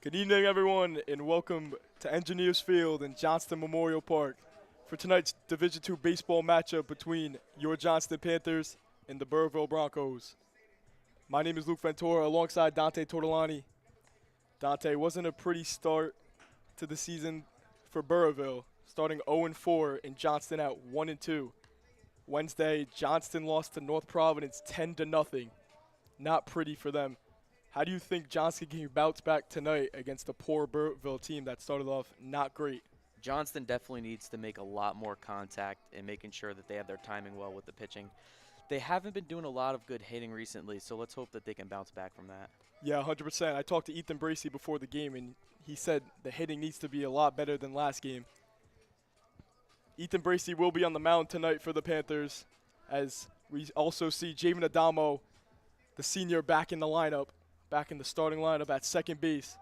Good evening, everyone, and welcome to Engineers Field in Johnston Memorial Park for tonight's Division II baseball matchup between your Johnston Panthers and the Burrillville Broncos. My name is Luke Ventura alongside Dante Tortolani. Dante, wasn't a pretty start to the season for Burrillville, starting 0-4 and Johnston at 1-2. Wednesday, Johnston lost to North Providence 10-0. Not pretty for them. How do you think Johnston can bounce back tonight against a poor Burrillville team that started off not great? Johnston definitely needs to make a lot more contact and making sure that they have their timing well with the pitching. They haven't been doing a lot of good hitting recently, so let's hope that they can bounce back from that. Yeah, 100%. I talked to Ethan Bracey before the game, and he said the hitting needs to be a lot better than last game. Ethan Bracey will be on the mound tonight for the Panthers, as we also see Javen Adamo, the senior, back in the lineup, back in the starting lineup at second base.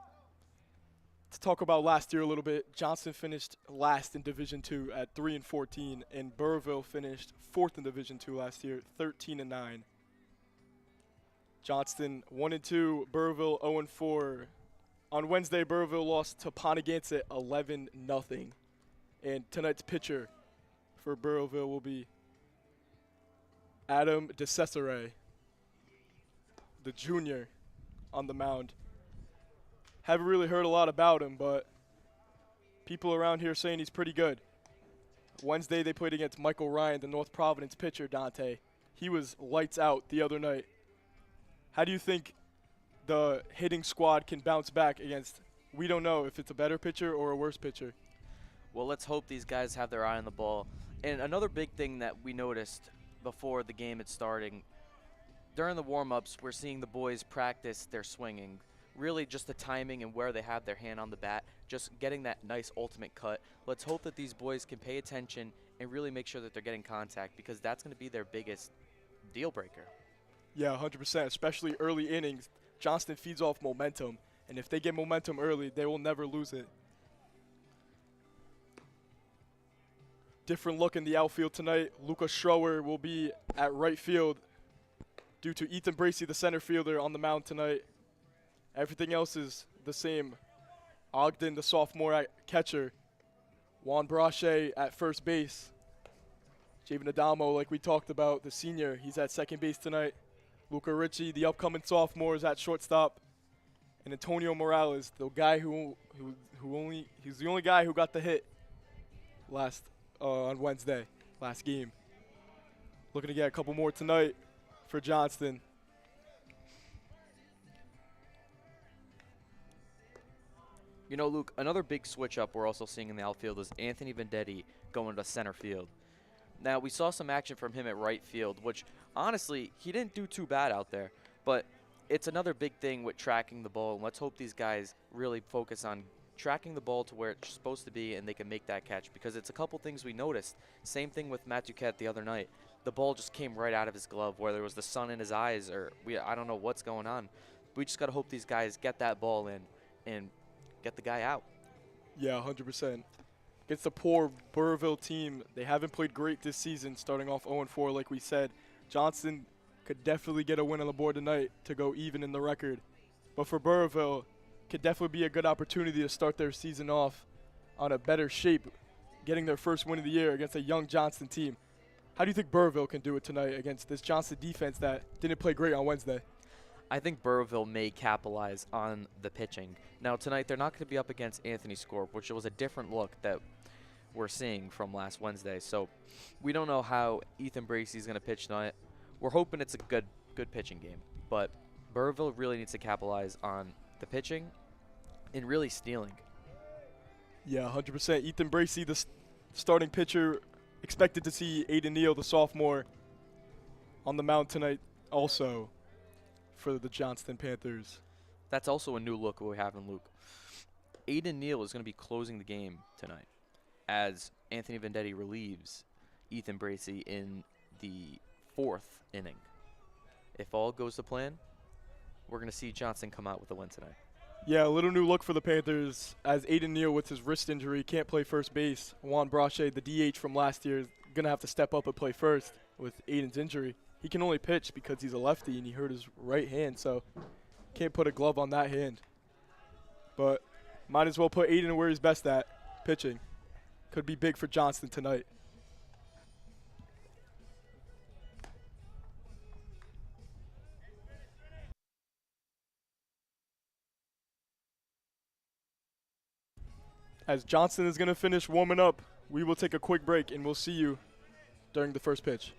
To talk about last year a little bit, Johnston finished last in Division II at 3-14, and Burrillville finished fourth in Division II last year, 13-9. Johnston 1-2, Burrillville 0-4. On Wednesday, Burrillville lost to Pontegansett 11-0. And tonight's pitcher for Burrillville will be Adam DeCesare, the junior, on the mound. Haven't really heard a lot about him, but people around here saying he's pretty good. Wednesday they played against Michael Ryan, the North Providence pitcher, Dante. He was lights out the other night. How do you think the hitting squad can bounce back against, we don't know if it's a better pitcher or a worse pitcher? Well, let's hope these guys have their eye on the ball. And another big thing that we noticed before the game is starting, during the warm-ups, we're seeing the boys practice their swinging. Really just the timing and where they have their hand on the bat, just getting that nice ultimate cut. Let's hope that these boys can pay attention and really make sure that they're getting contact, because that's going to be their biggest deal breaker. Yeah, 100%, especially early innings. Johnston feeds off momentum, and if they get momentum early, they will never lose it. Different look in the outfield tonight. Lucas Schroer will be at right field due to Ethan Bracey, the center fielder, on the mound tonight. Everything else is the same. Ogden, the sophomore, at catcher. Juan Brache at first base. Javen Adamo, like we talked about, the senior, he's at second base tonight. Luca Ricci, the upcoming sophomore, is at shortstop. And Antonio Morales, the guy he's the only guy who got the hit on Wednesday, last game. Looking to get a couple more tonight for Johnston. You know, Luke, another big switch up we're also seeing in the outfield is Anthony Vendetti going to center field. Now, we saw some action from him at right field, which, honestly, he didn't do too bad out there. But it's another big thing with tracking the ball, and let's hope these guys really focus on tracking the ball to where it's supposed to be and they can make that catch, because it's a couple things we noticed. Same thing with Matt Duquette the other night. The ball just came right out of his glove, whether it was the sun in his eyes or I don't know what's going on. We just got to hope these guys get that ball in and get the guy out. Yeah, 100%. Against the poor Burrillville team, they haven't played great this season, starting off 0-4 like we said. Johnston could definitely get a win on the board tonight to go even in the record. But for Burrillville, could definitely be a good opportunity to start their season off on a better shape, getting their first win of the year against a young Johnston team. How do you think Burrillville can do it tonight against this Johnston defense that didn't play great on Wednesday? I think Burrillville may capitalize on the pitching. Now, tonight they're not going to be up against Anthony Scorp, which was a different look that we're seeing from last Wednesday. So we don't know how Ethan Bracey is going to pitch tonight. We're hoping it's a good pitching game. But Burrillville really needs to capitalize on the pitching and really stealing. Yeah, 100%. Ethan Bracey, the starting pitcher, expected to see Aiden Neal, the sophomore, on the mound tonight also for the Johnston Panthers. That's also a new look we have in Luke. Aiden Neal is going to be closing the game tonight as Anthony Vendetti relieves Ethan Bracey in the fourth inning. If all goes to plan, we're going to see Johnston come out with a win tonight. Yeah, a little new look for the Panthers as Aiden Neal, with his wrist injury, can't play first base. Juan Brache, the DH from last year, is going to have to step up and play first with Aiden's injury. He can only pitch because he's a lefty and he hurt his right hand, so can't put a glove on that hand. but might as well put Aiden where he's best at, pitching. Could be big for Johnston tonight. As Johnston is going to finish warming up, we will take a quick break and we'll see you during the first pitch.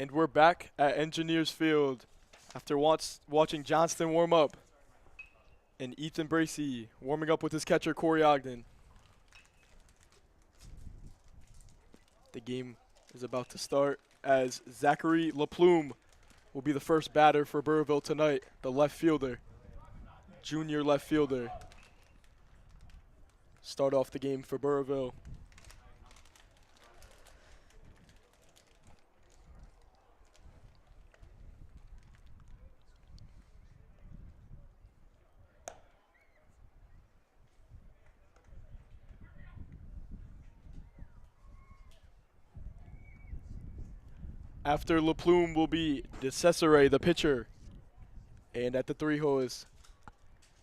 And we're back at Engineers Field after watching Johnston warm up and Ethan Bracey warming up with his catcher, Corey Ogden. The game is about to start as Zachary LaPlume will be the first batter for Burrillville tonight, the left fielder, junior left fielder. Start off the game for Burrillville. After LaPlume will be DeCesare, the pitcher. And at the 3 hole is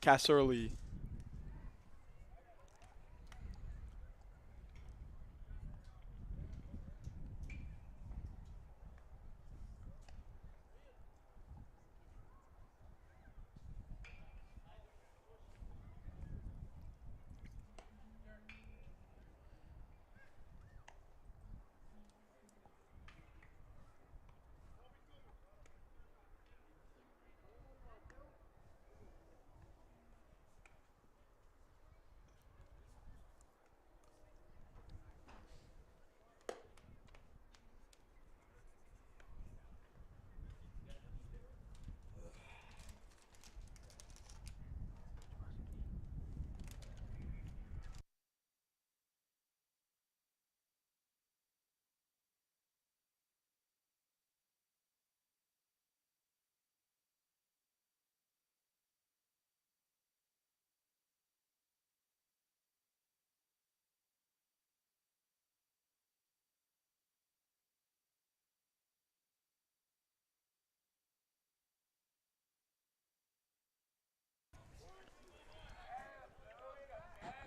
Casserly.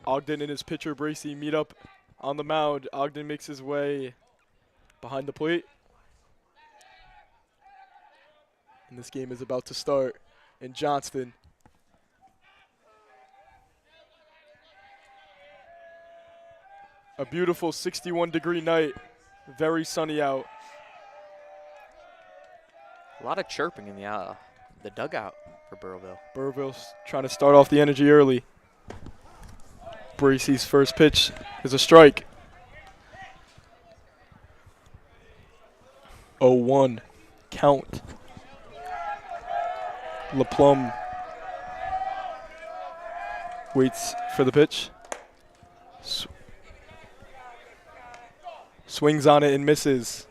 Ogden and his pitcher Bracey meet up on the mound. Ogden makes his way behind the plate. And this game is about to start in Johnston. A beautiful 61-degree night. Very sunny out. A lot of chirping in the dugout for Burrillville. Burrillville's trying to start off the energy early. Bracey's first pitch is a strike. 0-1 count. LaPlume waits for the pitch. Swings on it and misses.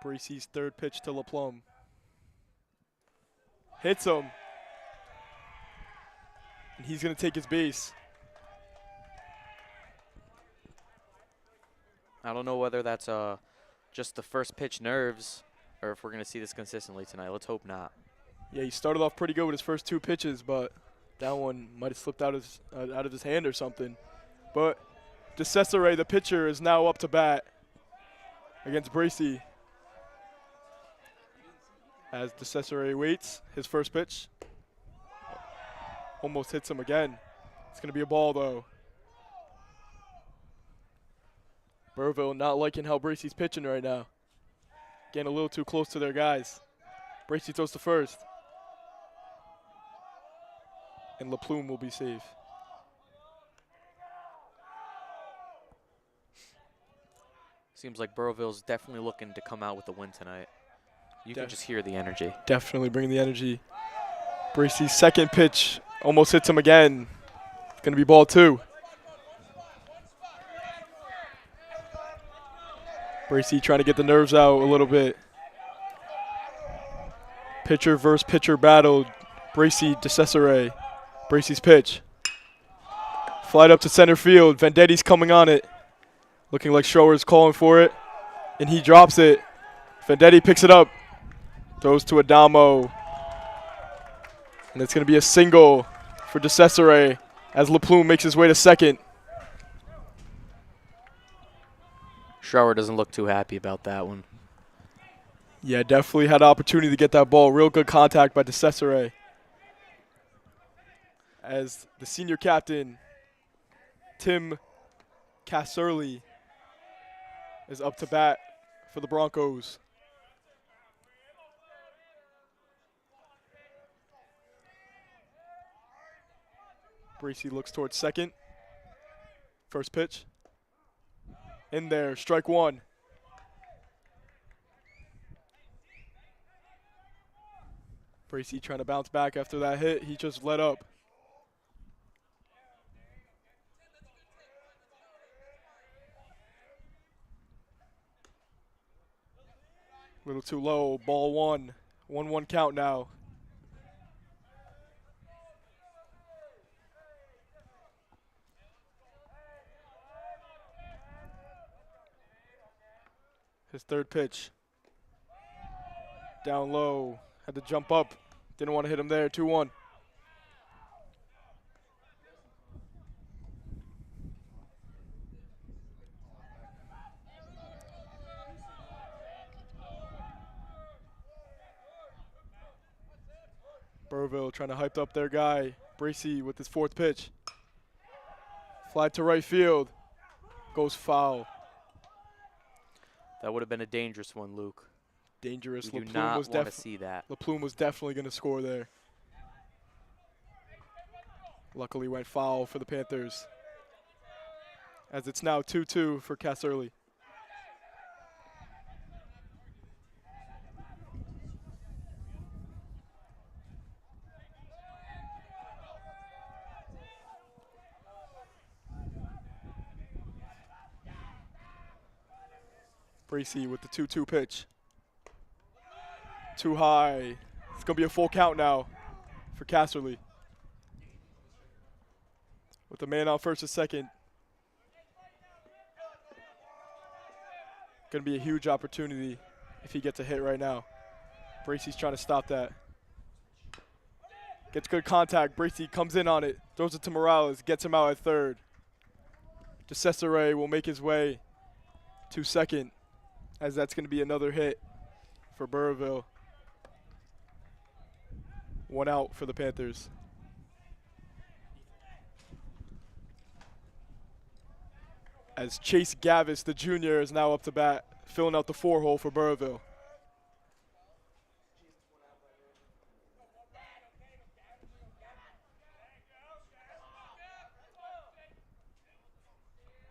Bracey's third pitch to LaPlume. Hits him. And he's going to take his base. I don't know whether that's just the first pitch nerves or if we're going to see this consistently tonight. Let's hope not. Yeah, he started off pretty good with his first 2 pitches, but that one might have slipped out of his hand or something. But DeCesare, the pitcher, is now up to bat against Bracey. As DeCesare waits, his first pitch. Almost hits him again. It's going to be a ball, though. Burrillville not liking how Bracey's pitching right now. Getting a little too close to their guys. Bracey throws to first. And LaPlume will be safe. Seems like Burrillville's definitely looking to come out with the win tonight. You can just hear the energy. Definitely bringing the energy. Bracey's second pitch almost hits him again. It's going to be ball 2. Bracey trying to get the nerves out a little bit. Pitcher versus pitcher battle. Bracey, DeCesare. Bracey's pitch. Flight up to center field. Vendetti's coming on it. Looking like Schroer's calling for it. And he drops it. Vendetti picks it up. Throws to Adamo. And it's going to be a single for DeCesare as LaPlume makes his way to second. Schroer doesn't look too happy about that one. Yeah, definitely had an opportunity to get that ball. Real good contact by DeCesare. as the senior captain, Tim Casserly, is up to bat for the Broncos. Bracy looks towards second. First pitch. In there, strike one. Bracy trying to bounce back after that hit. He just let up. A little too low. Ball one. 1-1 count now. His third pitch. Down low. Had to jump up. Didn't want to hit him there. 2-1. Burville trying to hype up their guy. Bracy with his fourth pitch. Fly to right field. Goes foul. That would have been a dangerous one, Luke. Dangerous. We do not want to see that. LaPlume was definitely going to score there. Luckily went foul for the Panthers, as it's now 2-2 for Casserly. Bracy with the 2-2 pitch. Too high. It's going to be a full count now for Casserly. With a man on first and second. Going to be a huge opportunity if he gets a hit right now. Bracy's trying to stop that. Gets good contact. Bracy comes in on it. Throws it to Morales. Gets him out at third. DeCesare will make his way to second, as that's going to be another hit for Burrillville. One out for the Panthers. As Chase Gavis, the junior, is now up to bat, filling out the 4-hole for Burrillville.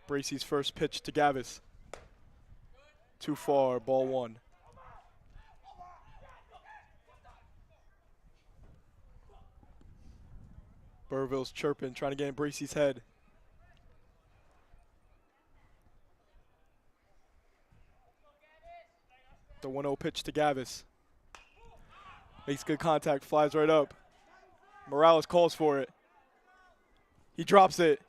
Bracy's first pitch to Gavis. Too far, ball one. Burville's chirping, trying to get in Bracy's head. The 1-0 pitch to Gavis. Makes good contact, flies right up. Morales calls for it. He drops it.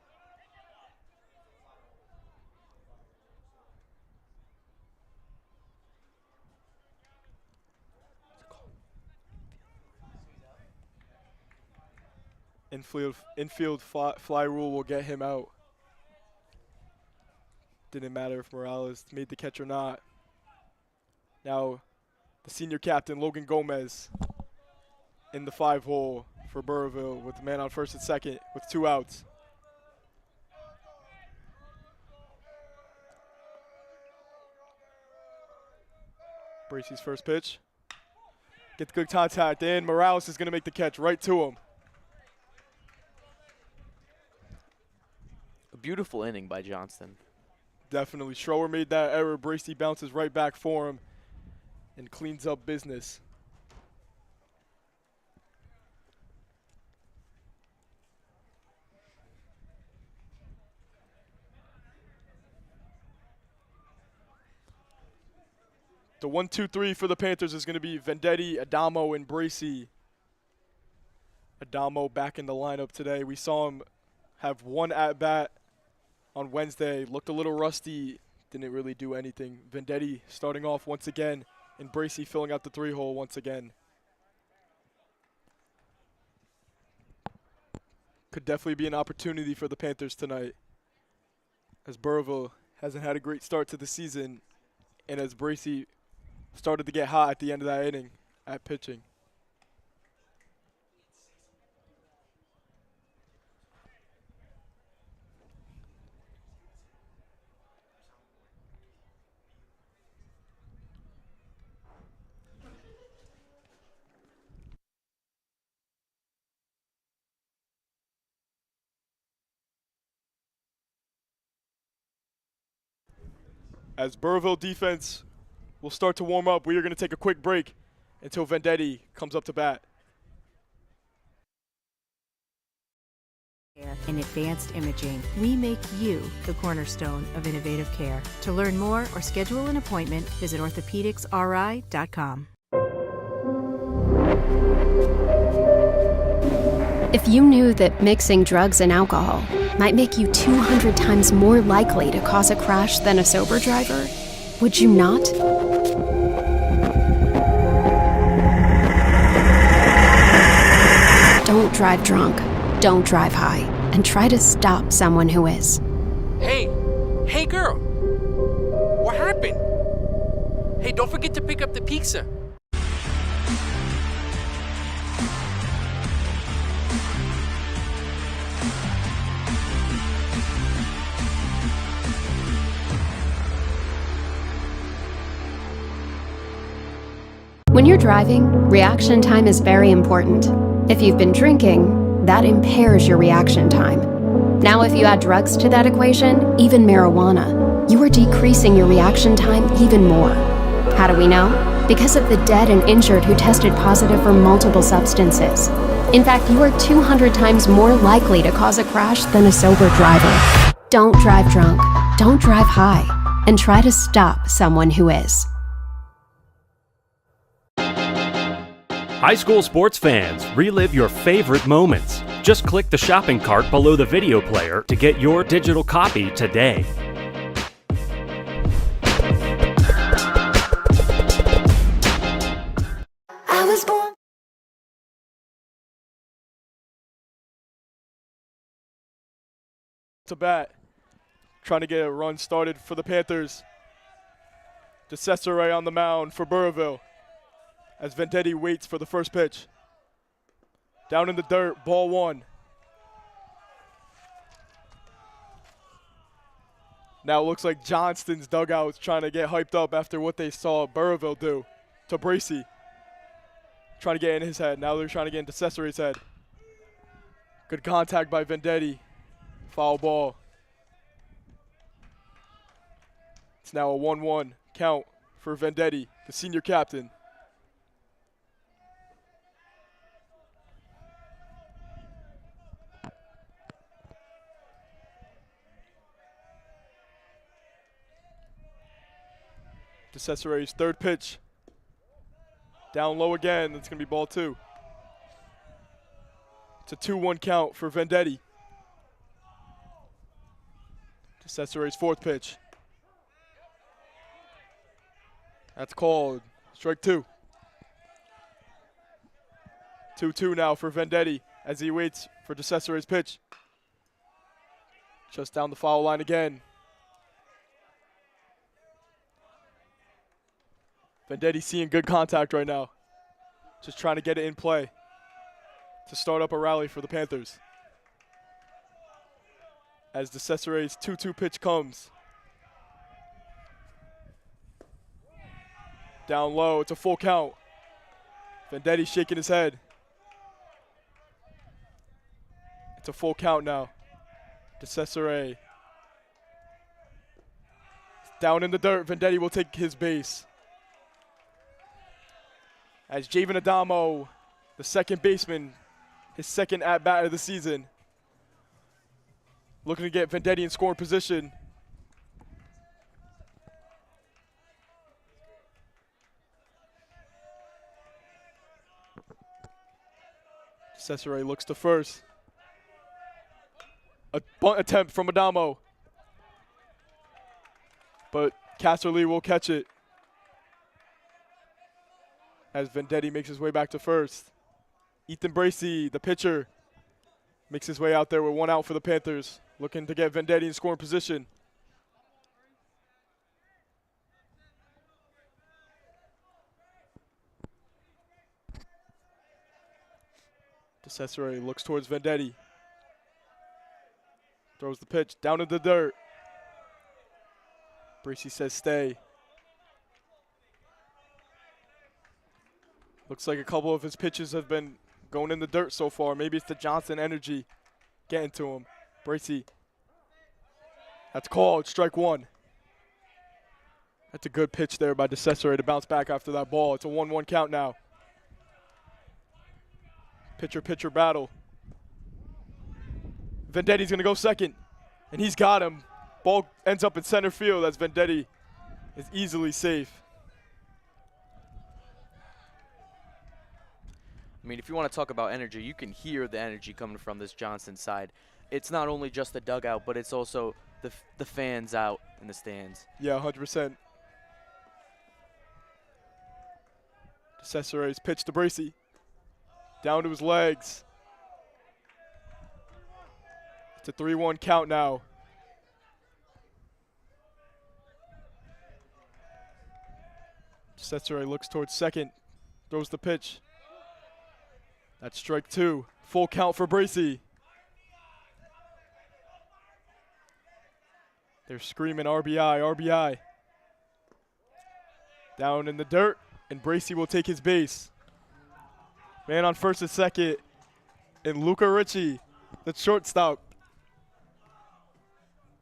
Infield fly rule will get him out. Didn't matter if Morales made the catch or not. Now, the senior captain, Logan Gomez, in the 5-hole for Burrillville with the man on first and second with 2 outs. Bracy's first pitch. Gets good contact in. Morales is going to make the catch right to him. A beautiful inning by Johnston. Definitely. Schroer made that error. Bracy bounces right back for him and cleans up business. The 1-2-3 for the Panthers is going to be Vendetti, Adamo, and Bracy. Adamo back in the lineup today. We saw him have one at-bat on Wednesday. Looked a little rusty. Didn't really do anything. Vendetti starting off once again, and Bracy filling out the 3-hole once again. Could definitely be an opportunity for the Panthers tonight, as Burrillville hasn't had a great start to the season, and as Bracy started to get hot at the end of that inning at pitching. As Burrillville defense will start to warm up, we are going to take a quick break until Vendetti comes up to bat. In advanced imaging, we make you the cornerstone of innovative care. To learn more or schedule an appointment, visit orthopedicsri.com. If you knew that mixing drugs and alcohol might make you 200 times more likely to cause a crash than a sober driver, would you not? Don't drive drunk, don't drive high, and try to stop someone who is. Hey girl, what happened? Hey, don't forget to pick up the pizza. When you're driving, reaction time is very important. If you've been drinking, that impairs your reaction time. Now, if you add drugs to that equation, even marijuana, you are decreasing your reaction time even more. How do we know? Because of the dead and injured who tested positive for multiple substances. In fact, you are 200 times more likely to cause a crash than a sober driver. Don't drive drunk, don't drive high, and try to stop someone who is. High school sports fans, relive your favorite moments. Just click the shopping cart below the video player to get your digital copy today. I was born. To bat, trying to get a run started for the Panthers. DeCesare on the mound for Burrillville as Vendetti waits for the first pitch. Down in the dirt, ball one. Now it looks like Johnston's dugout's trying to get hyped up after what they saw Burrillville do to Bracey. Trying to get in his head. Now they're trying to get into DeCesare's head. Good contact by Vendetti. Foul ball. It's now a 1-1 count for Vendetti, the senior captain. DeCesare's third pitch. Down low again. That's going to be ball two. It's a 2-1 count for Vendetti. DeCesare's fourth pitch. That's called strike two. 2-2 now for Vendetti as he waits for DeCesare's pitch. Just down the foul line again. Vendetti seeing good contact right now. Just trying to get it in play to start up a rally for the Panthers. As DeCesare's 2-2 pitch comes. Down low, it's a full count. Vendetti shaking his head. It's a full count now. DeCesare. Down in the dirt, Vendetti will take his base. As Javen Adamo, the second baseman, his second at-bat of the season, looking to get Vendetti in scoring position. Cesare looks to first. A bunt attempt from Adamo. But Casserly will catch it. As Vendetti makes his way back to first. Ethan Bracey, the pitcher, makes his way out there with one out for the Panthers, looking to get Vendetti in scoring position. DeCesare looks towards Vendetti. Throws the pitch down in the dirt. Bracey says stay. Looks like a couple of his pitches have been going in the dirt so far. Maybe it's the Johnson energy getting to him. Bracey. That's called strike one. That's a good pitch there by DeCesare to bounce back after that ball. It's a 1-1 count now. Pitcher battle. Vendetti's going to go second, and he's got him. Ball ends up in center field as Vendetti is easily safe. I mean, if you want to talk about energy, you can hear the energy coming from this Johnson side. It's not only just the dugout, but it's also the fans out in the stands. Yeah, 100%. DeCesare's pitch to Bracey. Down to his legs. It's a 3-1 count now. DeCesare looks towards second. Throws the pitch. That's strike 2. Full count for Bracey. They're screaming RBI, RBI. Down in the dirt, and Bracey will take his base. Man on first and second, and Luca Ricci, the shortstop,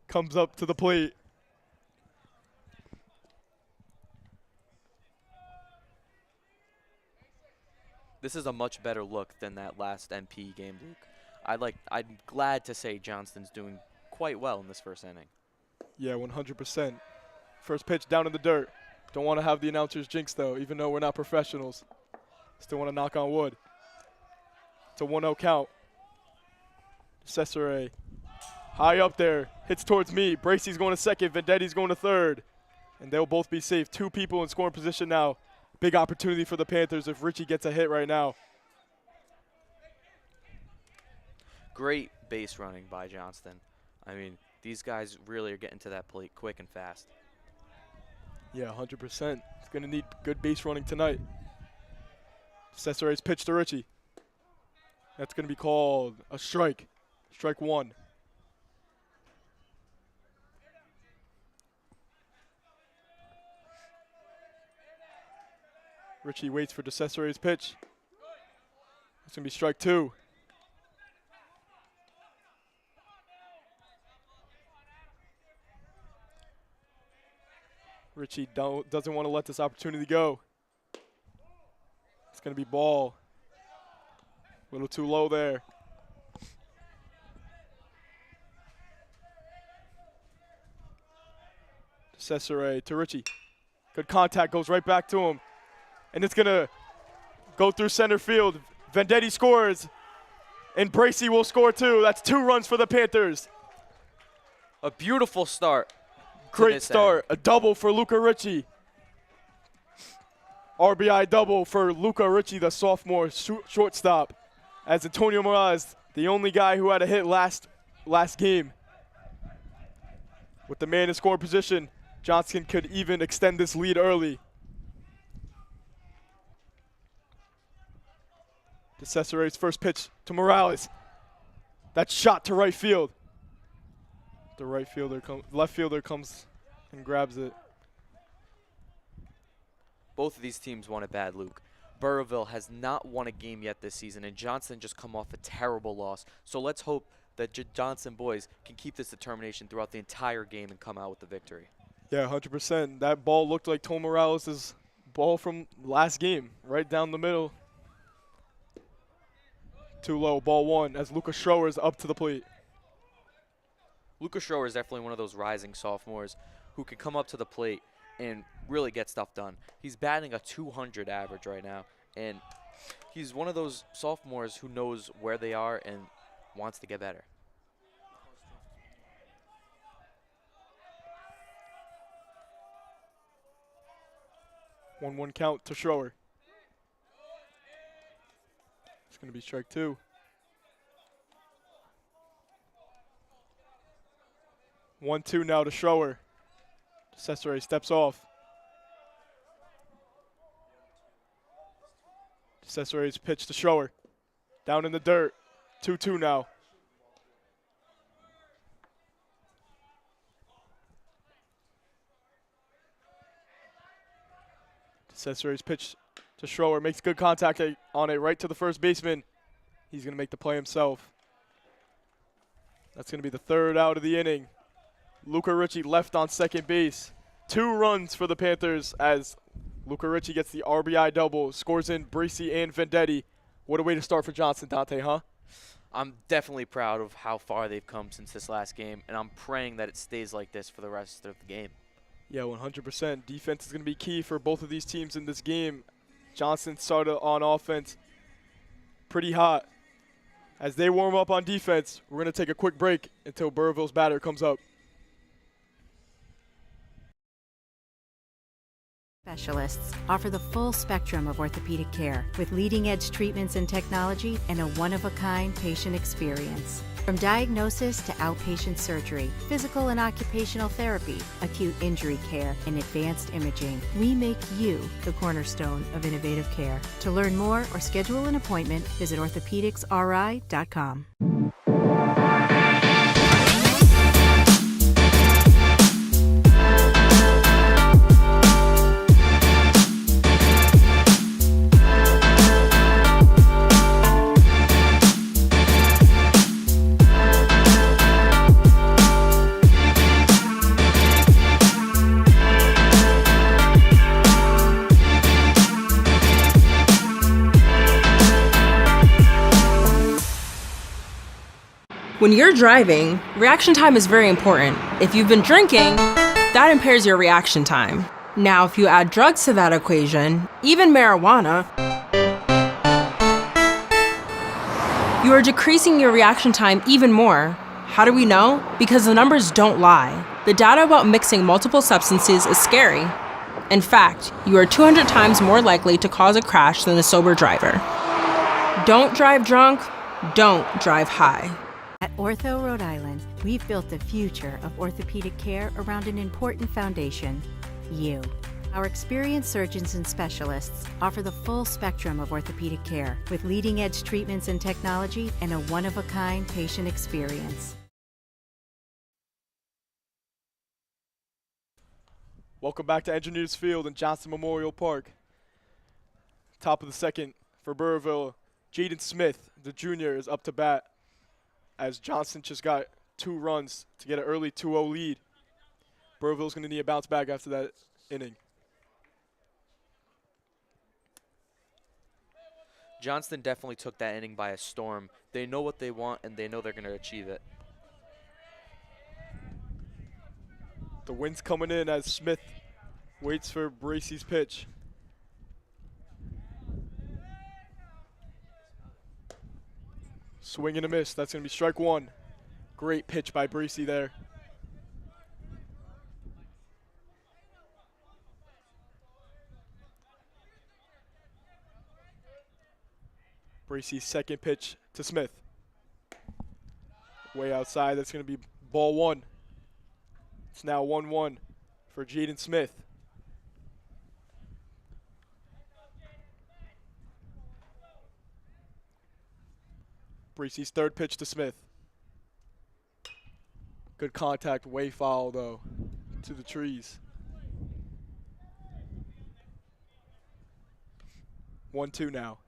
comes up to the plate. This is a much better look than that last MP game, Luke. I'm glad to say Johnston's doing quite well in this first inning. Yeah, 100%. First pitch down in the dirt. Don't want to have the announcers jinx, though, even though we're not professionals. Still want to knock on wood. It's a 1-0 count. Cesare high up there, hits towards me. Bracey's going to second, Vendetti's going to third. And they'll both be safe. 2 people in scoring position now. Big opportunity for the Panthers if Richie gets a hit right now. Great base running by Johnston. I mean, these guys really are getting to that plate quick and fast. Yeah, 100%. He's going to need good base running tonight. Cesare's pitch to Richie. That's going to be called a strike. Strike 1. Richie waits for DeCesare's pitch. It's going to be strike 2. Richie doesn't want to let this opportunity go. It's going to be ball. A little too low there. Cesare to Richie. Good contact, goes right back to him. And it's going to go through center field. Vendetti scores, and Bracey will score too. That's 2 runs for the Panthers. A beautiful start. Great start. A double for Luca Ricci. RBI double for Luca Ricci, the sophomore shortstop. As Antonio Morales, the only guy who had a hit last game. With the man in scoring position, Johnson could even extend this lead early. DeCesare's first pitch to Morales. That shot to right field. The left fielder comes and grabs it. Both of these teams won it bad, Luke. Burrillville has not won a game yet this season, and Johnson just come off a terrible loss. So let's hope that Johnson boys can keep this determination throughout the entire game and come out with the victory. Yeah, 100%. That ball looked like Tom Morales' ball from last game, right down the middle. Too low, ball 1 as Lucas Schroer is up to the plate. Lucas Schroer is definitely one of those rising sophomores who can come up to the plate and really get stuff done. He's batting a 200 average right now, and he's one of those sophomores who knows where they are and wants to get better. One count to Schroer. It's going to be strike 2. 1-2 now to Schroer. Cesare steps off. Cesare's pitch to Schroer. Down in the dirt. 2-2 now. Cesare's pitch to Schroer. Makes good contact on it right to the first baseman. He's going to make the play himself. That's going to be the 3rd out of the inning. Luca Ricci left on second base. 2 runs for the Panthers as Luca Ricci gets the RBI double, scores in Bracey and Vendetti. What a way to start for Johnston, Dante, huh? I'm definitely proud of how far they've come since this last game, and I'm praying that it stays like this for the rest of the game. Yeah, 100%. Defense is going to be key for both of these teams in this game. Johnston started on offense pretty hot. As they warm up on defense, we're going to take a quick break until Burrillville's batter comes up. Specialists offer the full spectrum of orthopedic care with leading-edge treatments and technology and a one-of-a-kind patient experience. From diagnosis to outpatient surgery, physical and occupational therapy, acute injury care, and advanced imaging, we make you the cornerstone of innovative care. To learn more or schedule an appointment, visit orthopedicsri.com. When you're driving, reaction time is very important. If you've been drinking, that impairs your reaction time. Now, if you add drugs to that equation, even marijuana, you are decreasing your reaction time even more. How do we know? Because the numbers don't lie. The data about mixing multiple substances is scary. In fact, you are 200 times more likely to cause a crash than a sober driver. Don't drive drunk, don't drive high. At Ortho Rhode Island, we've built the future of orthopedic care around an important foundation, you. Our experienced surgeons and specialists offer the full spectrum of orthopedic care with leading-edge treatments and technology and a one-of-a-kind patient experience. Welcome back to Engineers Field in Johnston Memorial Park. Top of the second for Burrillville. Jaden Smith, the junior, is up to bat as Johnston just got 2 runs to get an early 2-0 lead. Burrillville's going to need a bounce back after that inning. Johnston definitely took that inning by a storm. They know what they want, and they know they're going to achieve it. The wind's coming in as Smith waits for Bracey's pitch. Swing and a miss. That's going to be strike 1. Great pitch by Bracey there. Bracey's second pitch to Smith. Way outside. That's going to be ball 1. It's now 1-1 for Jaden Smith. Bracey's third pitch to Smith. Good contact, way foul though, to the trees. 1-2 now.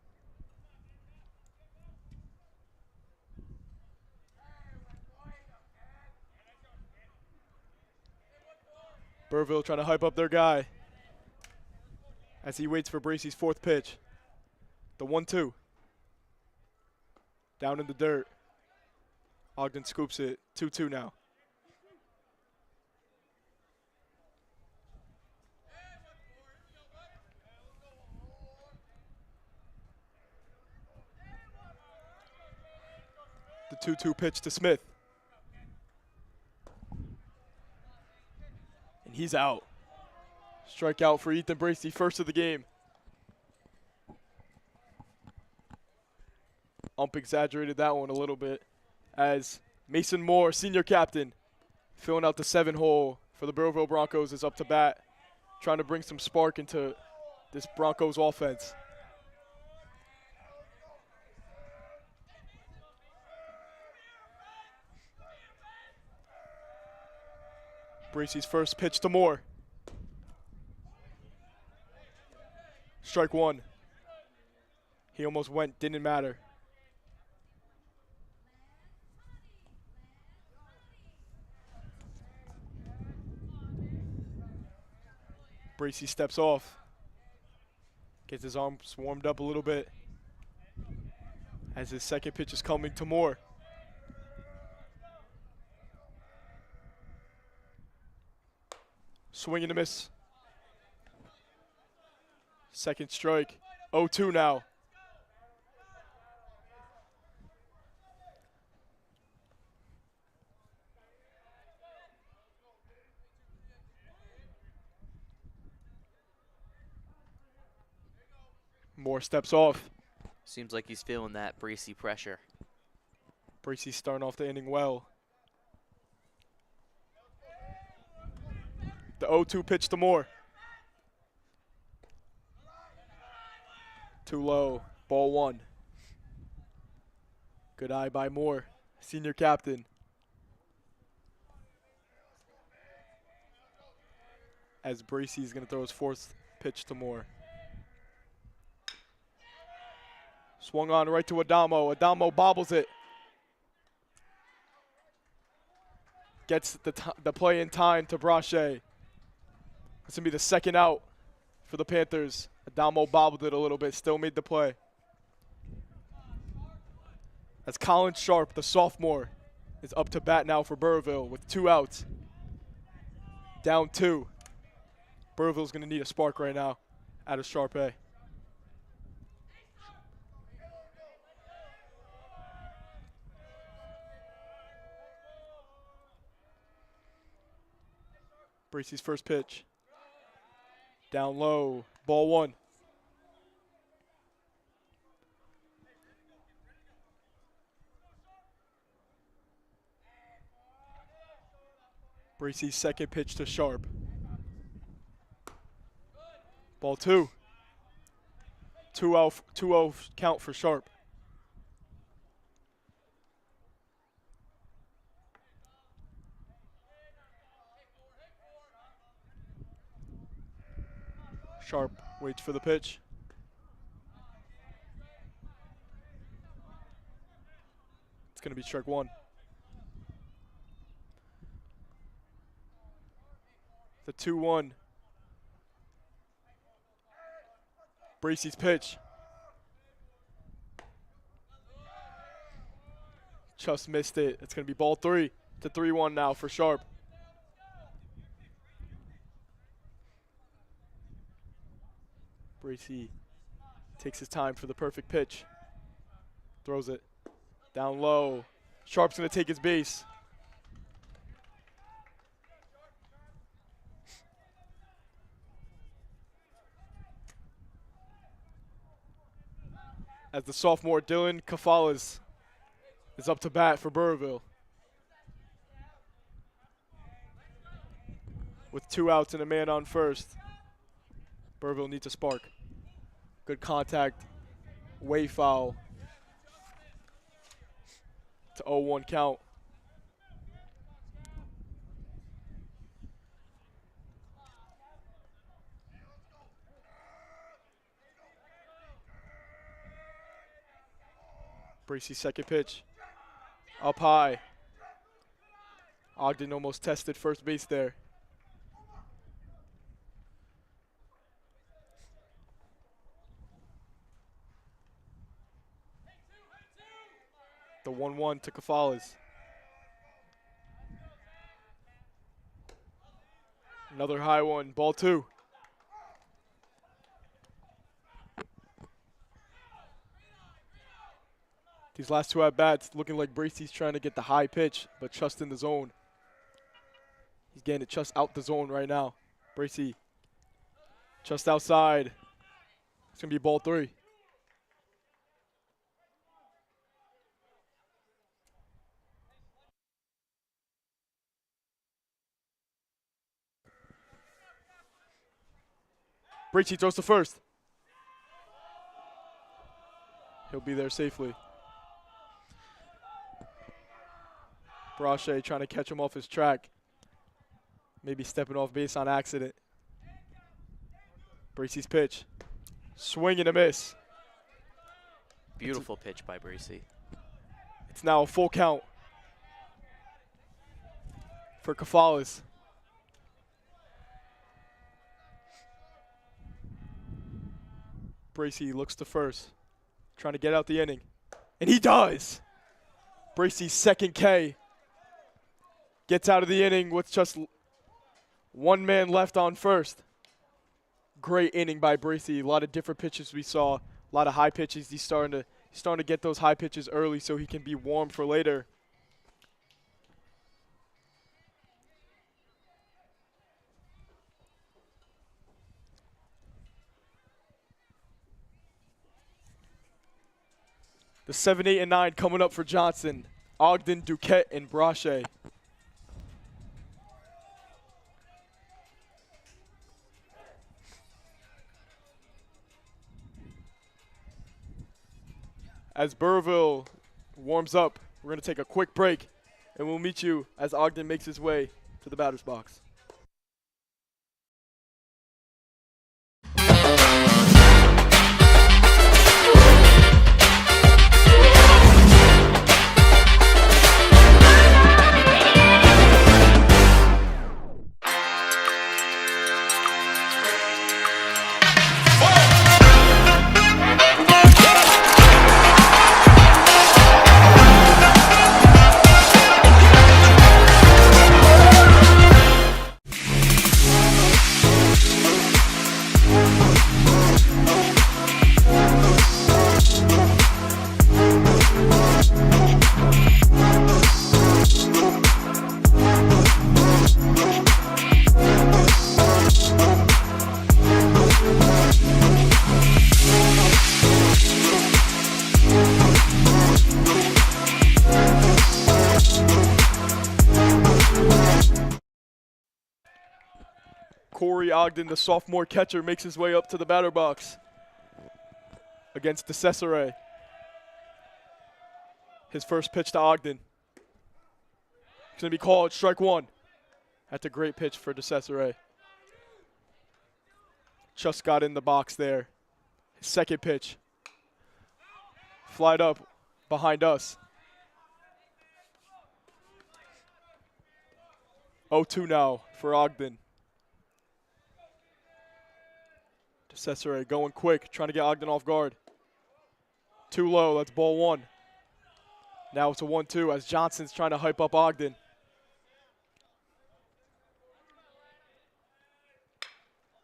Burrillville trying to hype up their guy as he waits for Bracey's fourth pitch. The 1-2. Down in the dirt. Ogden scoops it. 2-2 now. The 2-2 pitch to Smith. And he's out. Strikeout for Ethan Bracey, first of the game. Ump exaggerated that one a little bit as Mason Moore, senior captain, filling out the 7-hole for the Burrillville Broncos, is up to bat, trying to bring some spark into this Broncos offense. Bracey's first pitch to Moore. Strike 1. He almost went, didn't matter. Bracey steps off. Gets his arms warmed up a little bit as his second pitch is coming to Moore. Swing and a miss. Second strike. 0-2 now. Moore steps off. Seems like he's feeling that Bracey pressure. Bracey's starting off the inning well. The 0-2 pitch to Moore. Too low. Ball 1. Good eye by Moore, senior captain. As Bracey's going to throw his fourth pitch to Moore. Swung on right to Adamo. Adamo bobbles it. Gets the play in time to Brache. That's going to be the second out for the Panthers. Adamo bobbled it a little bit, still made the play. As Colin Sharp, the sophomore, is up to bat now for Burrville with 2 outs. Down 2. Burrville's going to need a spark right now out of Sharp A. Bracey's first pitch. Down low. Ball 1. Bracey's second pitch to Sharp. Ball 2. 2-0 count for Sharp. Sharp waits for the pitch. It's going to be strike 1. The 2-1. Bracey's pitch. Just missed it. It's going to be ball 3. To 3-1 now for Sharp. Bracey takes his time for the perfect pitch. Throws it down low. Sharp's going to take his base. As the sophomore Dylan Kafalas is up to bat for Burrville. With 2 outs and a man on first. Burrville needs a spark. Good contact. Way foul. To 0-1 count. Bracey's second pitch. Up high. Ogden almost tested first base there. The 1-1 to Kafalas. Another high one. Ball 2. These last 2 at-bats looking like Bracey's trying to get the high pitch, but just in the zone. He's getting it just out the zone right now. Bracey just outside. It's going to be ball 3. Bracey throws to first. He'll be there safely. Brache trying to catch him off his track. Maybe stepping off base on accident. Bracey's pitch. Swing and a miss. Beautiful pitch by Bracey. It's now a full count for Kafalas. Bracey looks to first, trying to get out the inning. And he does! Bracey's second K. Gets out of the inning with just one man left on first. Great inning by Bracey. A lot of different pitches we saw. A lot of high pitches. He's starting to get those high pitches early so he can be warm for later. The 7, 8, and 9 coming up for Johnson. Ogden, Duquette, and Brachet. As Burrville warms up, we're going to take a quick break, and we'll meet you as Ogden makes his way to the batter's box. Corey Ogden, the sophomore catcher, makes his way up to the batter box against DeCesare. His first pitch to Ogden. It's going to be called strike one. That's a great pitch for DeCesare. Just got in the box there. His second pitch. Flied up behind us. 0-2 now for Ogden. DeCesare going quick, trying to get Ogden off guard. Too low, that's ball one. Now it's a 1-2 as Johnson's trying to hype up Ogden.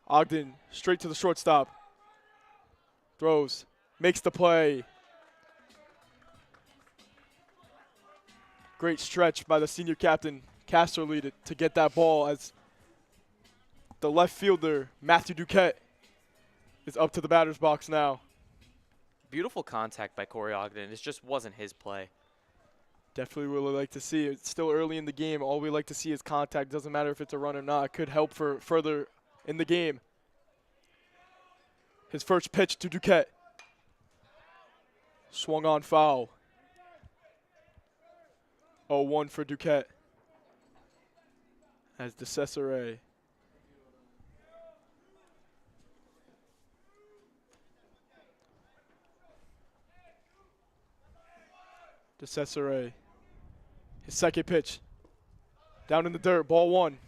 Ogden straight to the shortstop. Throws, makes the play. Great stretch by the senior captain, Casterly, to get that ball as the left fielder, Matthew Duquette, is up to the batter's box now. Beautiful contact by Corey Ogden. It just wasn't his play. Definitely really like to see it. It's still early in the game. All we like to see is contact. Doesn't matter if it's a run or not. It could help for further in the game. His first pitch to Duquette. Swung on foul. 0-1 for Duquette. As DeCesare his second pitch. Down in the dirt, ball one.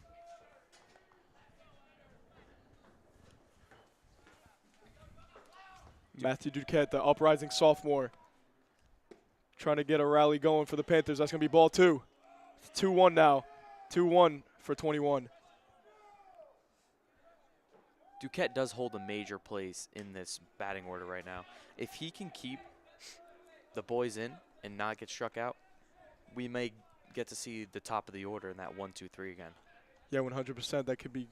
Matthew Duquette, the uprising sophomore, trying to get a rally going for the Panthers. That's going to be ball two. It's 2-1 now. 2-1 for 21. Duquette does hold a major place in this batting order right now. If he can keep the boys in and not get struck out, we may get to see the top of the order in that 1-2-3 again. Yeah, 100%. That could be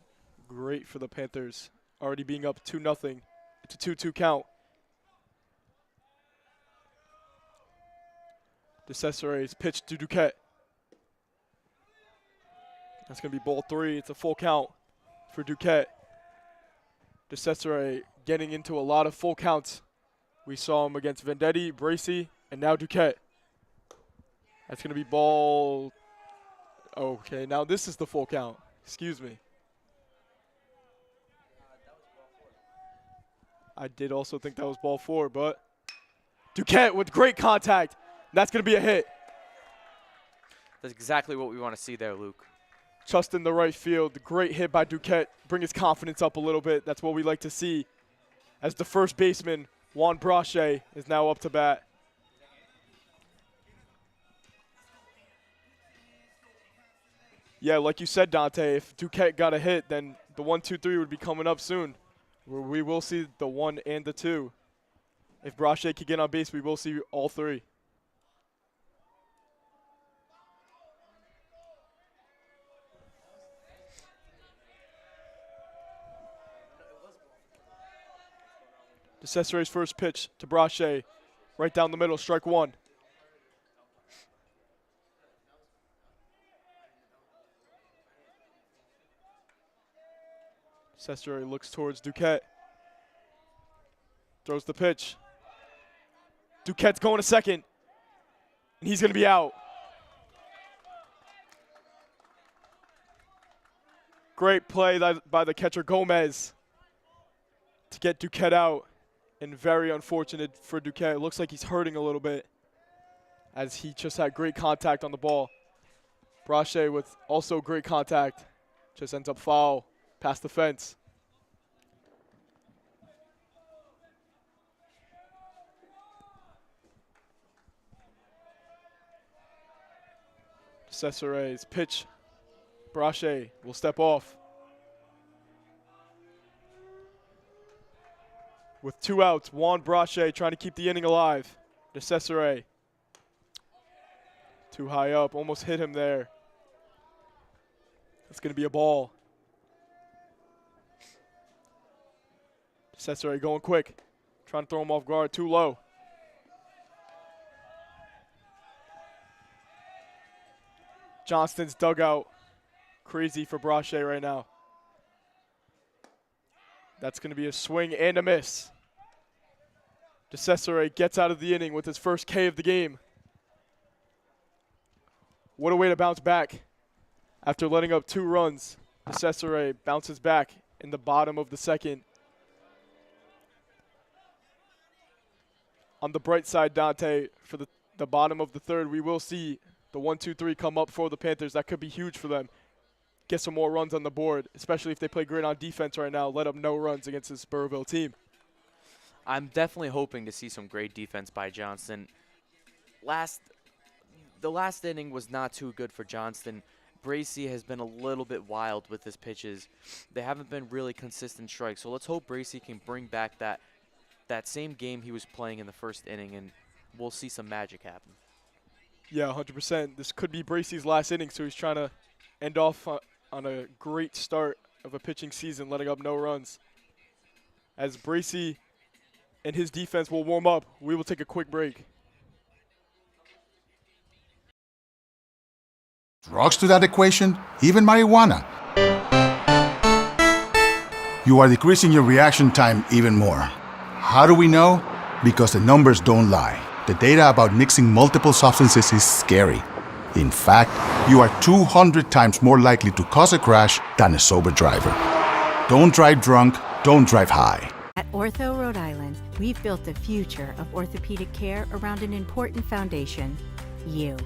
great for the Panthers. Already being up 2-0. It's a 2-2 count. DeCesare's pitch to Duquette. That's going to be ball three. It's a full count for Duquette. DeCesare getting into a lot of full counts. We saw him against Vendetti, Bracey, and now Duquette. That's going to be ball. Okay, now this is the full count. Excuse me. I did also think that was ball four, but Duquette with great contact. That's going to be a hit. That's exactly what we want to see there, Luke. Just in the right field. Great hit by Duquette. Bring his confidence up a little bit. That's what we like to see. as the first baseman, Juan Brachet, is now up to bat. Yeah, like you said, Dante, if Duquette got a hit, then the 1-2-3 would be coming up soon, where we will see the 1 and the 2. If Brachet can get on base, we will see all 3. DeCesare's first pitch to Brachet, right down the middle, strike 1. Cesare looks towards Duquette. Throws the pitch. Duquette's going to second, and he's going to be out. Great play by the catcher Gomez to get Duquette out, and very unfortunate for Duquette. It looks like he's hurting a little bit as he just had great contact on the ball. Brachet with also great contact, just ends up foul past the fence. Cesare's pitch. Brachet will step off. With 2 outs, Juan Brachet trying to keep the inning alive. De Cesare. Too high up, almost hit him there. It's going to be a ball. De Cesare going quick. Trying to throw him off guard, too low. Johnston's dugout. Crazy for Brachet right now. That's going to be a swing and a miss. De Cesare gets out of the inning with his first K of the game. What a way to bounce back. After letting up 2 runs, De Cesare bounces back in the bottom of the second. On the bright side, Dante, for the bottom of the third, we will see the 1-2-3 come up for the Panthers. That could be huge for them. Get some more runs on the board, especially if they play great on defense right now. Let up no runs against this Burrillville team. I'm definitely hoping to see some great defense by Johnston. The last inning was not too good for Johnston. Bracey has been a little bit wild with his pitches. They haven't been really consistent strikes. So let's hope Bracey can bring back that same game he was playing in the first inning, and we'll see some magic happen. Yeah, 100%. This could be Bracey's last inning, so he's trying to end off on a great start of a pitching season, letting up no runs. As Bracey and his defense will warm up, we will take a quick break. Drugs to that equation, even marijuana. You are decreasing your reaction time even more. How do we know? Because the numbers don't lie. The data about mixing multiple substances is scary. In fact, you are 200 times more likely to cause a crash than a sober driver. Don't drive drunk, don't drive high. At Ortho Rhode Island, we've built the future of orthopedic care around an important foundation, you.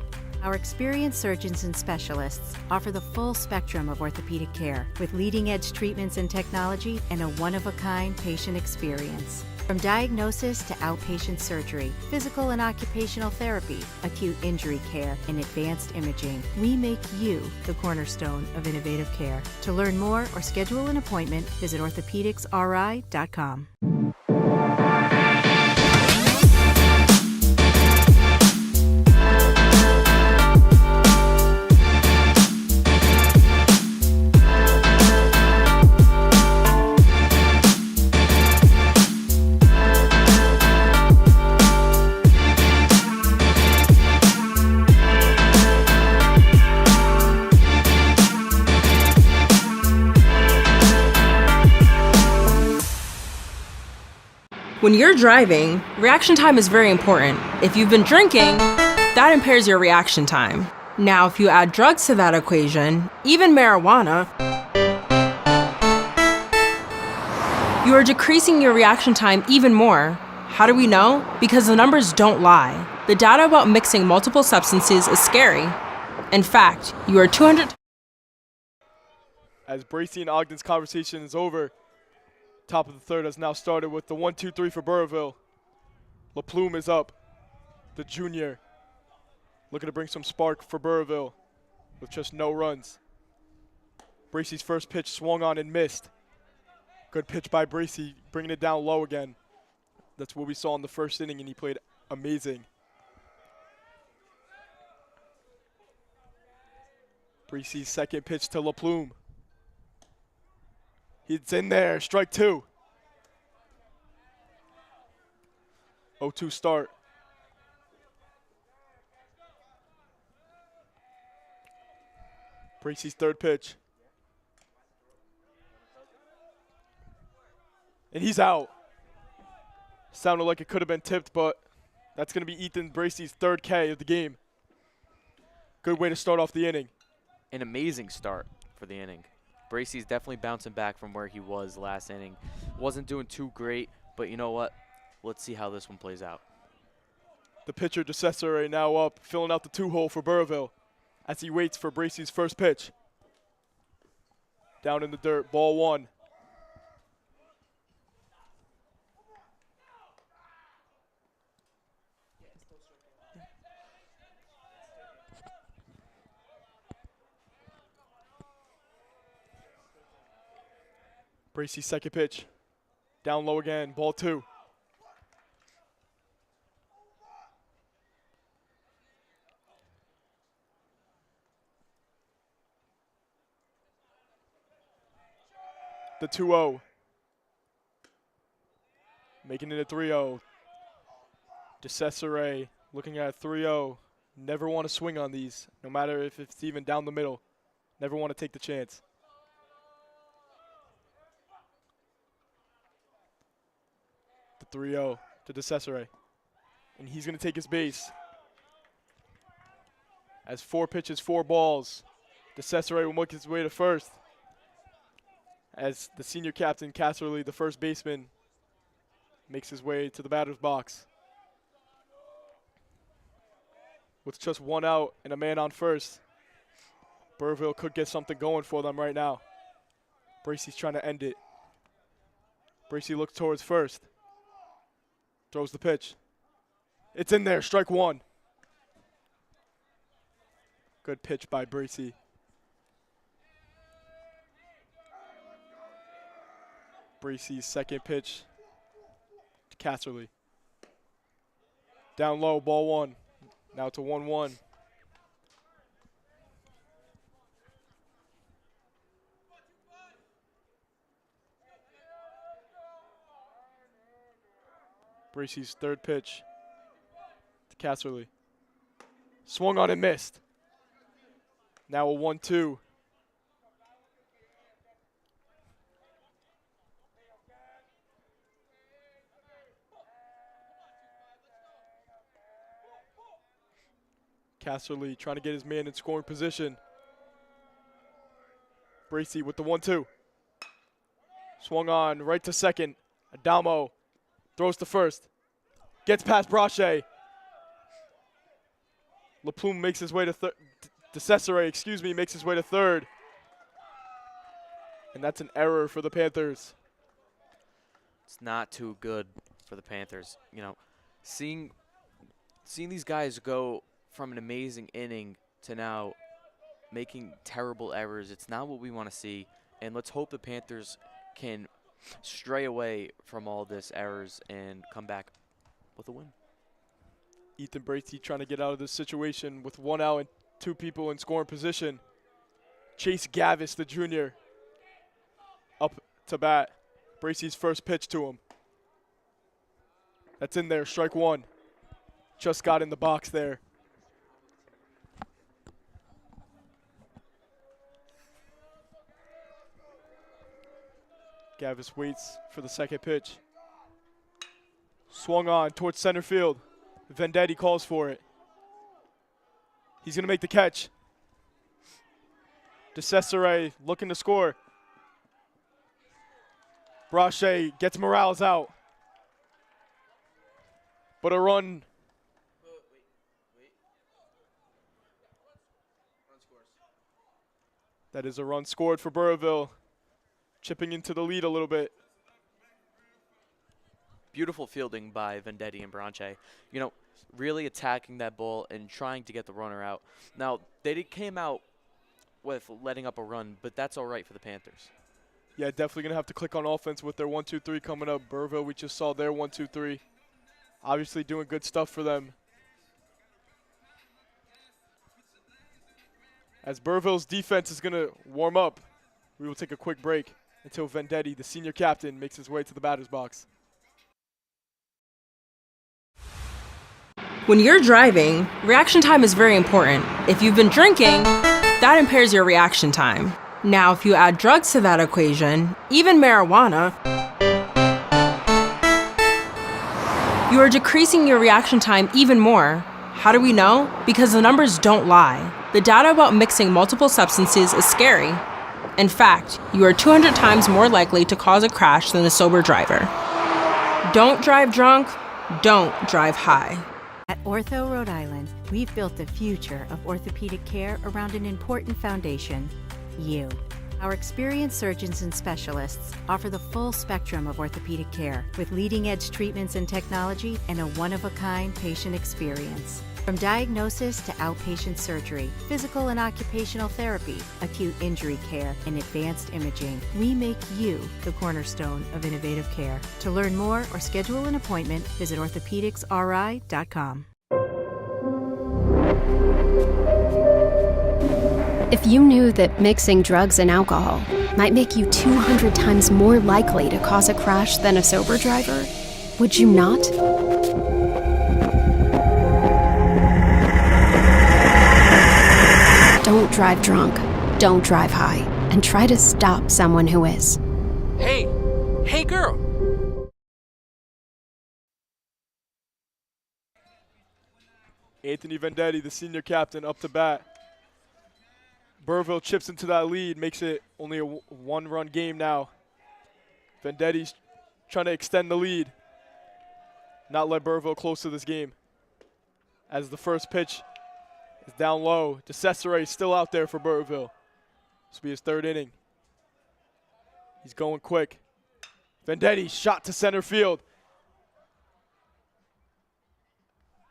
Our experienced surgeons and specialists offer the full spectrum of orthopedic care with leading-edge treatments and technology and a one-of-a-kind patient experience. From diagnosis to outpatient surgery, physical and occupational therapy, acute injury care, and advanced imaging, we make you the cornerstone of innovative care. To learn more or schedule an appointment, visit orthopedicsri.com. When you're driving, reaction time is very important. If you've been drinking, that impairs your reaction time. Now, if you add drugs to that equation, even marijuana, you are decreasing your reaction time even more. How do we know? Because the numbers don't lie. The data about mixing multiple substances is scary. In fact, you are 200. As Bracey and Ogden's conversation is over, Top of the third has now started with the 1-2-3 for Burrillville. LaPlume is up, the junior, looking to bring some spark for Burrillville with just no runs. Bracey's first pitch swung on and missed. Good pitch by Bracey, bringing it down low again. That's what we saw in the first inning, and he played amazing. Bracey's second pitch to LaPlume. It's in there, strike two. 0-2 start. Bracey's third pitch. And he's out. Sounded like it could have been tipped, but that's going to be Ethan Bracey's third K of the game. Good way to start off the inning. An amazing start for the inning. Bracey's definitely bouncing back from where he was last inning. Wasn't doing too great, but you know what? Let's see how this one plays out. The pitcher, DeCesare, now up, filling out the two-hole for Burrillville as he waits for Bracey's first pitch. Down in the dirt, ball one. Bracey's second pitch. Down low again, ball two. The 2-0. Making it a 3-0. DeCesare looking at 3-0. Never want to swing on these, no matter if it's even down the middle. Never want to take the chance. The 3-0 to DeCesare. And he's going to take his base. As 4 pitches, 4 balls. DeCesare will make his way to first. As the senior captain, Casserly, the first baseman, makes his way to the batter's box. With just 1 out and a man on first, Burrillville could get something going for them right now. Bracey's trying to end it. Bracey looks towards first. Throws the pitch. It's in there, strike one. Good pitch by Bracey. Bracey's second pitch to Casserly. Down low, ball one. Now to 1-1. Bracey's third pitch to Casserly. Swung on and missed. Now a 1-2. Casserly trying to get his man in scoring position. Bracey with the 1-2. Swung on right to second. Adamo throws to first. Gets past Brache. LaPlume makes his way to third. DeCesare, makes his way to third. And that's an error for the Panthers. It's not too good for the Panthers. You know, seeing these guys go from an amazing inning to now making terrible errors, it's not what we want to see. And let's hope the Panthers can stray away from all this errors and come back with a win. Ethan Bracey trying to get out of this situation with 1 out and 2 people in scoring position. Chase Gavis, the junior, up to bat. Bracey's first pitch to him. That's in there, strike one. Just got in the box there. Gavis waits for the second pitch. Swung on towards center field. Vendetti calls for it. He's going to make the catch. DeCesare looking to score. Brache gets Morales out. But a run. That is a run scored for Burrillville. Chipping into the lead a little bit. beautiful fielding by Vendetti and Branche. You know, really attacking that ball and trying to get the runner out. Now, came out with letting up a run, but that's all right for the Panthers. Yeah, definitely going to have to click on offense with their 1-2-3 coming up. Burville, we just saw their 1-2-3. Obviously doing good stuff for them. As Burville's defense is going to warm up, we will take a quick break until Vendetti, the senior captain, makes his way to the batter's box. When you're driving, reaction time is very important. If you've been drinking, that impairs your reaction time. Now, if you add drugs to that equation, even marijuana, you are decreasing your reaction time even more. How do we know? Because the numbers don't lie. The data about mixing multiple substances is scary. In fact, you are 200 times more likely to cause a crash than a sober driver. Don't drive drunk, don't drive high. At Ortho Rhode Island, we've built the future of orthopedic care around an important foundation: you. Our experienced surgeons and specialists offer the full spectrum of orthopedic care with leading-edge treatments and technology and a one-of-a-kind patient experience. From diagnosis to outpatient surgery, physical and occupational therapy, acute injury care, and advanced imaging, we make you the cornerstone of innovative care. To learn more or schedule an appointment, visit orthopedicsri.com. If you knew that mixing drugs and alcohol might make you 200 times more likely to cause a crash than a sober driver, would you not? Don't drive drunk, don't drive high, and try to stop someone who is. Hey girl. Anthony Vendetti, the senior captain, up to bat. Burville chips into that lead, makes it only a one-run game now. Vendetti's trying to extend the lead, not let Burville close to this game. As the first pitch is down low, DeCesare still out there for Burville. This will be his third inning. He's going quick. Vendetti shot to center field.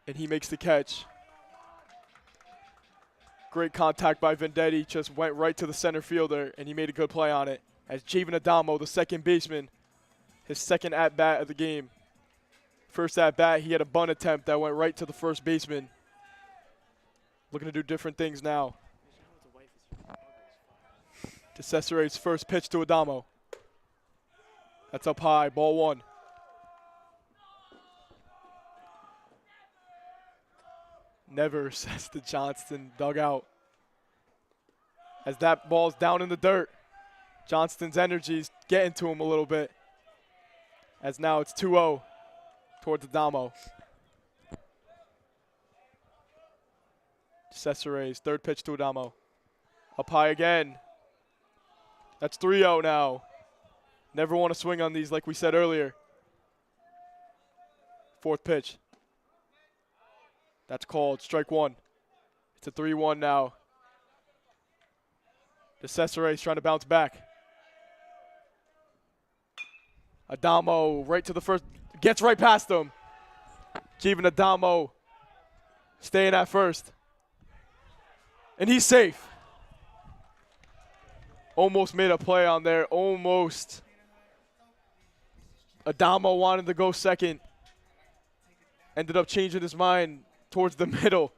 And he makes the catch. Great contact by Vendetti, just went right to the center fielder, and he made a good play on it. As Javen Adamo, the second baseman, his second at-bat of the game. First at-bat, he had a bunt attempt that went right to the first baseman. Looking to do different things now. DeCesare's first pitch to Adamo. That's up high, ball one. Never, says the Johnston dugout. As that ball's down in the dirt, Johnston's energy's getting to him a little bit. As now it's 2-0 towards Adamo. Cesare's third pitch to Adamo. Up high again. That's 3-0 now. Never want to swing on these like we said earlier. Fourth pitch. That's called strike one. It's a 3-1 now. DeCesare is trying to bounce back. Adamo right to the first, gets right past him. Javen Adamo staying at first. And he's safe. Almost made a play on there, almost. Adamo wanted to go second. Ended up changing his mind towards the middle.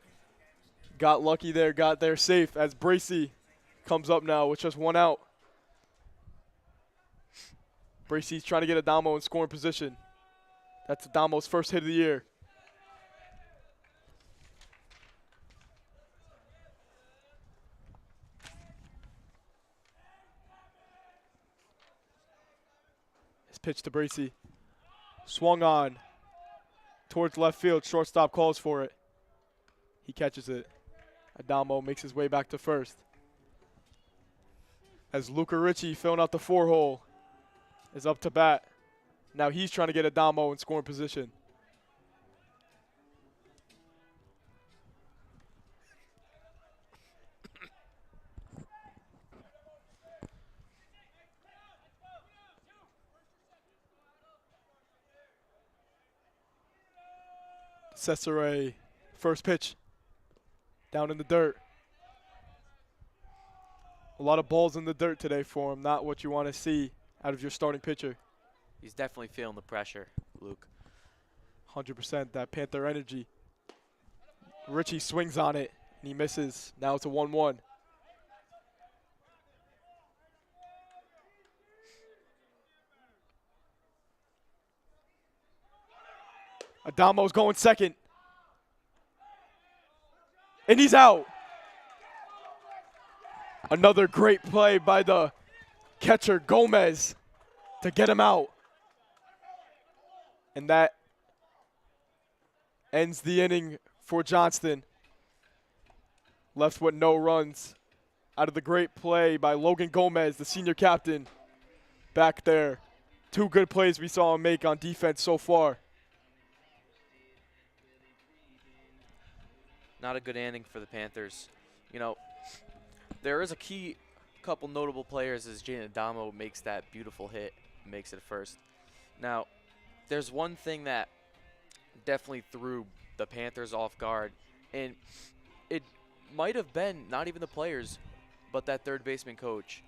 Got lucky there, got there safe as Bracey comes up now with just one out. Bracey's trying to get Adamo in scoring position. That's Adamo's first hit of the year. His pitch to Bracey. Swung on towards left field. Shortstop calls for it. He catches it. Adamo makes his way back to first. As Luca Ricci filling out the 4-hole is up to bat. Now he's trying to get Adamo in scoring position. Cesare, first pitch, down in the dirt. A lot of balls in the dirt today for him, not what you want to see out of your starting pitcher. He's definitely feeling the pressure, Luke. 100% that Panther energy. Richie swings on it, and he misses. Now it's a 1-1. Adamo's going second. And he's out. Another great play by the catcher, Gomez, to get him out. And that ends the inning for Johnston. Left with no runs out of the great play by Logan Gomez, the senior captain, back there. 2 good plays we saw him make on defense so far. Not a good inning for the Panthers. You know, there is a key couple notable players as Jaden Adamo makes that beautiful hit, makes it first. Now, there's one thing that definitely threw the Panthers off guard, and it might have been not even the players, but that third baseman coach.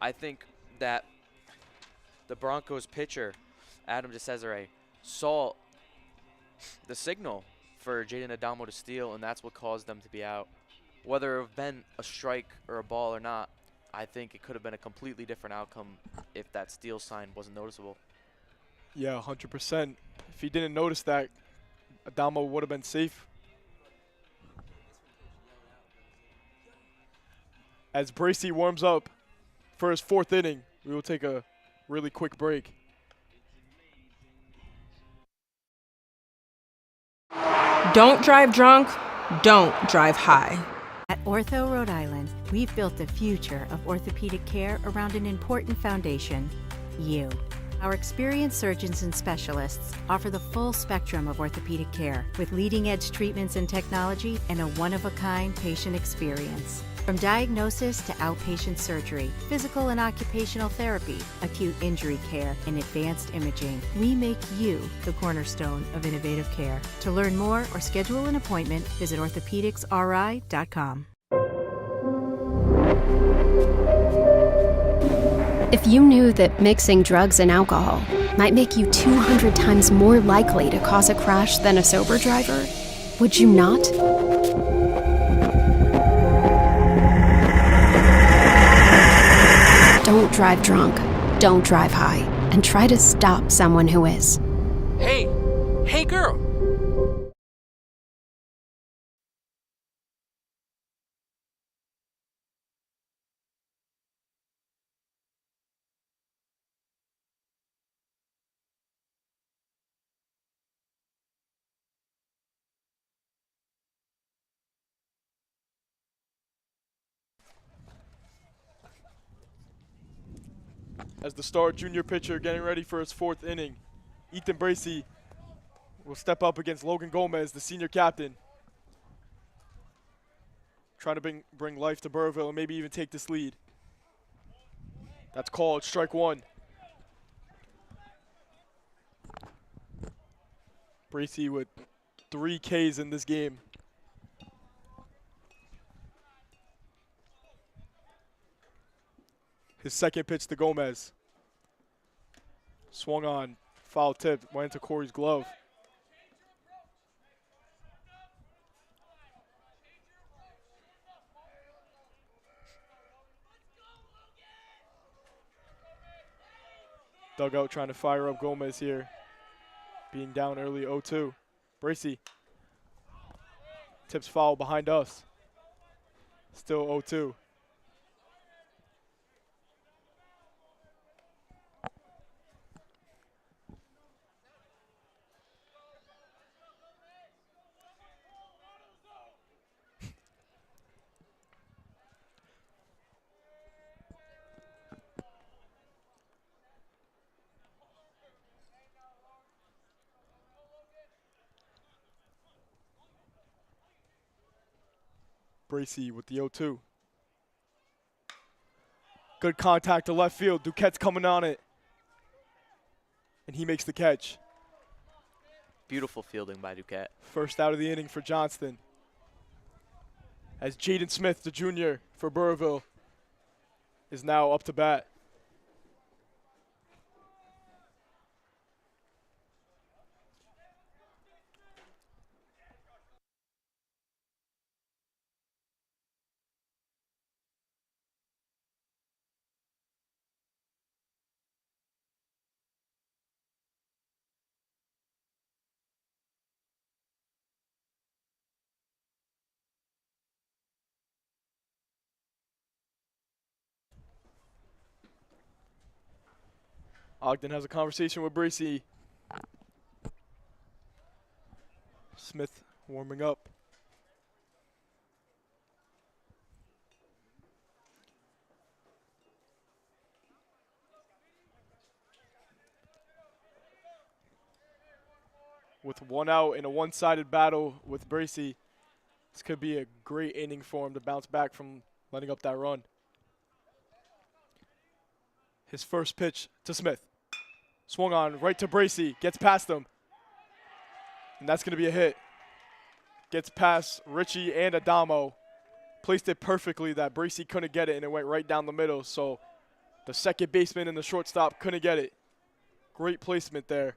I think that the Broncos pitcher, Adam DeCesare, saw the signal for Jaden Adamo to steal, and that's what caused them to be out. Whether it have been a strike or a ball or not, I think it could have been a completely different outcome if that steal sign wasn't noticeable. Yeah, 100%. If he didn't notice that, Adamo would have been safe. As Bracey warms up for his 4th inning, we will take a really quick break. Don't drive drunk, don't drive high. At Ortho Rhode Island, we've built the future of orthopedic care around an important foundation, you. Our experienced surgeons and specialists offer the full spectrum of orthopedic care with leading-edge treatments and technology and a one-of-a-kind patient experience. From diagnosis to outpatient surgery, physical and occupational therapy, acute injury care, and advanced imaging, we make you the cornerstone of innovative care. To learn more or schedule an appointment, visit orthopedicsri.com. If you knew that mixing drugs and alcohol might make you 200 times more likely to cause a crash than a sober driver, would you not? Don't drive drunk, don't drive high, and try to stop someone who is. Hey girl. As the star junior pitcher getting ready for his 4th inning, Ethan Bracey will step up against Logan Gomez, the senior captain. Trying to bring life to Burrville and maybe even take this lead. That's called strike 1. Bracey with 3 Ks in this game. His second pitch to Gomez. Swung on, foul tip, went into Corey's glove. Dugout trying to fire up Gomez here. Being down early 0-2. Bracey. Tips foul behind us. Still 0-2. Bracey with the 0-2. Good contact to left field. Duquette's coming on it. And he makes the catch. Beautiful fielding by Duquette. First out of the inning for Johnston. As Jaden Smith, the junior for Burrillville, is now up to bat. Ogden has a conversation with Bracy. Smith warming up. With one out in a one-sided battle with Bracy, this could be a great inning for him to bounce back from letting up that run. His first pitch to Smith. Swung on right to Bracy, gets past him. And that's going to be a hit. Gets past Richie and Adamo. Placed it perfectly that Bracy couldn't get it, and it went right down the middle. So the second baseman and the shortstop couldn't get it. Great placement there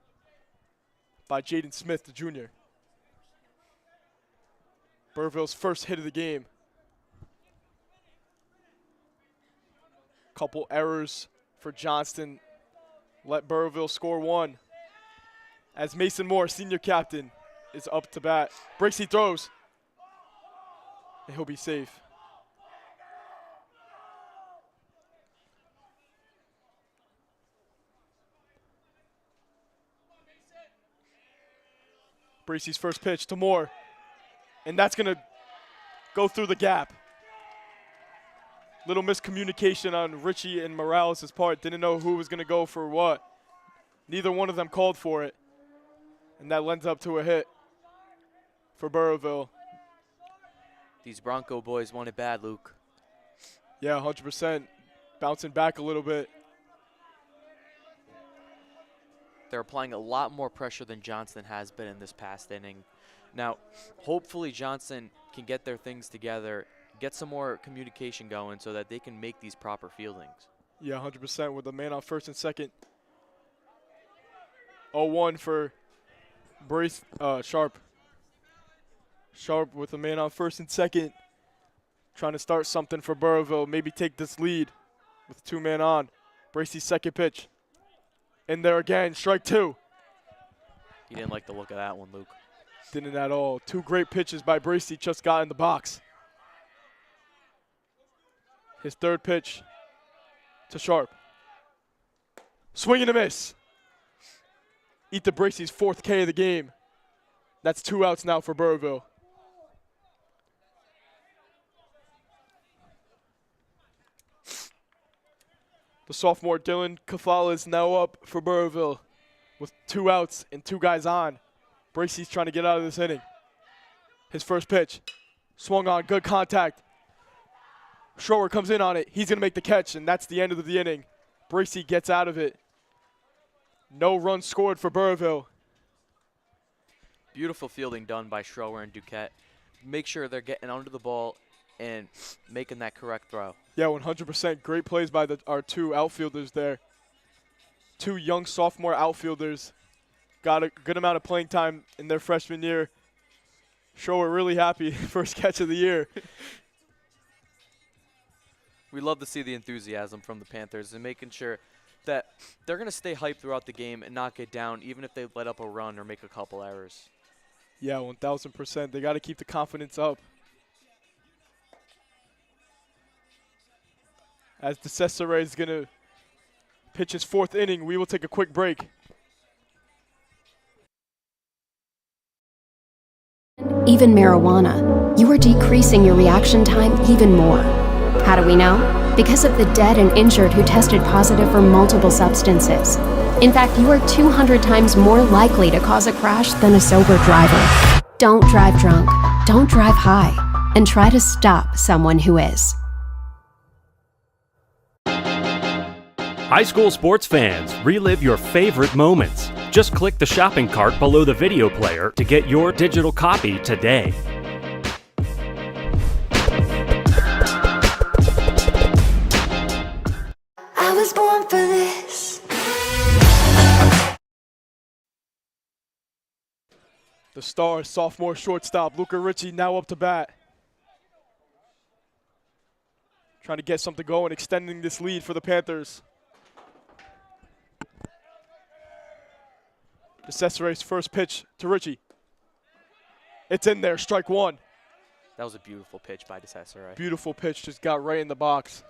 by Jaden Smith, the junior. Burville's first hit of the game. Couple errors for Johnston. Let Burrillville score one. As Mason Moore, senior captain, is up to bat. Bracy throws. And he'll be safe. Bracy's first pitch to Moore. And that's going to go through the gap. Little miscommunication on Richie and Morales' part. Didn't know who was going to go for what. Neither one of them called for it. And that lends up to a hit for Burrillville. These Bronco boys want it bad, Luke. Yeah, 100%. Bouncing back a little bit. They're applying a lot more pressure than Johnston has been in this past inning. Now, hopefully Johnston can get their things together, get some more communication going so that they can make these proper fieldings. Yeah, 100% with a man on first and second. 0-1 for Sharp. Sharp with a man on first and second. Trying to start something for Burrillville. Maybe take this lead with two men on. Bracy's second pitch. In there again, strike two. He didn't like the look of that one, Luke. Didn't at all. Two great pitches by Bracy, just got in the box. His third pitch to Sharp. Swing and a miss. Eat the Bracy's fourth K of the game. That's 2 outs now for Burrillville. The sophomore Dylan Kafala is now up for Burrillville with 2 outs and 2 guys on. Bracy's trying to get out of this inning. His first pitch. Swung on, good contact. Schroer comes in on it. He's going to make the catch, and that's the end of the inning. Bracy gets out of it. No runs scored for Burrillville. Beautiful fielding done by Schroer and Duquette. Make sure they're getting under the ball and making that correct throw. Yeah, 100%. Great plays by our 2 outfielders there. 2 young sophomore outfielders. Got a good amount of playing time in their freshman year. Schroer really happy. First catch of the year. We love to see the enthusiasm from the Panthers and making sure that they're going to stay hyped throughout the game and not get down even if they let up a run or make a couple errors. Yeah, 1,000%. They got to keep the confidence up. As DeCesare is going to pitch his 4th inning, we will take a quick break. Even marijuana, you are decreasing your reaction time even more. How do we know? Because of the dead and injured who tested positive for multiple substances. In fact, you are 200 times more likely to cause a crash than a sober driver. Don't drive drunk, don't drive high, and try to stop someone who is. High school sports fans, relive your favorite moments. Just click the shopping cart below the video player to get your digital copy today. I was born for this. The star sophomore shortstop, Luca Ritchie, now up to bat. Trying to get something going, extending this lead for the Panthers. DeCesare's first pitch to Ritchie. It's in there, strike one. That was a beautiful pitch by DeCesare. Beautiful pitch, just got right in the box.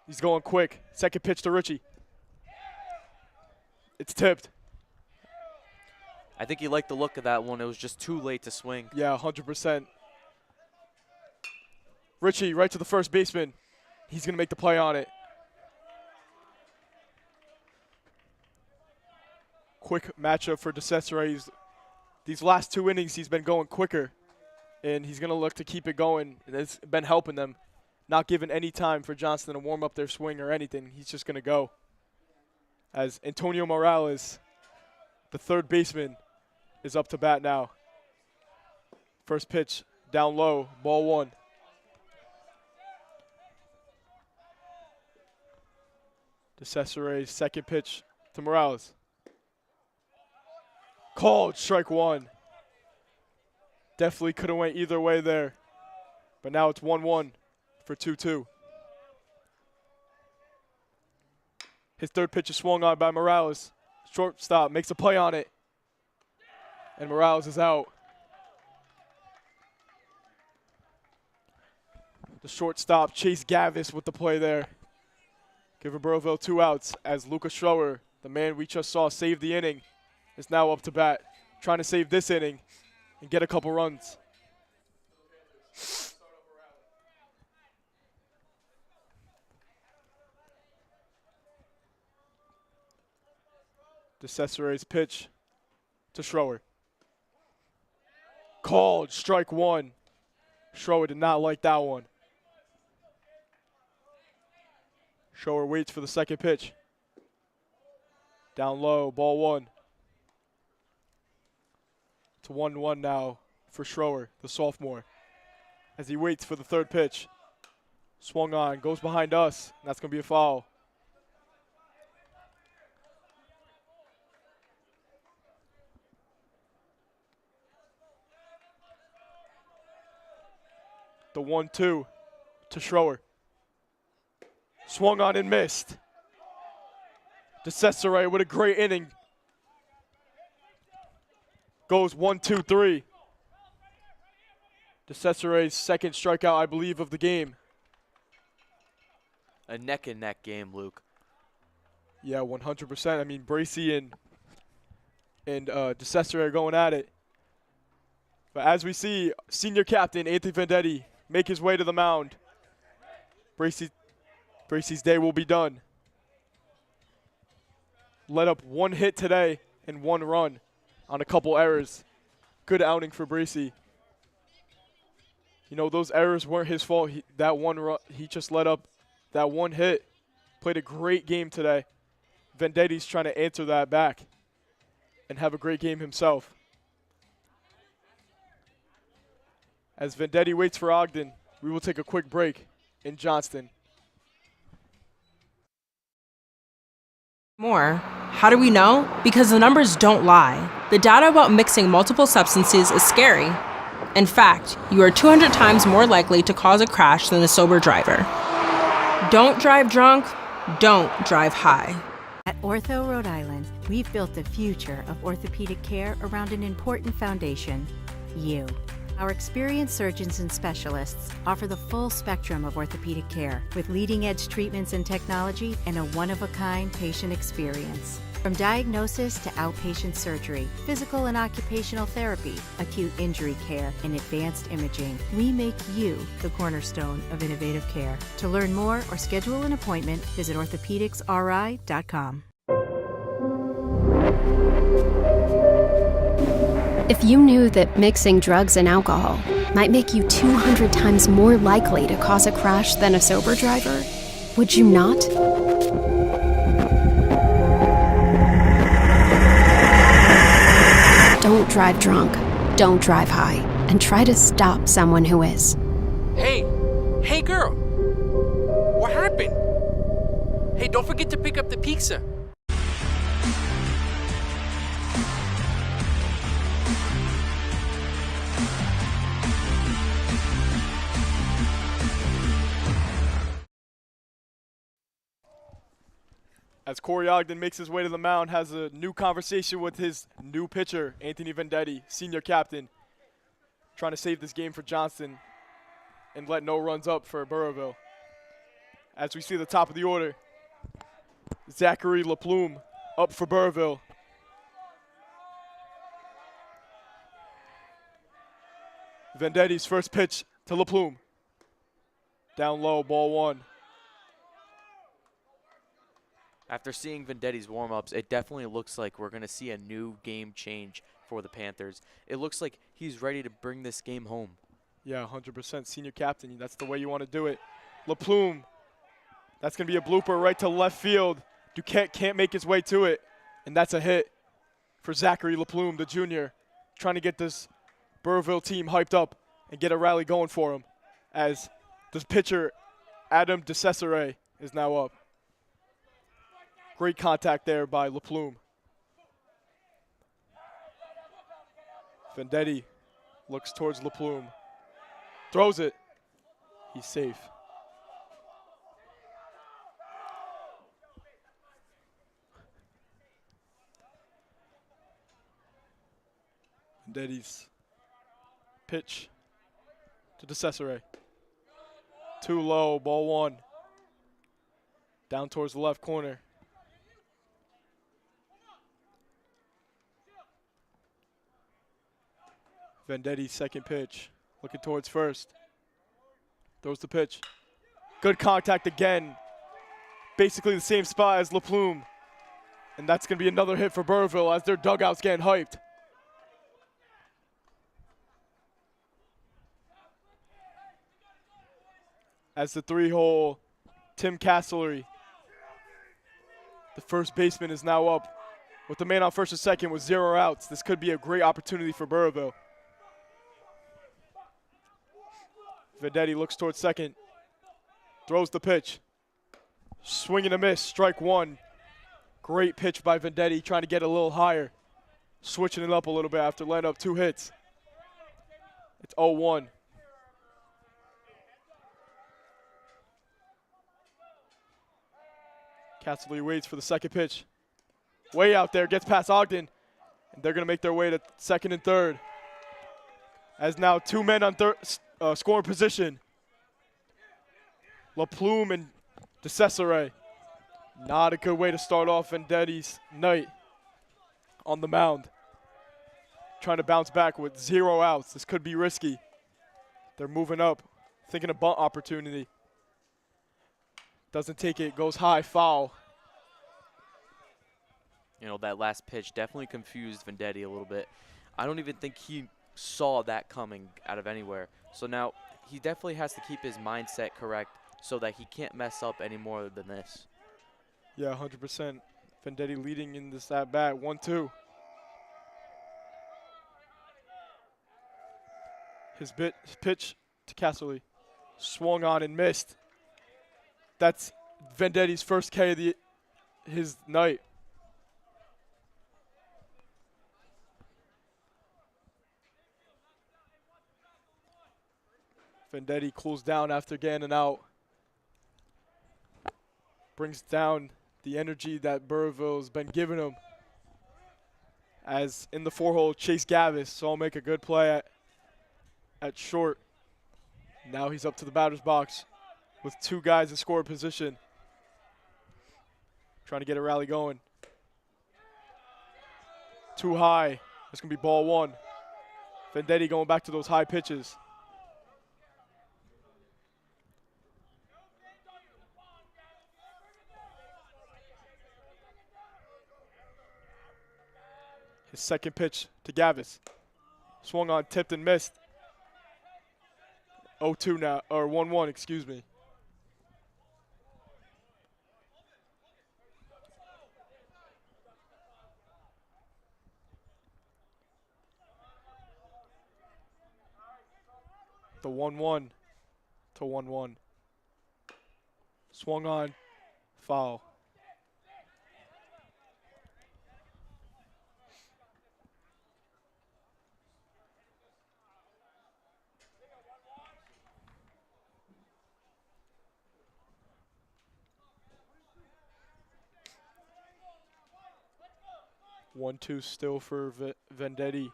He's going quick. Second pitch to Ritchie. It's tipped. I think he liked the look of that one. It was just too late to swing. Yeah, 100%. Ritchie right to the first baseman. He's going to make the play on it. Quick matchup for DeCesare. These last 2 innings, he's been going quicker, and he's going to look to keep it going. And it's been helping them, not giving any time for Johnston to warm up their swing or anything. He's just going to go. As Antonio Morales, the third baseman, is up to bat now. First pitch down low, ball one. DeCesare's second pitch to Morales. Called, strike one. Definitely could have went either way there. But now it's 1-1 for 2-2. His third pitch is swung on by Morales. Shortstop makes a play on it. And Morales is out. The shortstop, Chase Gavis, with the play there. Giving Burrowville 2 outs as Lucas Schroer, the man we just saw save the inning, is now up to bat, trying to save this inning and get a couple runs. DeCesare's pitch to Schroer. Called, strike one. Schroer did not like that one. Schroer waits for the second pitch. Down low, ball one. It's 1-1 now for Schroer, the sophomore, as he waits for the third pitch. Swung on, goes behind us, and that's going to be a foul. The 1-2 to Schroer. Swung on and missed. DeCesare with a great inning. Goes 1-2-3. DeCesare's second strikeout, I believe, of the game. A neck-and-neck game, Luke. Yeah, 100%. I mean, Bracy and DeCesare are going at it. But as we see, senior captain Anthony Vendetti make his way to the mound. Bracy's day will be done. Let up one hit today and one run on a couple errors. Good outing for Bracy. You know, those errors weren't his fault. That one run, he just let up that one hit. Played a great game today. Vendetti's trying to answer that back and have a great game himself. As Vendetti waits for Ogden, we will take a quick break in Johnston. More. How do we know? Because the numbers don't lie. The data about mixing multiple substances is scary. In fact, you are 200 times more likely to cause a crash than a sober driver. Don't drive drunk, don't drive high. At Ortho Rhode Island, we've built the future of orthopedic care around an important foundation, you. Our experienced surgeons and specialists offer the full spectrum of orthopedic care with leading-edge treatments and technology and a one-of-a-kind patient experience. From diagnosis to outpatient surgery, physical and occupational therapy, acute injury care, and advanced imaging, we make you the cornerstone of innovative care. To learn more or schedule an appointment, visit orthopedicsri.com. If you knew that mixing drugs and alcohol might make you 200 times more likely to cause a crash than a sober driver, would you not? drive drunk, don't drive high, and try to stop someone who is. Hey! Hey, girl! What happened? Hey, don't forget to pick up the pizza. As Corey Ogden makes his way to the mound, has a new conversation with his new pitcher, Anthony Vendetti, senior captain, trying to save this game for Johnston and let no runs up for Burrillville. As we see the top of the order, Zachary LaPlume up for Burrillville. Vendetti's first pitch to LaPlume. Down low, ball one. After seeing Vendetti's warm-ups, it definitely looks like we're going to see a new game change for the Panthers. It looks like he's ready to bring this game home. Yeah, 100% senior captain. That's the way you want to do it. LaPlume, that's going to be a blooper right to left field. Duquette can't make his way to it, and that's a hit for Zachary LaPlume, the junior, trying to get this Burrillville team hyped up and get a rally going for him as this pitcher, Adam DeCesare, is now up. Great contact there by LaPlume. Vendetti looks towards LaPlume. Throws it. He's safe. Vendetti's pitch to DeCesare. Too low, ball one. Down towards the left corner. Vendetti's second pitch, looking towards first. Throws the pitch. Good contact again. Basically the same spot as LaPlume. And that's going to be another hit for Burrillville as their dugout's getting hyped. As the three-hole, Tim Castlery, the first baseman, is now up with the man on first and second with 0 outs. This could be a great opportunity for Burrillville. Vendetti looks towards second, throws the pitch. Swing and a miss, strike one. Great pitch by Vendetti, trying to get a little higher. Switching it up a little bit after letting up 2 hits. It's 0-1. Castley waits for the second pitch. Way out there, gets past Ogden. And they're going to make their way to second and third. As now 2 men on scoring position. LaPlume and DeCesare. Not a good way to start off Vendetti's night on the mound. Trying to bounce back with 0 outs. This could be risky. They're moving up, thinking a bunt opportunity. Doesn't take it, goes high, foul. You know, that last pitch definitely confused Vendetti a little bit. I don't even think he saw that coming out of anywhere. So now he definitely has to keep his mindset correct so that he can't mess up any more than this. Yeah, 100%. Vendetti leading in this at-bat, 1-2. His pitch to Castley. Swung on and missed. That's Vendetti's first K of his night. Vendetti cools down after getting an out. Brings down the energy that Burrillville's been giving him. As in the 4-hole, Chase Gavis saw him make a good play at short. Now he's up to the batter's box with 2 guys in scoring position. Trying to get a rally going. Too high. It's going to be ball one. Vendetti going back to those high pitches. His second pitch to Gavis. Swung on, tipped and missed. 0-2 now, or 1-1, excuse me. The 1-1 to 1-1. Swung on, foul. One-two still for Vendetti.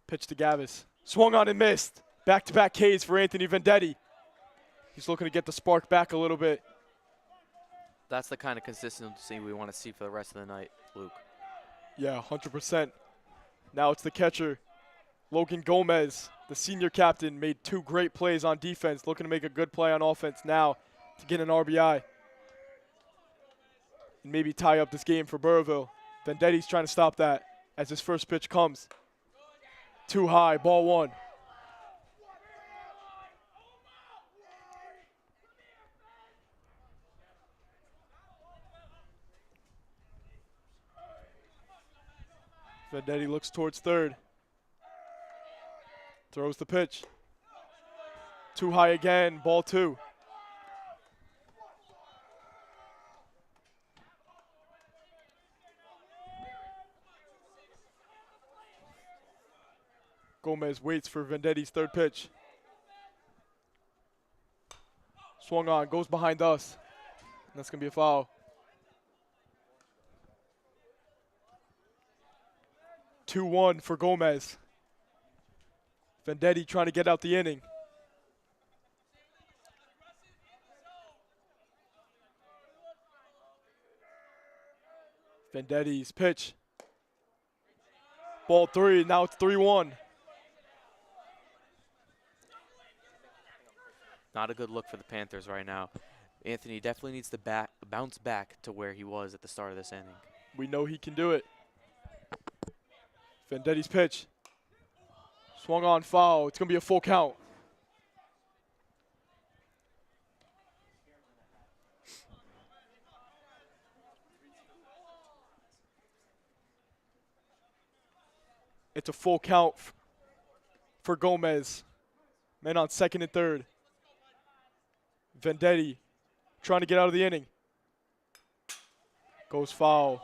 Pitch to Gavis. Swung on and missed. Back-to-back Ks for Anthony Vendetti. He's looking to get the spark back a little bit. That's the kind of consistency we want to see for the rest of the night, Luke. Yeah, 100%. Now it's the catcher, Logan Gomez, the senior captain, made 2 great plays on defense, looking to make a good play on offense now to get an RBI. And maybe tie up this game for Burrillville. Vendetti's trying to stop that as his first pitch comes. Too high, ball 1. Vendetti looks towards third. Throws the pitch. Too high again, ball 2. Gomez waits for Vendetti's third pitch. Swung on, goes behind us. That's going to be a foul. 2-1 for Gomez. Vendetti trying to get out the inning. Vendetti's pitch. Ball 3, now it's 3-1. Not a good look for the Panthers right now. Anthony definitely needs to bounce back to where he was at the start of this inning. We know he can do it. Vendetti's pitch. Swung on, foul. It's going to be a full count. It's a full count for Gomez. Men on second and third. Vendetti trying to get out of the inning. Goes foul.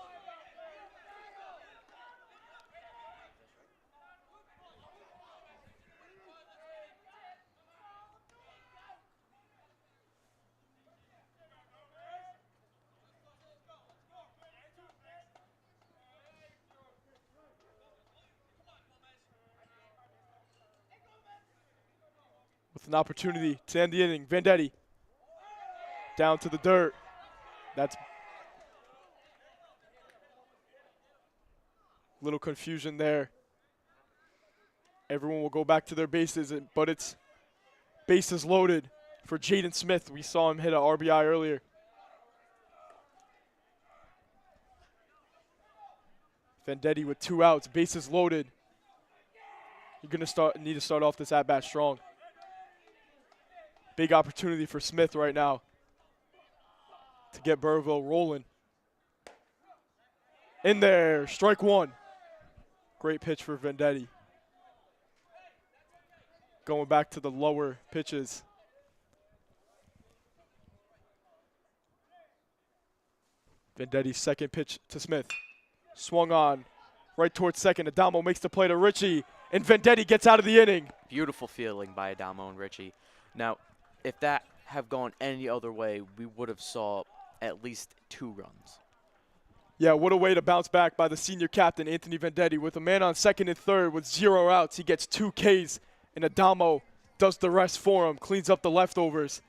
With an opportunity to end the inning, Vendetti down to the dirt. That's a little confusion there. Everyone will go back to their bases, but it's bases loaded for Jaden Smith. We saw him hit an RBI earlier. Vendetti with 2 outs, bases loaded. You're gonna need to start off this at-bat strong. Big opportunity for Smith right now to get Burrillville rolling. In there, strike 1. Great pitch for Vendetti. Going back to the lower pitches. Vendetti's second pitch to Smith. Swung on, right towards second. Adamo makes the play to Ritchie, and Vendetti gets out of the inning. Beautiful fielding by Adamo and Ritchie. Now, if that have gone any other way, we would have saw at least 2 runs. Yeah, what a way to bounce back by the senior captain, Anthony Vendetti. With a man on second and third with 0 outs, he gets 2 Ks, and Adamo does the rest for him, cleans up the leftovers,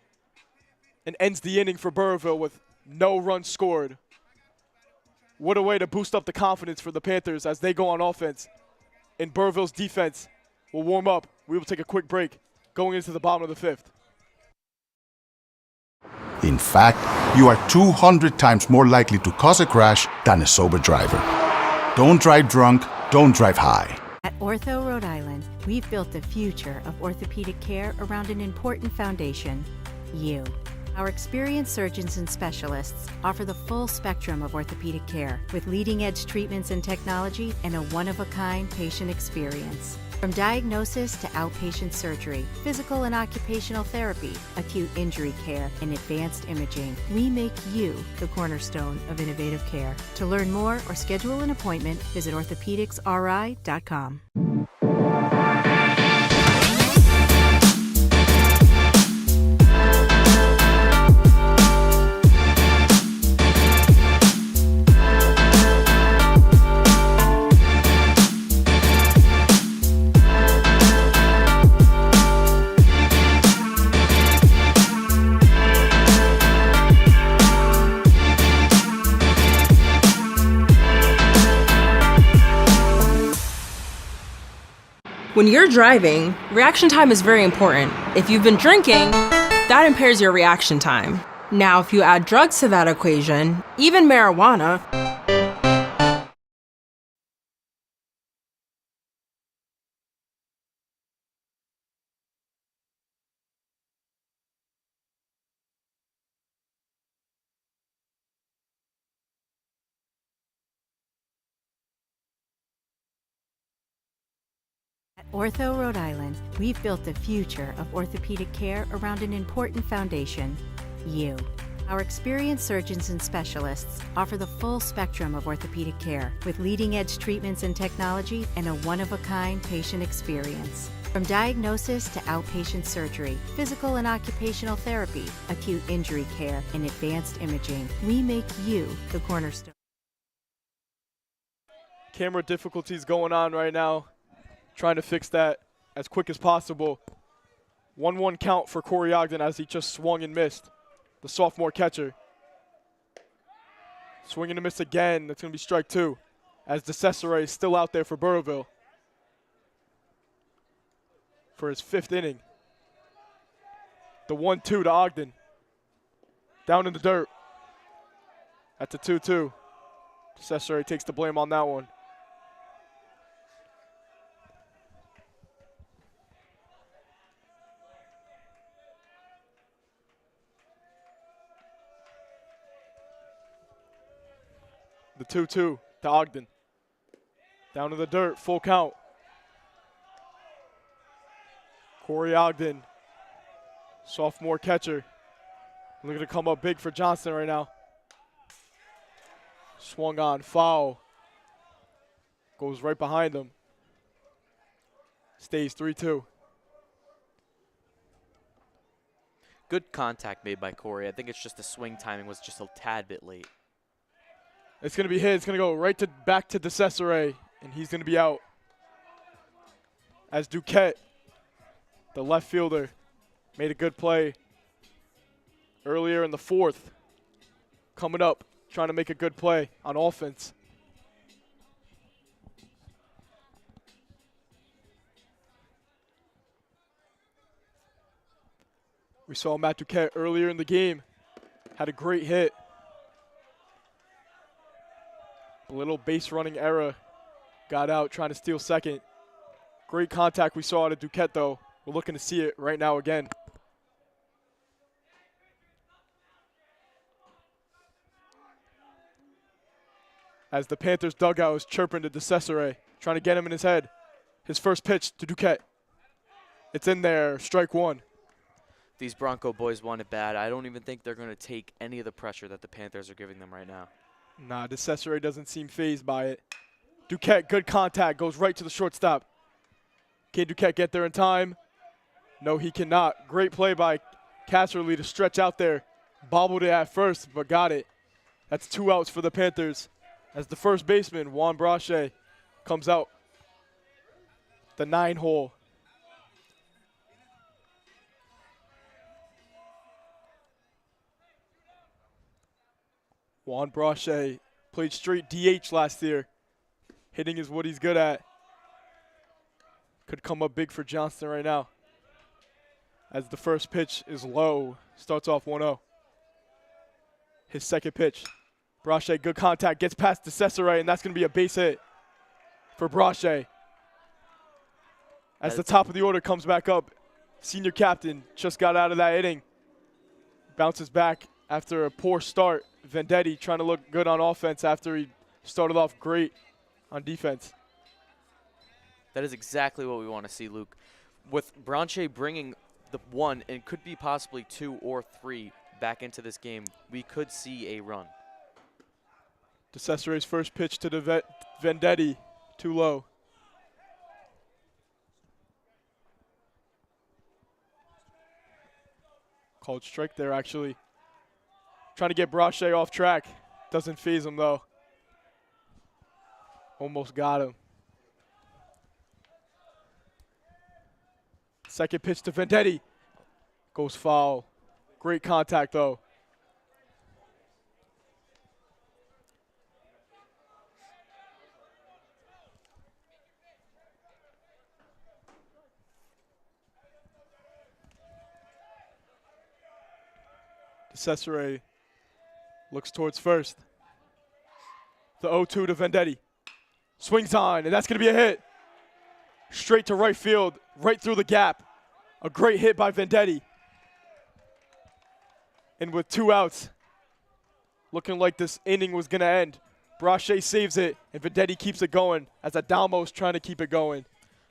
and ends the inning for Burrillville with no runs scored. What a way to boost up the confidence for the Panthers as they go on offense. And Burrillville's defense will warm up. We will take a quick break going into the bottom of the 5th. In fact, you are 200 times more likely to cause a crash than a sober driver. Don't drive drunk, don't drive high. At Ortho Rhode Island, we've built the future of orthopedic care around an important foundation, you. Our experienced surgeons and specialists offer the full spectrum of orthopedic care with leading-edge treatments and technology and a one-of-a-kind patient experience. From diagnosis to outpatient surgery, physical and occupational therapy, acute injury care, and advanced imaging, we make you the cornerstone of innovative care. To learn more or schedule an appointment, visit orthopedicsri.com. When you're driving, reaction time is very important. If you've been drinking, that impairs your reaction time. Now, if you add drugs to that equation, even marijuana, At Ortho Rhode Island, we've built the future of orthopedic care around an important foundation: you. Our experienced surgeons and specialists offer the full spectrum of orthopedic care with leading-edge treatments and technology and a one-of-a-kind patient experience. From diagnosis to outpatient surgery, physical and occupational therapy, acute injury care, and advanced imaging, we make you the cornerstone. Camera difficulties going on right now. Trying to fix that as quick as possible. 1-1 count for Corey Ogden as he just swung and missed. The sophomore catcher. Swing and a miss again. That's going to be strike two as DeCesare is still out there for Burrowville for his fifth inning. The 1-2 to Ogden. Down in the dirt. That's a 2-2. DeCesare takes the blame on that one. The 2-2 to Ogden. Down to the dirt, full count. Corey Ogden, sophomore catcher. Looking to come up big for Johnston right now. Swung on, foul. Goes right behind him. Stays 3-2. Good contact made by Corey. I think it's just the swing timing was just a tad bit late. It's going to be hit. It's going to go right to back to DeCesare, and he's going to be out. As Duquette, the left fielder, made a good play earlier in the fourth. Coming up, trying to make a good play on offense. We saw Matt Duquette earlier in the game. Had a great hit. A little base running error. Got out trying to steal second. Great contact we saw out of Duquette, though. We're looking to see it right now again. As the Panthers dugout is chirping to DeCesare, trying to get him in his head. His first pitch to Duquette. It's in there, strike one. These Bronco boys want it bad. I don't even think they're going to take any of the pressure that the Panthers are giving them right now. Nah, DeCesare doesn't seem fazed by it. Duquette, good contact, goes right to the shortstop. Can Duquette get there in time? No, he cannot. Great play by Casserly to stretch out there. Bobbled it at first, but got it. That's 2 outs for the Panthers. As the first baseman, Juan Brache, comes out the 9-hole. Juan Brache played straight DH last year. Hitting is what he's good at. Could come up big for Johnston right now. As the first pitch is low, starts off 1-0. His second pitch. Brache, good contact, gets past DeCesare, and that's going to be a base hit for Brache. As the top of the order comes back up, senior captain just got out of that inning. Bounces back after a poor start. Vendetti trying to look good on offense after he started off great on defense. That is exactly what we want to see, Luke. With Branche bringing the 1 and could be possibly 2 or 3 back into this game, we could see a run. DeCesare's first pitch to Vendetti, too low. Called strike there, actually. Trying to get Branche off track. Doesn't phase him, though. Almost got him. Second pitch to Vendetti. Goes foul. Great contact, though. DeCesare looks towards first. The 0-2 to Vendetti. Swings on, and that's going to be a hit. Straight to right field, right through the gap. A great hit by Vendetti. And with 2 outs, looking like this inning was going to end, Branche saves it, and Vendetti keeps it going as Adamo's trying to keep it going.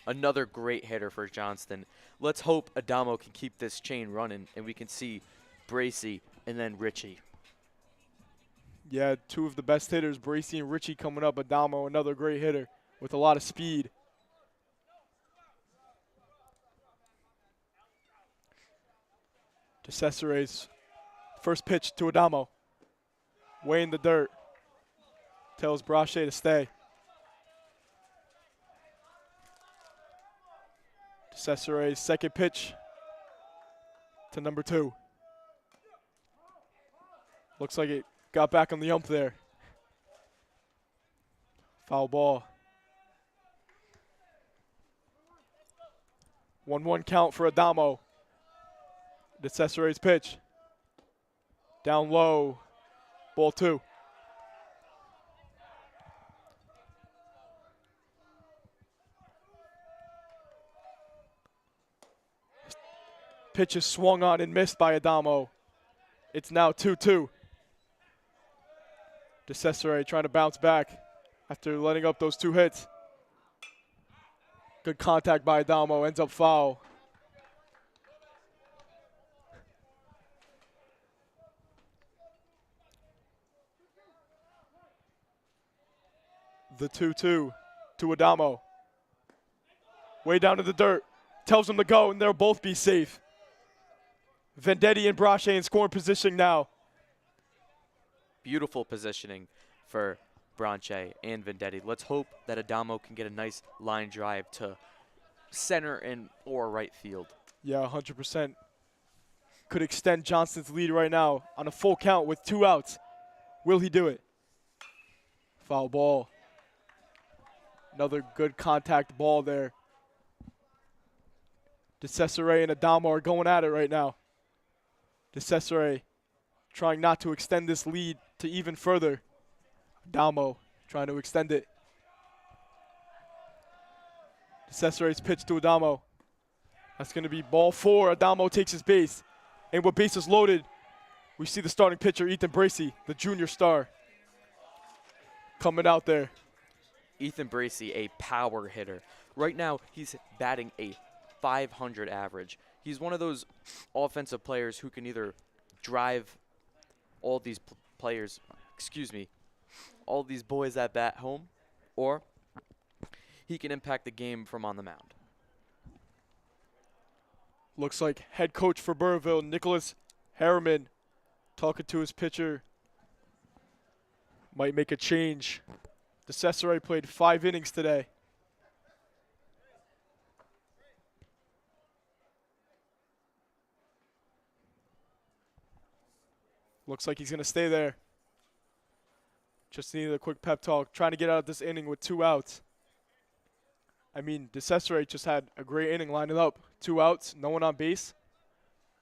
Another great hitter for Johnston. Let's hope Adamo can keep this chain running, and we can see Bracy and then Richie. Yeah, 2 of the best hitters, Bracy and Richie coming up. Adamo, another great hitter with a lot of speed. DeCesare's first pitch to Adamo. Way in the dirt. Tells Branche to stay. DeCesare's second pitch to number 2. Looks like it got back on the ump there. Foul ball. 1-1 count for Adamo. DeCesare's pitch. Down low. Ball 2. Pitch is swung on and missed by Adamo. It's now 2-2. DeCesare trying to bounce back after letting up those 2 hits. Good contact by Adamo, ends up foul. The 2-2 to Adamo. Way down to the dirt. Tells him to go, and they'll both be safe. Vendetti and Branche in scoring position now. Beautiful positioning for Branche and Vendetti. Let's hope that Adamo can get a nice line drive to center and or right field. Yeah, 100%. Could extend Johnston's lead right now on a full count with 2 outs. Will he do it? Foul ball. Another good contact ball there. DeCesare and Adamo are going at it right now. DeCesare trying not to extend this lead to even further. Adamo trying to extend it. DeCesare's pitch to Adamo. That's going to be ball 4. Adamo takes his base. And with bases loaded, we see the starting pitcher, Ethan Bracy, the junior star, coming out there. Ethan Bracy, a power hitter. Right now, he's batting a .500 average. He's one of those offensive players who can either drive all these players, all these boys at bat home, or he can impact the game from on the mound. Looks like head coach for Burrville, Nicholas Harriman, talking to his pitcher. Might make a change. DeCesare played 5 innings today. Looks like he's going to stay there. Just needed a quick pep talk. Trying to get out of this inning with 2 outs. I mean, DeCesare just had a great inning lining up. 2 outs, no one on base.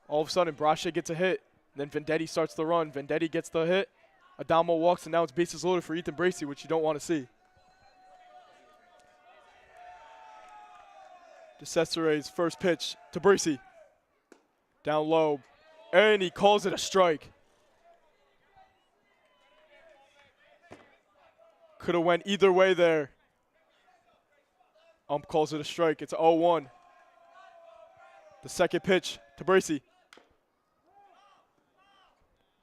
All of a sudden, Branche gets a hit. Then Vendetti starts the run. Vendetti gets the hit. Adamo walks, and now it's bases loaded for Ethan Bracy, which you don't want to see. DeCesare's first pitch to Bracy. Down low, and he calls it a strike. Could have went either way there. Calls it a strike. It's 0-1. The second pitch to Bracey.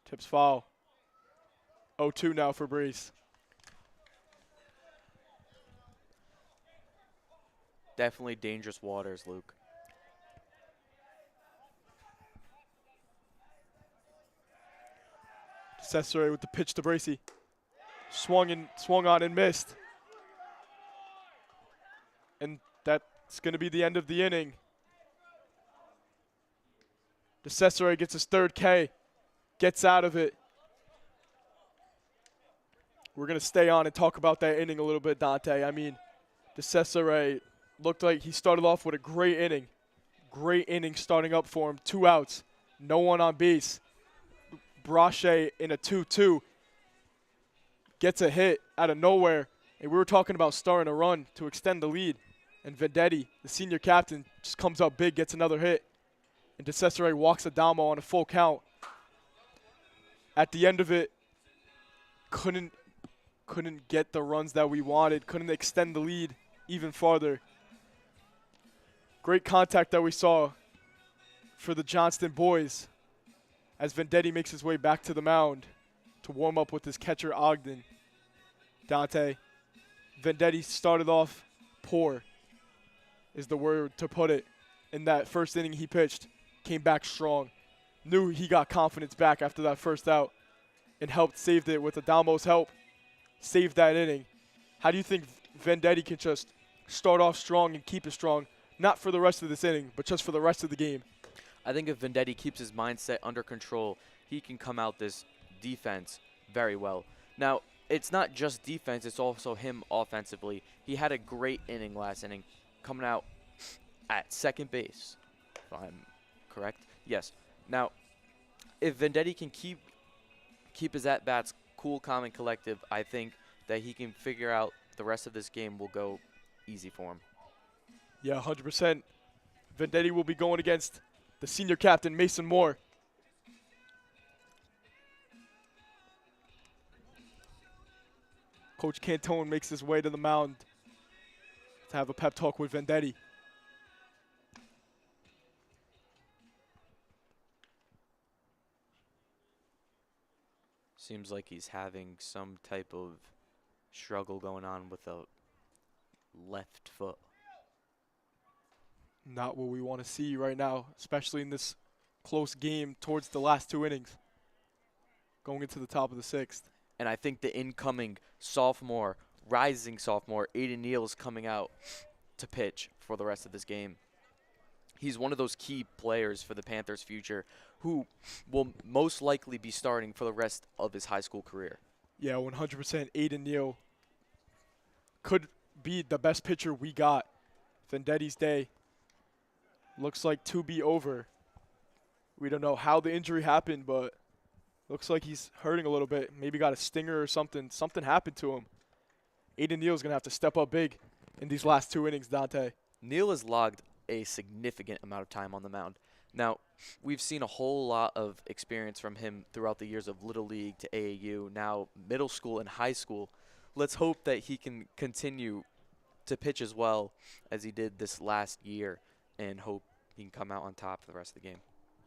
Tips foul. 0-2 now for Brace. Definitely dangerous waters, Luke. Cesare with the pitch to Bracey. Swung on and missed. And that's going to be the end of the inning. Cesare gets his third K. Gets out of it. We're going to stay on and talk about that inning a little bit, Dante. I mean, Cesare looked like he started off with a great inning. Great inning starting up for him. 2 outs. No one on base. Brache in a 2-2 gets a hit out of nowhere. And we were talking about starting a run to extend the lead. And Vendetti, the senior captain, just comes up big, gets another hit. And DeCesare walks Adamo on a full count. At the end of it, couldn't get the runs that we wanted, couldn't extend the lead even farther. Great contact that we saw for the Johnston boys as Vendetti makes his way back to the mound to warm up with his catcher Ogden. Dante, Vendetti started off poor, is the word to put it. In that first inning he pitched, came back strong. Knew he got confidence back after that first out and saved it with Adamo's help. Saved that inning. How do you think Vendetti can just start off strong and keep it strong, not for the rest of this inning, but just for the rest of the game? I think if Vendetti keeps his mindset under control, he can come out this defense very well. Now, it's not just defense, it's also him offensively. He had a great inning last inning, coming out at second base, if I'm correct. Yes. Now, if Vendetti can keep his at-bats cool, calm, and collective, I think that he can figure out the rest of this game will go easy for him. Yeah, 100%. Vendetti will be going against the senior captain, Mason Moore. Coach Cantone makes his way to the mound to have a pep talk with Vendetti. Seems like he's having some type of struggle going on with a left foot. Not what we want to see right now, especially in this close game towards the last 2 innings, going into the top of the 6th. And I think the incoming rising sophomore, Aiden Neal, is coming out to pitch for the rest of this game. He's one of those key players for the Panthers' future who will most likely be starting for the rest of his high school career. Yeah, 100%. Aiden Neal could be the best pitcher we got. Vendetti's day looks like to be over. We don't know how the injury happened, but looks like he's hurting a little bit. Maybe got a stinger or something. Something happened to him. Aiden Neal's going to have to step up big in these last 2 innings, Dante. Neal has logged a significant amount of time on the mound. Now, we've seen a whole lot of experience from him throughout the years of Little League to AAU, now middle school and high school. Let's hope that he can continue to pitch as well as he did this last year and hope he can come out on top for the rest of the game.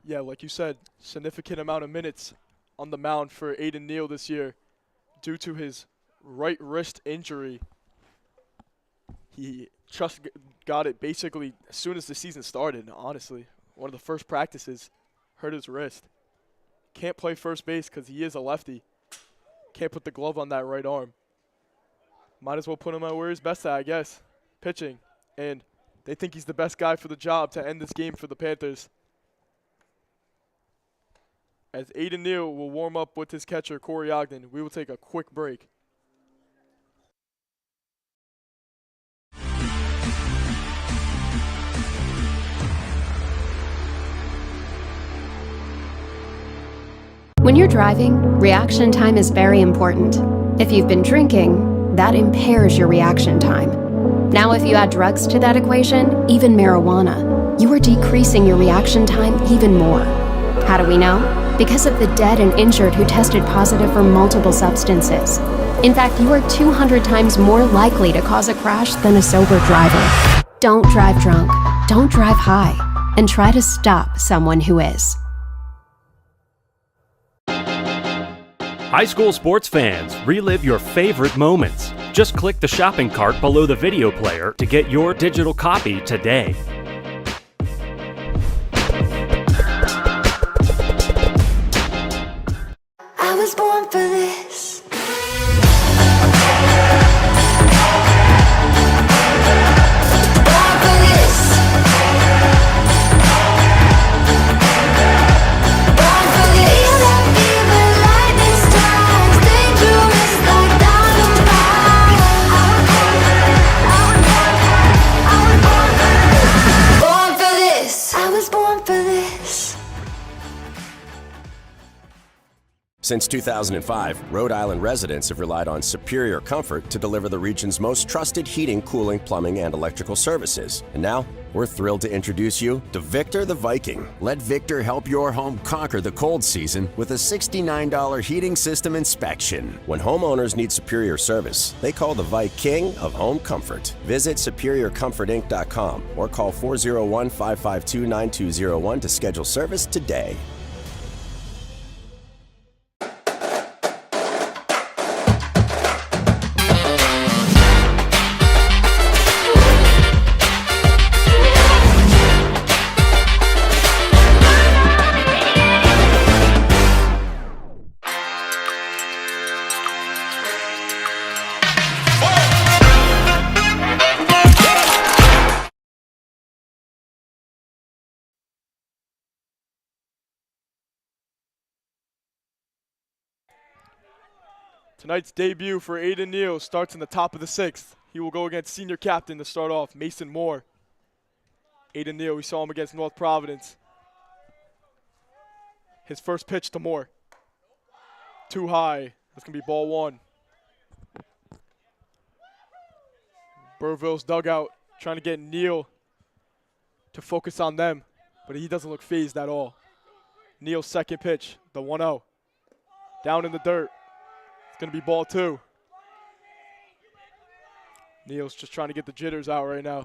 Yeah, like you said, significant amount of minutes on the mound for Aiden Neal this year due to his right wrist injury. He just got it basically as soon as the season started, honestly. One of the first practices, hurt his wrist. Can't play first base because he is a lefty. Can't put the glove on that right arm. Might as well put him at where he's best at, I guess, pitching. And they think he's the best guy for the job to end this game for the Panthers. As Aiden Neal will warm up with his catcher, Corey Ogden, we will take a quick break. When you're driving, reaction time is very important. If you've been drinking, that impairs your reaction time. Now, if you add drugs to that equation, even marijuana, you are decreasing your reaction time even more. How do we know? because of the dead and injured who tested positive for multiple substances. In fact, you are 200 times more likely to cause a crash than a sober driver. Don't drive drunk, don't drive high, and try to stop someone who is. High school sports fans, relive your favorite moments. Just click the shopping cart below the video player to get your digital copy today. I was born for this. Born for this. Born for this. Feel like even lightning strikes, dangerous like dynamite. Born for this. I was born for this. Since 2005, Rhode Island residents have relied on Superior Comfort to deliver the region's most trusted heating, cooling, plumbing, and electrical services. And now, we're thrilled to introduce you to Victor the Viking. Let Victor help your home conquer the cold season with a $69 heating system inspection. When homeowners need superior service, they call the Viking of Home Comfort. Visit SuperiorComfortInc.com or call 401-552-9201 to schedule service today. Tonight's debut for Aiden Neal starts in the top of the 6th. He will go against senior captain to start off, Mason Moore. Aiden Neal, we saw him against North Providence. His first pitch to Moore. Too high. That's going to be ball 1. Burville's dugout trying to get Neal to focus on them, but he doesn't look fazed at all. Neal's second pitch, the 1-0. Down in the dirt. It's going to be ball 2. Neal's just trying to get the jitters out right now.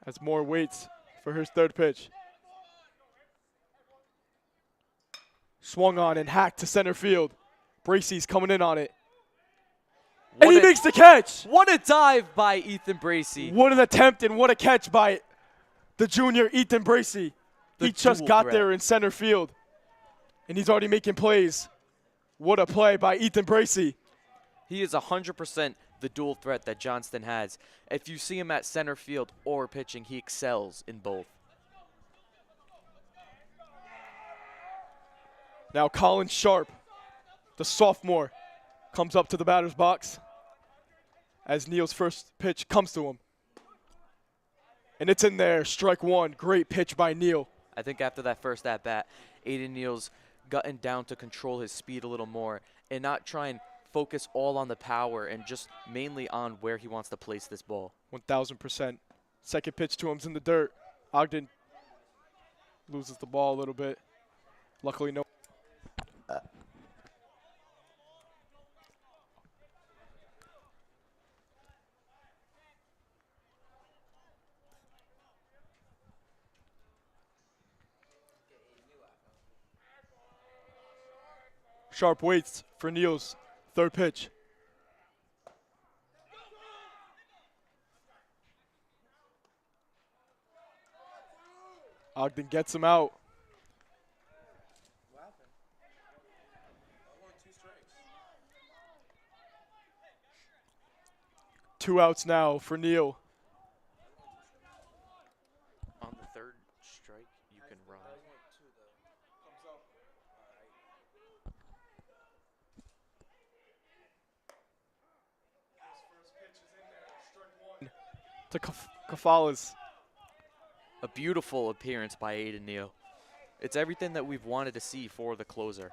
As Moore waits for his third pitch. Swung on and hacked to center field. Bracey's coming in on it. And he makes the catch! What a dive by Ethan Bracey. What an attempt and what a catch by the junior Ethan Bracey. He just got there in center field. And he's already making plays. What a play by Ethan Bracey. He is 100% the dual threat that Johnston has. If you see him at center field or pitching, he excels in both. Now Colin Sharp, the sophomore, comes up to the batter's box as Neal's first pitch comes to him. And it's in there, strike 1. Great pitch by Neal. I think after that first at-bat, Aiden Neal's gotten down to control his speed a little more and not try and focus all on the power and just mainly on where he wants to place this ball. 1,000%. Second pitch to him's in the dirt. Ogden loses the ball a little bit. Luckily, no. Sharp waits for Neal's third pitch. Ogden gets him out. Two outs now for Neal. On the third strike, you can run. To Kafalas. A beautiful appearance by Aiden Neal. It's everything that we've wanted to see for the closer.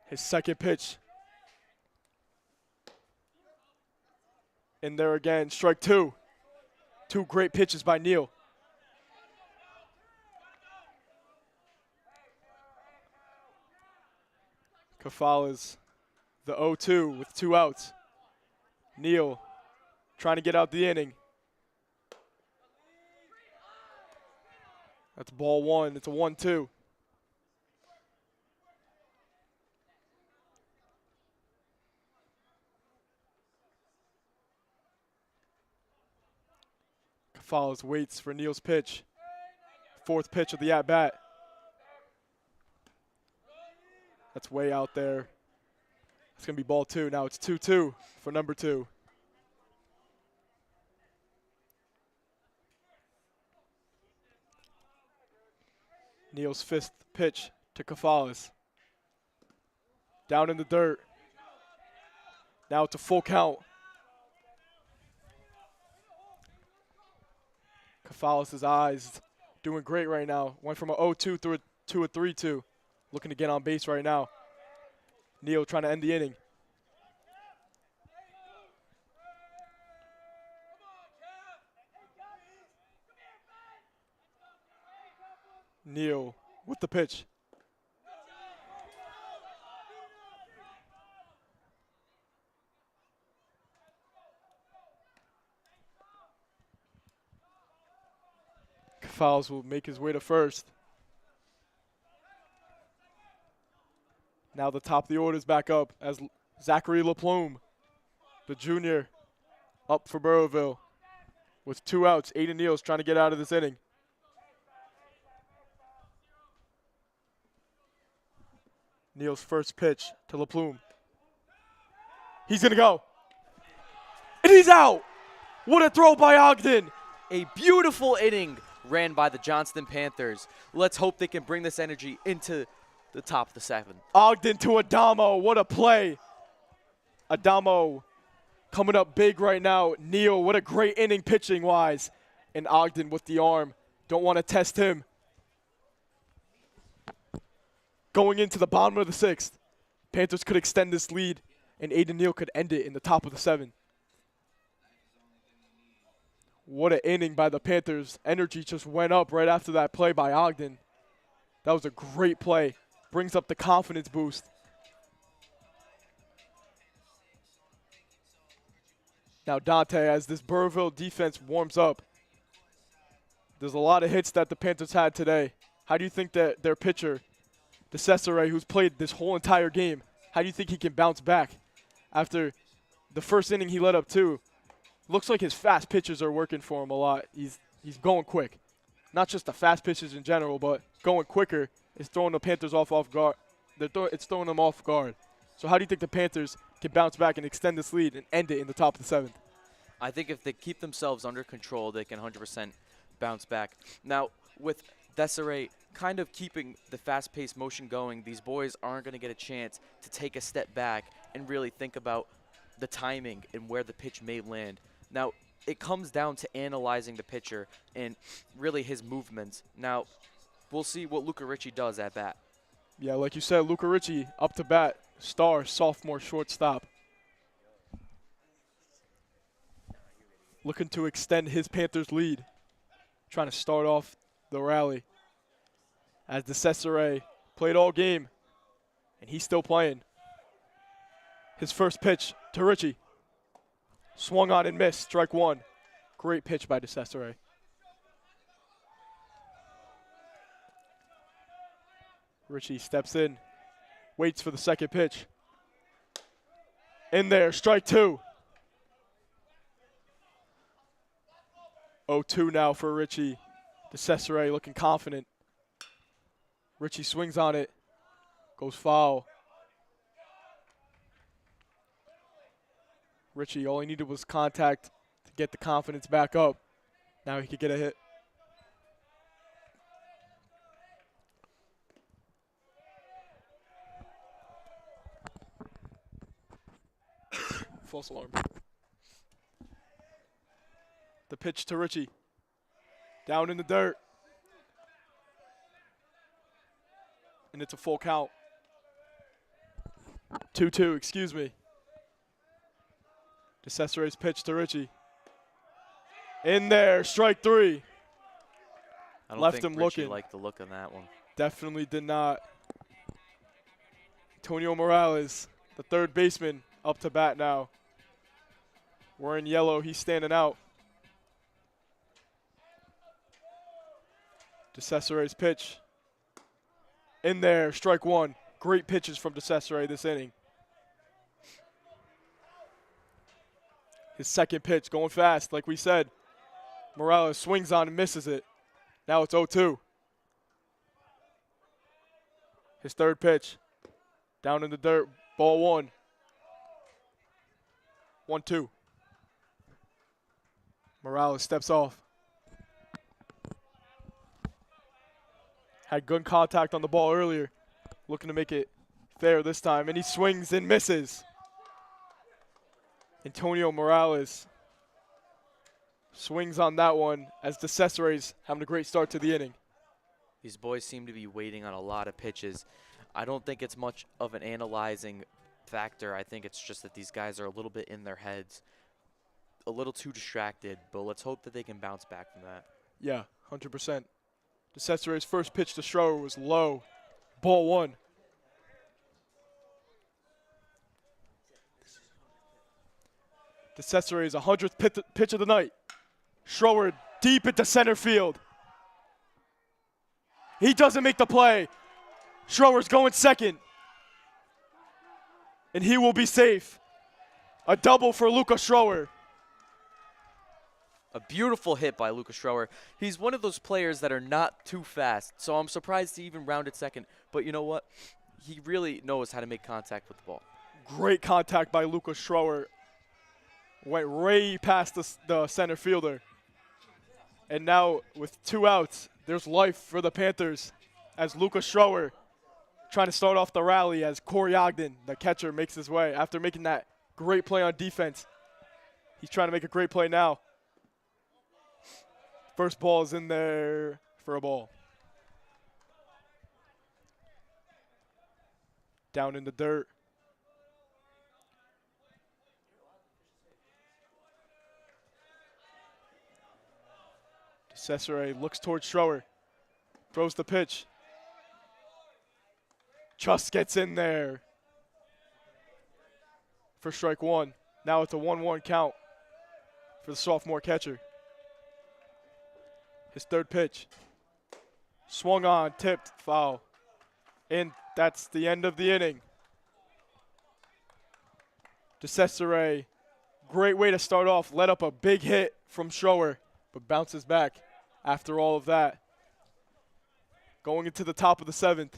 His second pitch. In there again, strike 2. Two great pitches by Neal. Kafala's the 0-2 with 2 outs. Neal trying to get out the inning. That's ball 1. It's a 1-2. Kafala's waits for Neal's pitch. 4th pitch of the at-bat. That's way out there. It's going to be ball 2. Now it's 2-2 for number 2. Neal's 5th pitch to Kafala's. Down in the dirt. Now it's a full count. Kafala's eyes doing great right now. Went from a 0-2 to a 3-2. Looking to get on base right now. Neal trying to end the inning. Neal with the pitch. Kafals will make his way to first. Now the top of the order is back up as Zachary LaPlume, the junior, up for Burrowville. With 2 outs, Aiden Neal's trying to get out of this inning. Neal's first pitch to LaPlume. He's going to go. And he's out. What a throw by Ogden. A beautiful inning ran by the Johnston Panthers. Let's hope they can bring this energy into the top of the 7th. Ogden to Adamo. What a play. Adamo coming up big right now. Neal, what a great inning pitching-wise. And Ogden with the arm. Don't want to test him. Going into the bottom of the 6th, Panthers could extend this lead, and Aiden Neal could end it in the top of the 7th. What an inning by the Panthers. Energy just went up right after that play by Ogden. That was a great play. Brings up the confidence boost. Now Dante, as this Burrowville defense warms up, there's a lot of hits that the Panthers had today. How do you think that their pitcher, DeCesare, who's played this whole entire game, how do you think he can bounce back after the first inning he led up 2? Looks like his fast pitches are working for him a lot. He's going quick. Not just the fast pitches in general, but going quicker is throwing the Panthers off guard. It's throwing them off guard. So how do you think the Panthers can bounce back and extend this lead and end it in the top of the 7th? I think if they keep themselves under control, they can 100% bounce back. Now, with Desiree kind of keeping the fast-paced motion going, these boys aren't going to get a chance to take a step back and really think about the timing and where the pitch may land. Now, it comes down to analyzing the pitcher and really his movements. Now, we'll see what Luca Ricci does at bat. Yeah, like you said, Luca Ricci up to bat, star, sophomore shortstop. Looking to extend his Panthers lead. Trying to start off the rally. As DeCesare played all game, and he's still playing. His first pitch to Ricci. Swung on and missed, strike 1. Great pitch by DeCesare. Ricci steps in, waits for the second pitch. In there, strike 2. 0-2 now for Ricci. DeCesare looking confident. Ricci swings on it, goes foul. Ricci, all he needed was contact to get the confidence back up. Now he could get a hit. False alarm. The pitch to Ricci. Down in the dirt. And it's a full count. 2-2, excuse me. DeCesare's pitch to Ricci. In there, strike 3. I don't Left think him Richie looking. liked the look on that one. Definitely did not. Antonio Morales, the third baseman, up to bat now. Wearing yellow, he's standing out. DeCesare's pitch. In there, strike 1. Great pitches from DeCesare this inning. His second pitch, going fast, like we said. Morales swings on and misses it. Now it's 0-2. His third pitch, down in the dirt, ball 1. 1-2. Morales steps off. Had good contact on the ball earlier. Looking to make it fair this time, and he swings and misses. Antonio Morales swings on that one as DeCesare's having a great start to the inning. These boys seem to be waiting on a lot of pitches. I don't think it's much of an analyzing factor. I think it's just that these guys are a little bit in their heads, a little too distracted, but let's hope that they can bounce back from that. Yeah, 100%. DeCesare's first pitch to Schroer was low. Ball 1. DeCesare's 100th pitch of the night. Schroer deep into center field. He doesn't make the play. Schroer's going second. And he will be safe. A double for Lucas Schroer. A beautiful hit by Lucas Schroer. He's one of those players that are not too fast, so I'm surprised he even rounded second. But you know what? He really knows how to make contact with the ball. Great contact by Lucas Schroer. Went way past the center fielder. And now with 2 outs, there's life for the Panthers as Lucas Schroer trying to start off the rally as Corey Ogden, the catcher, makes his way. After making that great play on defense, he's trying to make a great play now. First ball is in there for a ball. Down in the dirt. DeCesare looks towards Schroer. Throws the pitch. Just gets in there for strike 1. Now it's a 1-1 count for the sophomore catcher. His third pitch. Swung on, tipped, foul. And that's the end of the inning. DeCesare, great way to start off. Let up a big hit from Schroer, but bounces back after all of that. Going into the top of the 7th.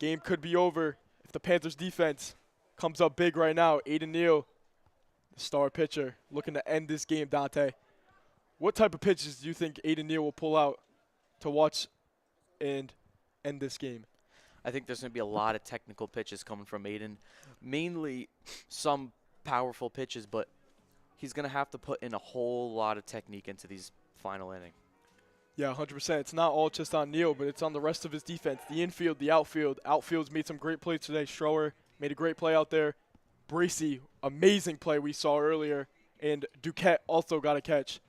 Game could be over if the Panthers defense comes up big right now. Aiden Neal, the star pitcher, looking to end this game, Dante. What type of pitches do you think Aiden Neal will pull out to watch and end this game? I think there's going to be a lot of technical pitches coming from Aiden. Mainly some powerful pitches, but he's going to have to put in a whole lot of technique into these final inning. Yeah, 100%. It's not all just on Neal, but it's on the rest of his defense. The infield, the outfield. Outfield's made some great plays today. Schroer made a great play out there. Bracey, amazing play we saw earlier. And Duquette also got a catch.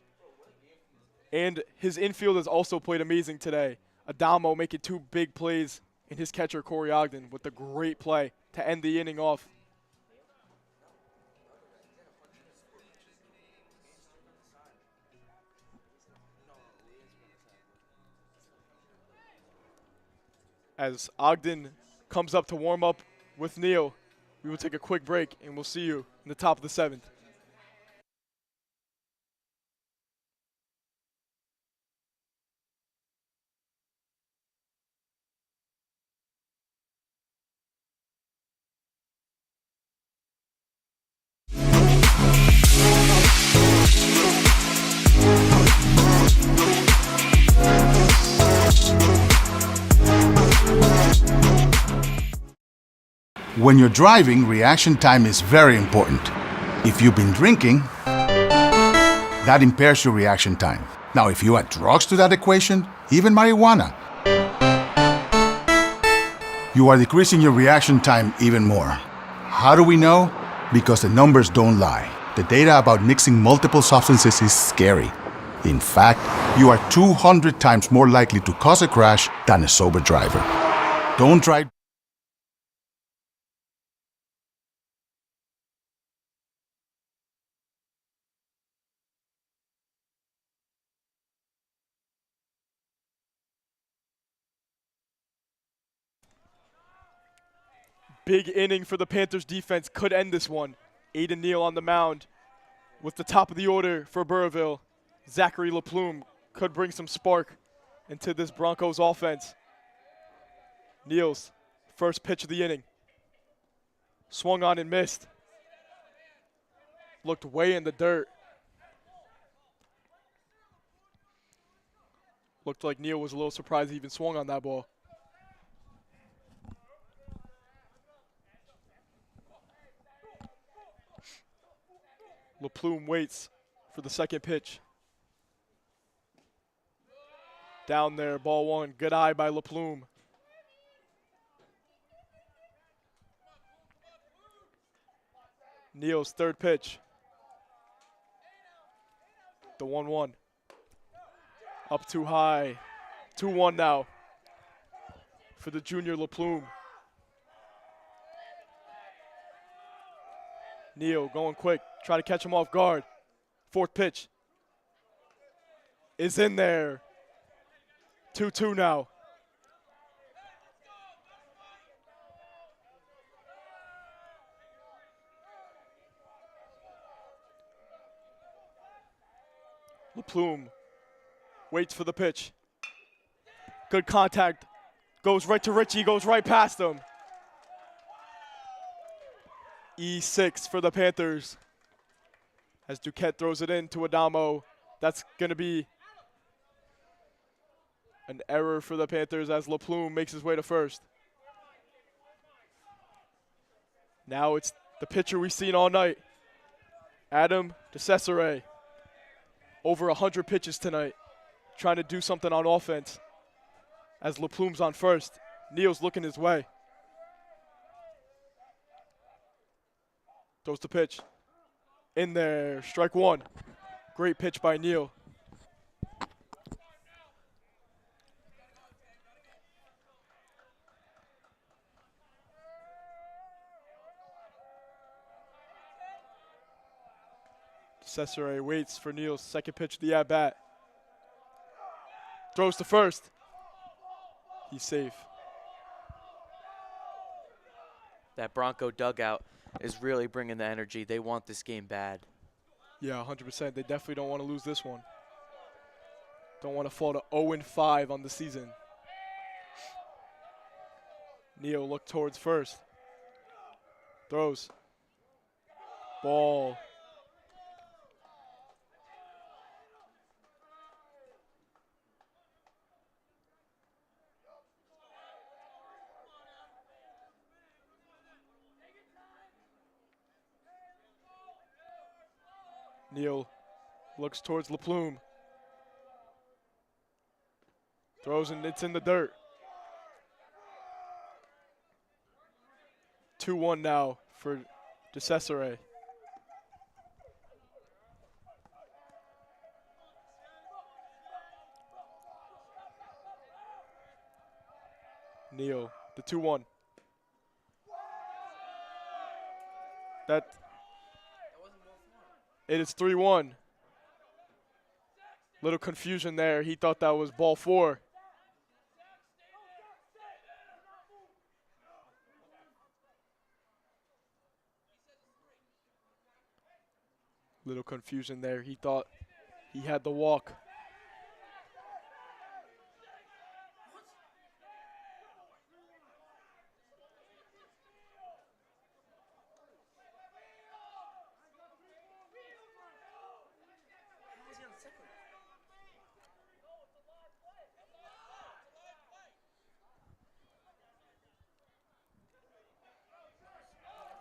And his infield has also played amazing today. Adamo making 2 big plays, and his catcher, Corey Ogden, with a great play to end the inning off. As Ogden comes up to warm up with Neal, we will take a quick break, and we'll see you in the top of the 7th. When you're driving, reaction time is very important. If you've been drinking, that impairs your reaction time. Now, if you add drugs to that equation, even marijuana, you are decreasing your reaction time even more. How do we know? Because the numbers don't lie. The data about mixing multiple substances is scary. In fact, you are 200 times more likely to cause a crash than a sober driver. Don't drive. Big inning for the Panthers defense could end this one. Aiden Neal on the mound with the top of the order for Burrville. Zachary LaPlume could bring some spark into this Broncos offense. Neal's first pitch of the inning. Swung on and missed. Looked way in the dirt. Looked like Neal was a little surprised he even swung on that ball. LaPlume waits for the second pitch. Down there, ball one. Good eye by LaPlume. Neal's third pitch. The 1-1. Up too high. 2-1 now for the junior LaPlume. Neal going quick, try to catch him off guard. Fourth pitch is in there. 2-2 now. LaPlume waits for the pitch. Good contact. Goes right to Richie, goes right past him. E6 for the Panthers. As Duquette throws it in to Adamo. That's going to be an error for the Panthers as LaPlume makes his way to first. Now it's the pitcher we've seen all night. Adam DeCesare. Over 100 pitches tonight. Trying to do something on offense. As LaPlume's on first. Neal's looking his way. Throws the pitch. In there, strike one. Great pitch by Neal. Cesare waits for Neal's second pitch of the at-bat. Throws to first. He's safe. That Bronco dugout is really bringing the energy. They want this game bad. Yeah, 100%. They definitely don't want to lose this one. Don't want to fall to 0-5 on the season. Neal looked towards first. Throws. Ball. Neal looks towards LaPlume. Throws and it's in the dirt. 2-1 now for DeCesare. Neal, the 2-1. It is 3-1. Little confusion there. He thought that was ball 4. Little confusion there. He thought he had the walk.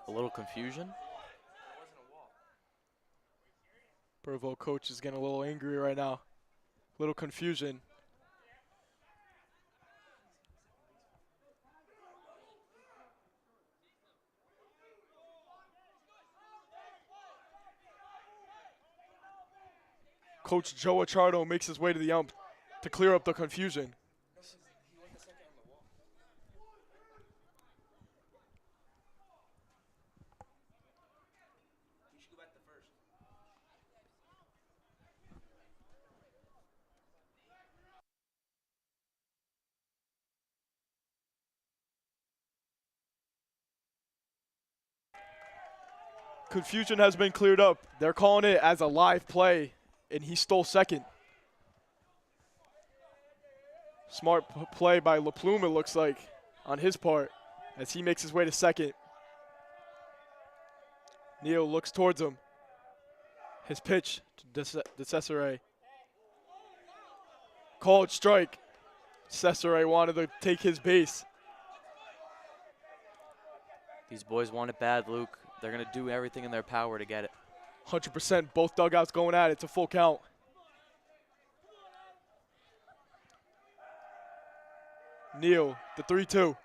A little confusion. Burrville coach is getting a little angry right now. Little confusion. Coach Joe Achardo makes his way to the ump to clear up the confusion. Confusion has been cleared up. They're calling it as a live play, and he stole second. Smart play by LaPlume, it looks like, on his part, as he makes his way to second. Neal looks towards him. His pitch to DeCesare. Called strike. DeCesare wanted to take his base. These boys want it bad, Luke. They're going to do everything in their power to get it. 100%, both dugouts going at it. It's a full count. Neal, the 3-2.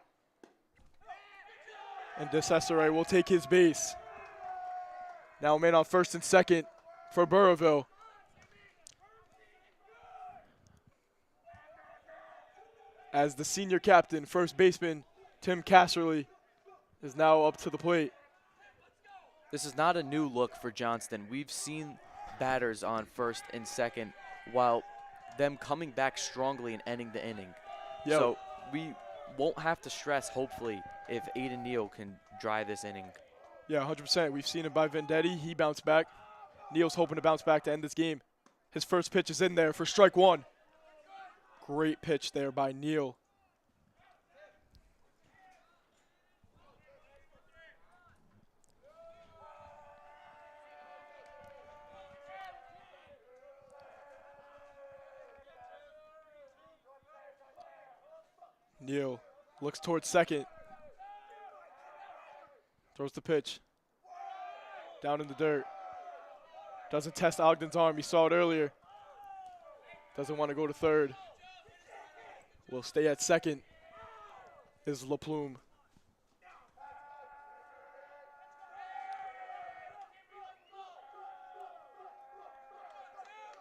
And DeCesare will take his base. Now man on first and second for Burrillville. As the senior captain, first baseman, Tim Casserly, is now up to the plate. This is not a new look for Johnston. We've seen batters on first and second while them coming back strongly and ending the inning. Yep. So we won't have to stress, hopefully, if Aiden Neal can drive this inning. Yeah, 100%. We've seen it by Vendetti. He bounced back. Neal's hoping to bounce back to end this game. His first pitch is in there for strike one. Great pitch there by Neal. Neal looks towards second. Throws the pitch. Down in the dirt. Doesn't test Ogden's arm. You saw it earlier. Doesn't want to go to third. Will stay at second is LaPlume.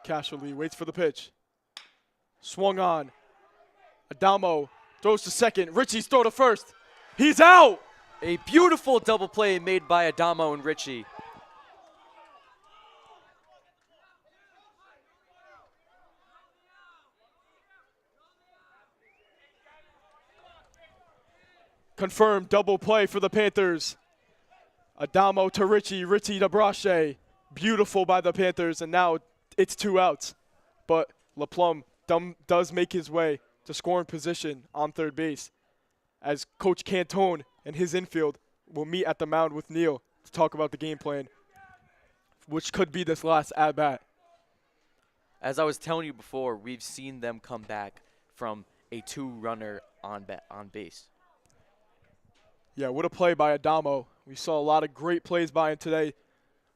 Casserly waits for the pitch. Swung on. Adamo throws to second. Richie's throw to first. He's out. A beautiful double play made by Adamo and Richie. Confirmed double play for the Panthers. Adamo to Richie, Richie to Brache. Beautiful by the Panthers, and now it's 2 outs. But LaPlume does make his way to scoring position on third base, as Coach Cantone and his infield will meet at the mound with Neal to talk about the game plan, which could be this last at-bat. As I was telling you before, we've seen them come back from a 2-runner on base. Yeah, what a play by Adamo. We saw a lot of great plays by him today.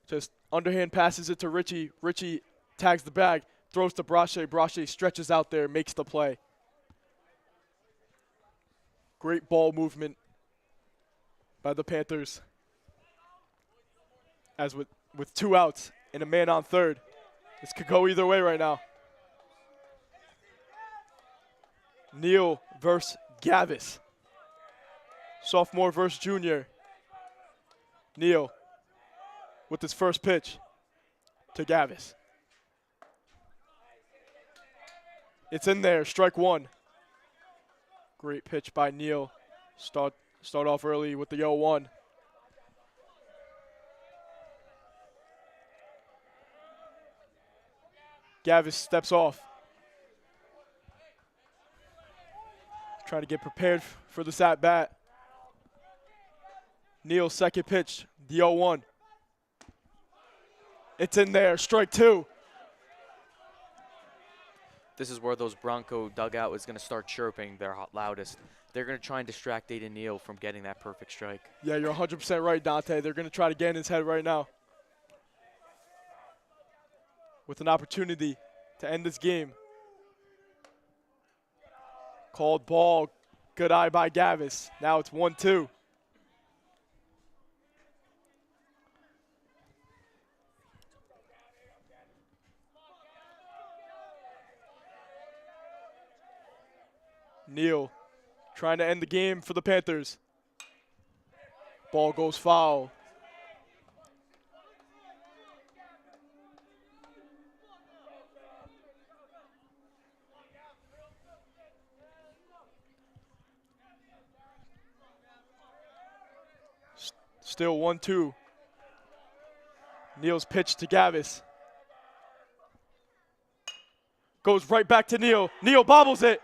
Just underhand passes it to Richie. Richie tags the bag, throws to Brache. Brache stretches out there, makes the play. Great ball movement by the Panthers. As with 2 outs and a man on third, this could go either way right now. Neal versus Gavis. Sophomore versus junior. Neal with his first pitch to Gavis. It's in there, strike one. Great pitch by Neal. Start off early with the 0-1. Gavis steps off. Trying to get prepared for this at-bat. Neal's second pitch, the 0-1. It's in there, strike two. This is where those Bronco dugout is going to start chirping their loudest. They're going to try and distract Aiden Neal from getting that perfect strike. Yeah, you're 100% right, Dante. They're going to try to get in his head right now. With an opportunity to end this game. Called ball, good eye by Gavis. Now it's 1-2. Neal trying to end the game for the Panthers. Ball goes foul. Still 1-2. Neal's pitch to Gavis. Goes right back to Neal. Neal bobbles it.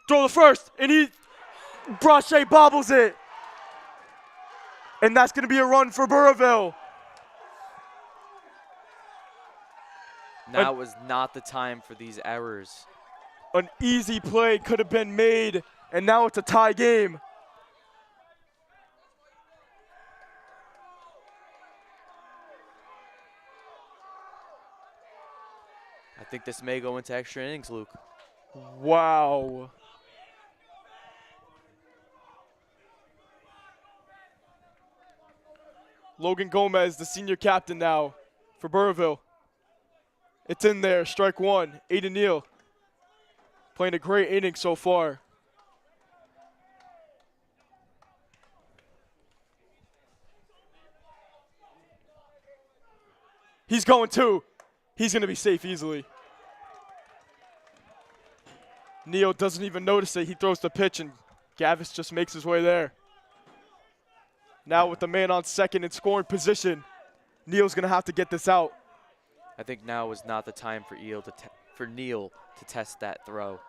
Throw the first, and Brochet bobbles it. And that's going to be a run for Burrillville. Now was not the time for these errors. An easy play could have been made, and now it's a tie game. I think this may go into extra innings, Luke. Wow. Logan Gomez, the senior captain now for Burrillville. It's in there, strike one. Aiden Neal playing a great inning so far. He's going two. He's going to be safe easily. Neal doesn't even notice it. He throws the pitch, and Gavis just makes his way there. Now with the man on second in scoring position, Neal's going to have to get this out. I think now is not the time for Neal to test that throw.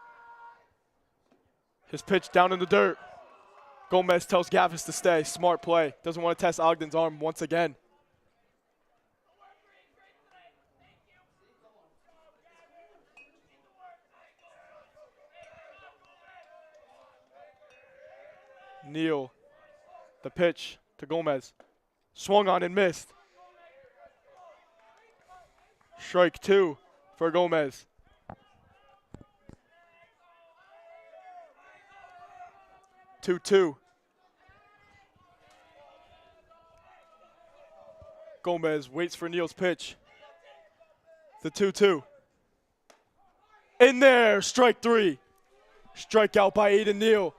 His pitch down in the dirt. Gomez tells Gavis to stay. Smart play. Doesn't want to test Ogden's arm once again. Neal, the pitch to Gomez. Swung on and missed. Strike two for Gomez. Two. Gomez waits for Neal's pitch. The 2-2. In there, strike three. Strikeout by Aiden Neal.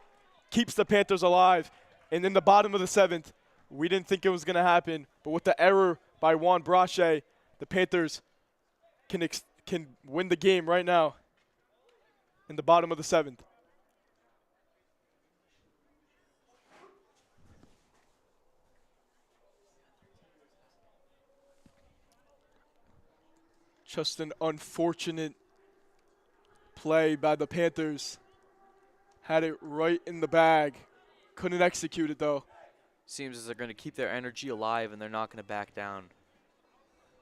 Keeps the Panthers alive. And in the bottom of the seventh, we didn't think it was going to happen, but with the error by Juan Brochet, the Panthers can win the game right now in the bottom of the seventh. Just an unfortunate play by the Panthers. Had it right in the bag. Couldn't execute it, though. Seems as they're going to keep their energy alive, and they're not going to back down.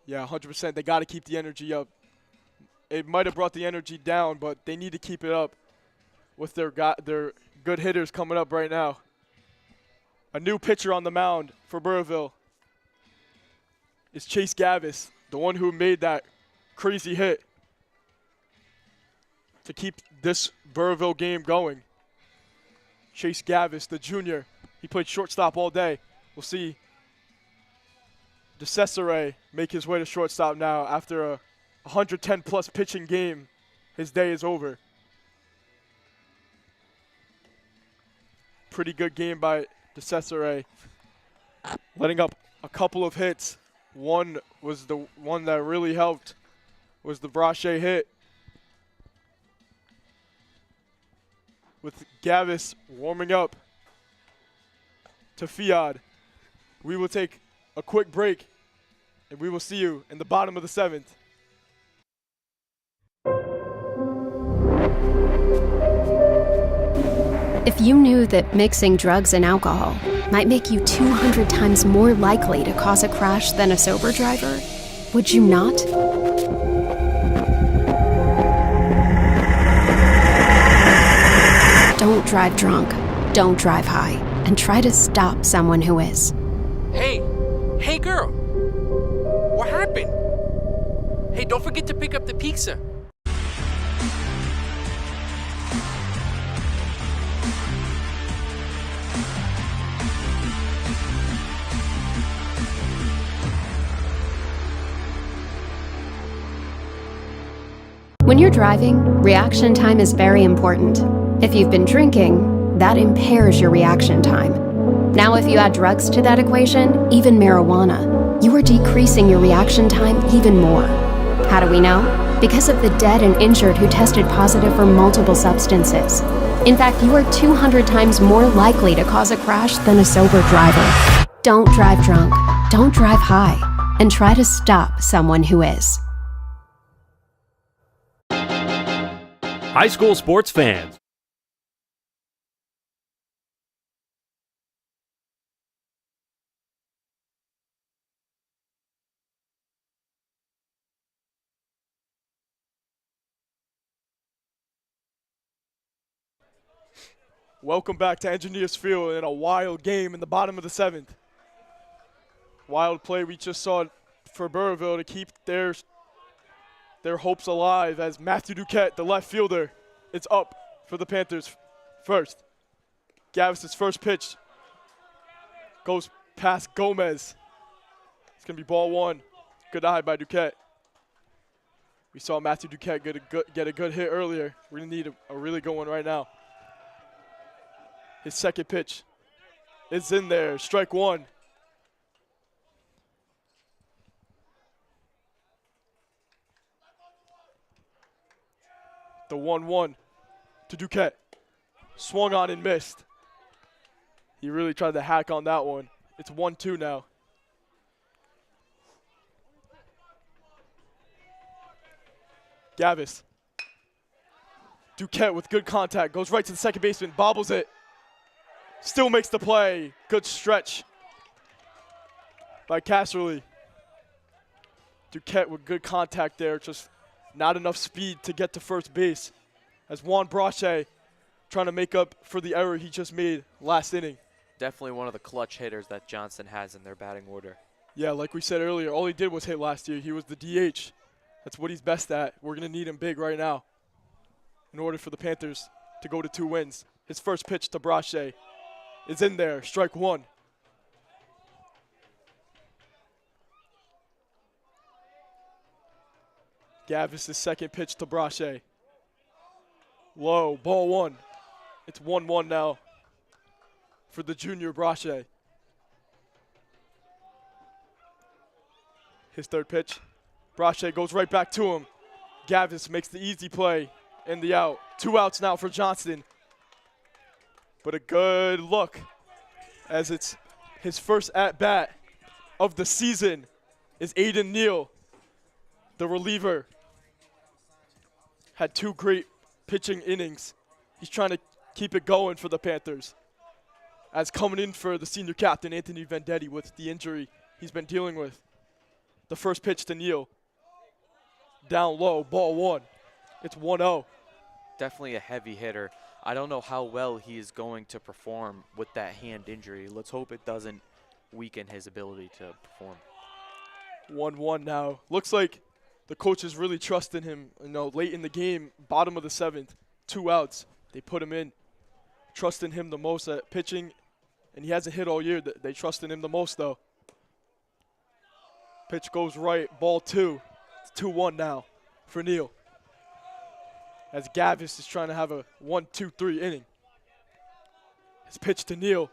Yeah, 100%. They got to keep the energy up. It might have brought the energy down, but they need to keep it up with their good hitters coming up right now. A new pitcher on the mound for Burrillville is Chase Gavis, the one who made that crazy hit to keep this Burrillville game going. Chase Gavis, the junior. He played shortstop all day. We'll see DeCesare make his way to shortstop now after a 110-plus pitching game. His day is over. Pretty good game by DeCesare, letting up a couple of hits. One was the one that really helped, was the Brochet hit. With Gavis warming up to Fiad. We will take a quick break, and we will see you in the bottom of the seventh. If you knew that mixing drugs and alcohol might make you 200 times more likely to cause a crash than a sober driver, would you not? Don't drive drunk, don't drive high, and try to stop someone who is. Hey girl, what happened? Hey, don't forget to pick up the pizza. When you're driving, reaction time is very important. If you've been drinking, that impairs your reaction time. Now, if you add drugs to that equation, even marijuana, you are decreasing your reaction time even more. How do we know? Because of the dead and injured who tested positive for multiple substances. In fact, you are 200 times more likely to cause a crash than a sober driver. Don't drive drunk, don't drive high, and try to stop someone who is. High school sports fans, welcome back to Engineers Field in a wild game in the bottom of the 7th. Wild play we just saw for Burrillville to keep their hopes alive as Matthew Duquette, the left fielder, is up for the Panthers first. Gavis' first pitch goes past Gomez. It's going to be ball one. Good eye by Duquette. We saw Matthew Duquette get a good hit earlier. We're going to need a really good one right now. His second pitch is in there. Strike one. The 1-1 to Duquette. Swung on and missed. He really tried to hack on that one. It's 1-2 now. Gavis. Duquette with good contact. Goes right to the second baseman. Bobbles it. Still makes the play. Good stretch by Casserly. Duquette with good contact there. Just not enough speed to get to first base. As Juan Brache trying to make up for the error he just made last inning. Definitely one of the clutch hitters that Johnston has in their batting order. Yeah, like we said earlier, all he did was hit last year. He was the DH. That's what he's best at. We're going to need him big right now in order for the Panthers to go to 2 wins. His first pitch to Brache is in there. Strike one. Gavis' second pitch to Brache. Low, ball one. It's 1-1 now for the junior Brache. His third pitch. Brache goes right back to him. Gavis makes the easy play and the out. 2 outs now for Johnston. But a good look as it's his first at-bat of the season is Aiden Neal, the reliever. Had 2 great pitching innings. He's trying to keep it going for the Panthers. As coming in for the senior captain, Anthony Vendetti, with the injury he's been dealing with. The first pitch to Neal. Down low, ball one. It's 1-0. Definitely a heavy hitter. I don't know how well he is going to perform with that hand injury. Let's hope it doesn't weaken his ability to perform. 1-1 now. Looks like the coaches really trust in him. You know, late in the game, bottom of the 7th, 2 outs. They put him in, trust in him the most at pitching, and he hasn't hit all year. They trust in him the most, though. Pitch goes right, ball 2. It's 2-1 now for Neal. As Gavis is trying to have a 1-2-3 inning. His pitch to Neal.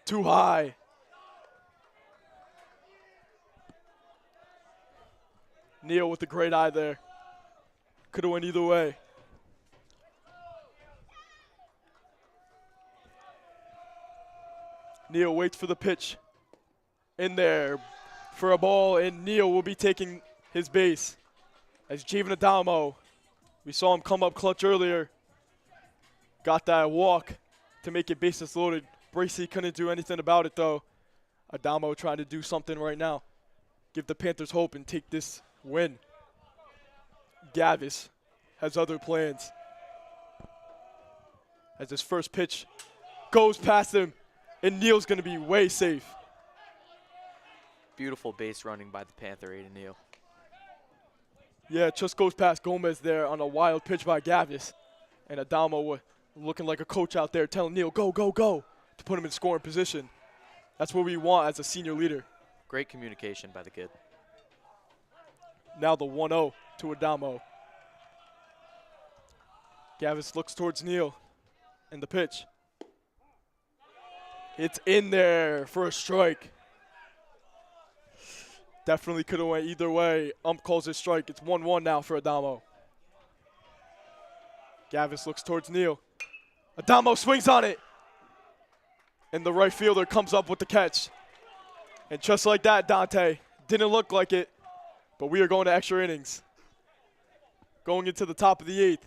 Too high. Neal with a great eye there. Could have went either way. Neal waits for the pitch. In there for a ball, and Neal will be taking his base. As Javen Adamo, we saw him come up clutch earlier. Got that walk to make it bases loaded. Bracey couldn't do anything about it, though. Adamo trying to do something right now. Give the Panthers hope and take this win. Gavis has other plans. As his first pitch goes past him, and Neal's going to be way safe. Beautiful base running by the Panther, Aiden Neal. Yeah, it just goes past Gomez there on a wild pitch by Gavis. And Adamo looking like a coach out there telling Neal, go, go, go, to put him in scoring position. That's what we want as a senior leader. Great communication by the kid. Now the 1-0 to Adamo. Gavis looks towards Neal and the pitch. It's in there for a strike. Definitely could have went either way. Calls it strike. It's 1-1 now for Adamo. Gavis looks towards Neal. Adamo swings on it. And the right fielder comes up with the catch. And just like that, Dante, didn't look like it, but we are going to extra innings. Going into the top of the 8th.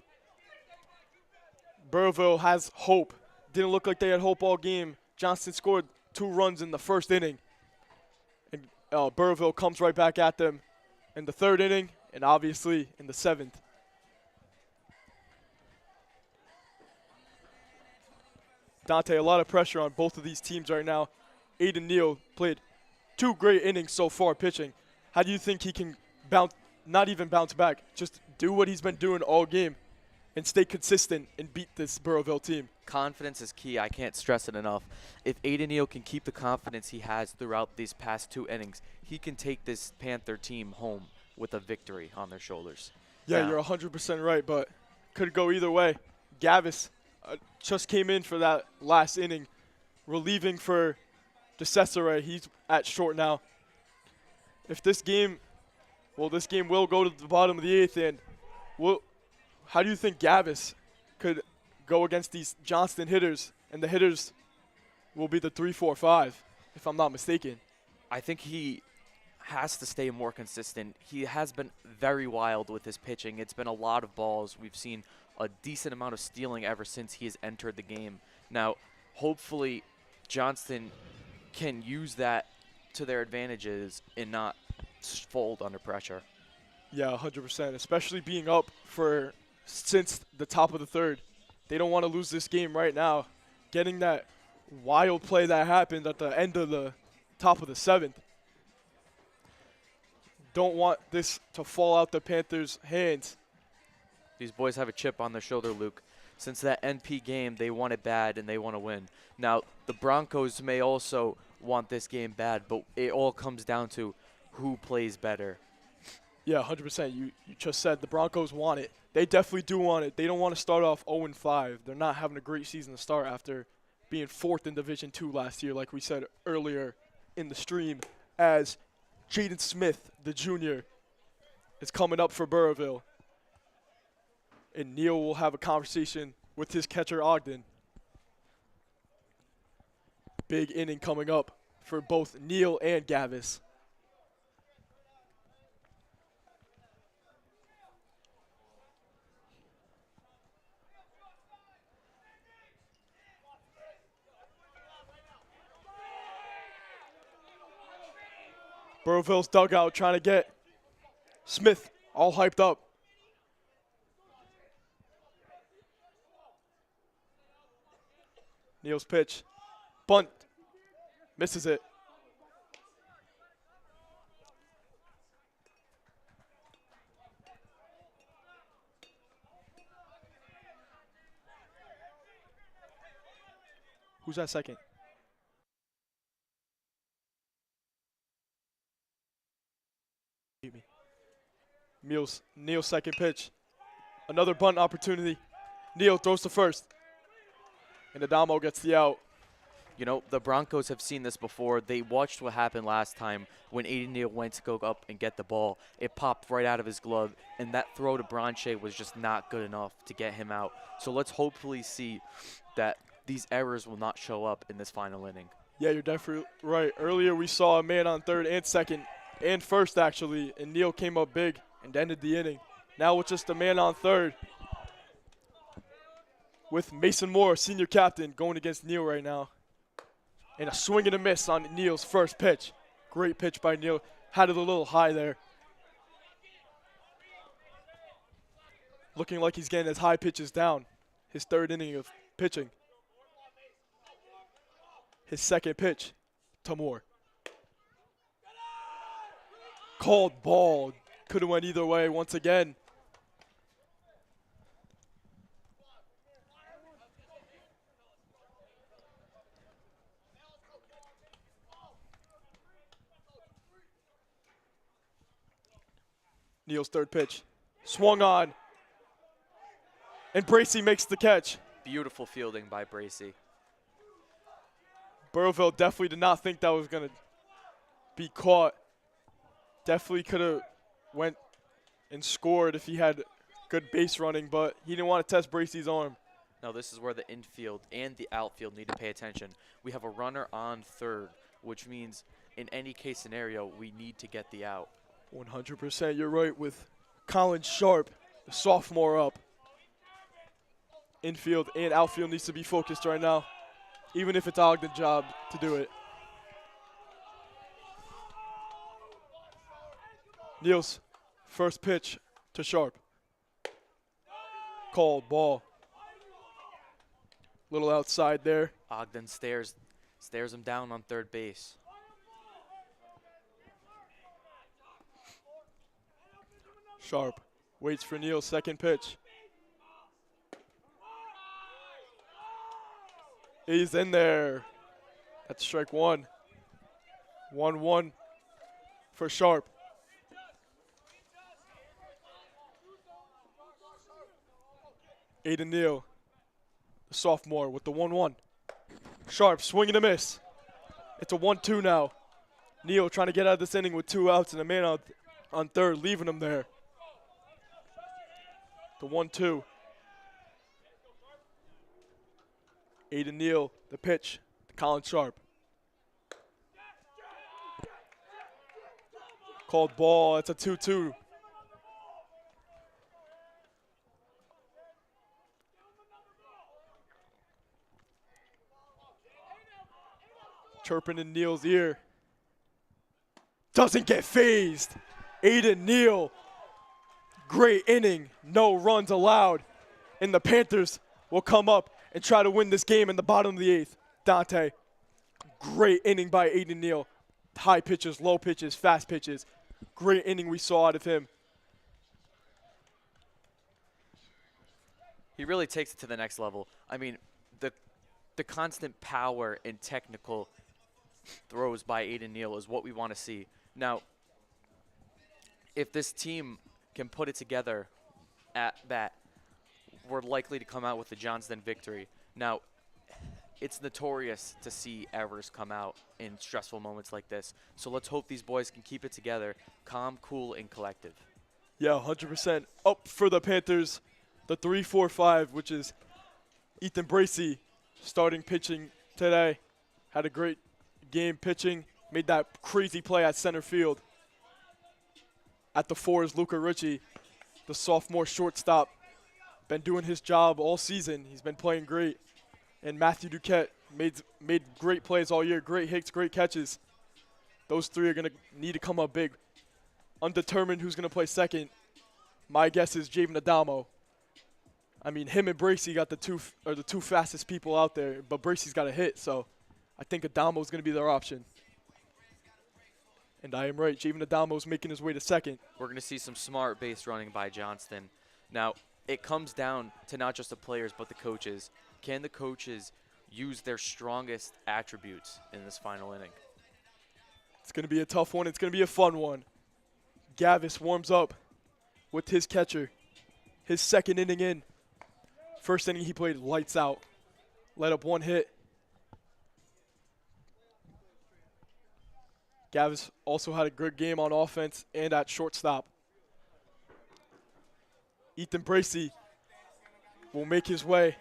Burrillville has hope. Didn't look like they had hope all game. Johnston scored 2 runs in the first inning. And Burrillville comes right back at them in the 3rd inning and obviously in the 7th. Dante, a lot of pressure on both of these teams right now. Aiden Neal played 2 great innings so far pitching. How do you think he can not even bounce back, just do what he's been doing all game and stay consistent and beat this Burrillville team? Confidence is key. I can't stress it enough. If Aiden Neal can keep the confidence he has throughout these past 2 innings, he can take this Panther team home with a victory on their shoulders. Yeah, Now, you're 100% right, but could go either way. Gavis just came in for that last inning, relieving for DeCesare. He's at short now. If this game will go to the bottom of the 8th, and how do you think Gavis could go against these Johnston hitters, and the hitters will be the 3, 4, 5, if I'm not mistaken? I think he has to stay more consistent. He has been very wild with his pitching. It's been a lot of balls. We've seen a decent amount of stealing ever since he has entered the game. Now, hopefully, Johnston can use that to their advantages and not fold under pressure. Yeah, 100%, especially being up since the top of the 3rd. They don't want to lose this game right now. Getting that wild play that happened at the end of the top of the 7th. Don't want this to fall out the Panthers' hands. These boys have a chip on their shoulder, Luke. Since that NP game, they want it bad and they want to win. Now, the Broncos may also want this game bad, but it all comes down to who plays better. Yeah, 100%. You just said the Broncos want it. They definitely do want it. They don't want to start off 0-5. They're not having a great season to start after being 4th in Division II last year, like we said earlier in the stream, as Jaden Smith, the junior, is coming up for Burrillville. And Neal will have a conversation with his catcher, Ogden. Big inning coming up for both Neal and Gavis. Burrillville's dugout trying to get Smith all hyped up. Neal's pitch. Bunt. Misses it. Who's at second? Neal's second pitch. Another bunt opportunity. Neal throws to first. And Adamo gets the out. You know, the Broncos have seen this before. They watched what happened last time when Aiden Neal went to go up and get the ball. It popped right out of his glove, and that throw to Branche was just not good enough to get him out. So let's hopefully see that these errors will not show up in this final inning. Yeah, you're definitely right. Earlier we saw a man on third and second and first, actually, and Neal came up big and ended the inning. Now with just a man on third, with Mason Moore, senior captain, going against Neal right now. And a swing and a miss on Neal's first pitch. Great pitch by Neal. Had it a little high there. Looking like he's getting his high pitches down. His third inning of pitching. His second pitch to Moore. Called ball. Could have went either way once again. Neal's third pitch. Swung on. And Bracey makes the catch. Beautiful fielding by Bracey. Burrowville definitely did not think that was going to be caught. Definitely could have went and scored if he had good base running, but he didn't want to test Bracey's arm. Now this is where the infield and the outfield need to pay attention. We have a runner on third, which means in any case scenario, we need to get the out. 100%, you're right, with Colin Sharp, the sophomore up. Infield and outfield needs to be focused right now, even if it's Ogden's job to do it. Neal's first pitch to Sharp. Called ball. Little outside there. Ogden stares him down on third base. Sharp waits for Neal's second pitch. He's in there. That's strike one. 1-1 for Sharp. Aiden Neal, the sophomore, with the 1-1. Sharp swing and a miss. It's a 1-2 now. Neal trying to get out of this inning with 2 outs and a man on third, leaving him there. The 1-2. Aiden Neal, the pitch to Colin Sharp. Called ball. It's a 2-2. Chirping in Neal's ear. Doesn't get phased. Aiden Neal. Great inning. No runs allowed. And the Panthers will come up and try to win this game in the bottom of the 8th. Dante. Great inning by Aiden Neal. High pitches, low pitches, fast pitches. Great inning we saw out of him. He really takes it to the next level. I mean, the constant power and technical throws by Aiden Neal is what we want to see. Now, if this team can put it together at bat, we're likely to come out with the Johnston victory. Now, it's notorious to see errors come out in stressful moments like this. So let's hope these boys can keep it together, calm, cool, and collective. Yeah, 100%. Up for the Panthers, the 3-4-5, which is Ethan Bracey starting pitching today. Had a great game pitching. Made that crazy play at center field. At the 4 is Luca Ritchie, the sophomore shortstop. Been doing his job all season. He's been playing great. And Matthew Duquette made great plays all year. Great hits, great catches. Those 3 are going to need to come up big. Undetermined who's going to play second. My guess is Javen Adamo. I mean, him and Bracey got the two fastest people out there, but Bracey's got a hit, so I think Adamo's going to be their option. And I am right. Javen Adamo's making his way to second. We're going to see some smart base running by Johnston. Now, it comes down to not just the players but the coaches. Can the coaches use their strongest attributes in this final inning? It's going to be a tough one. It's going to be a fun one. Gavis warms up with his catcher. His second inning in. First inning he played lights out. Let up 1 hit. Gavis also had a good game on offense and at shortstop. Ethan Bracey will make his way.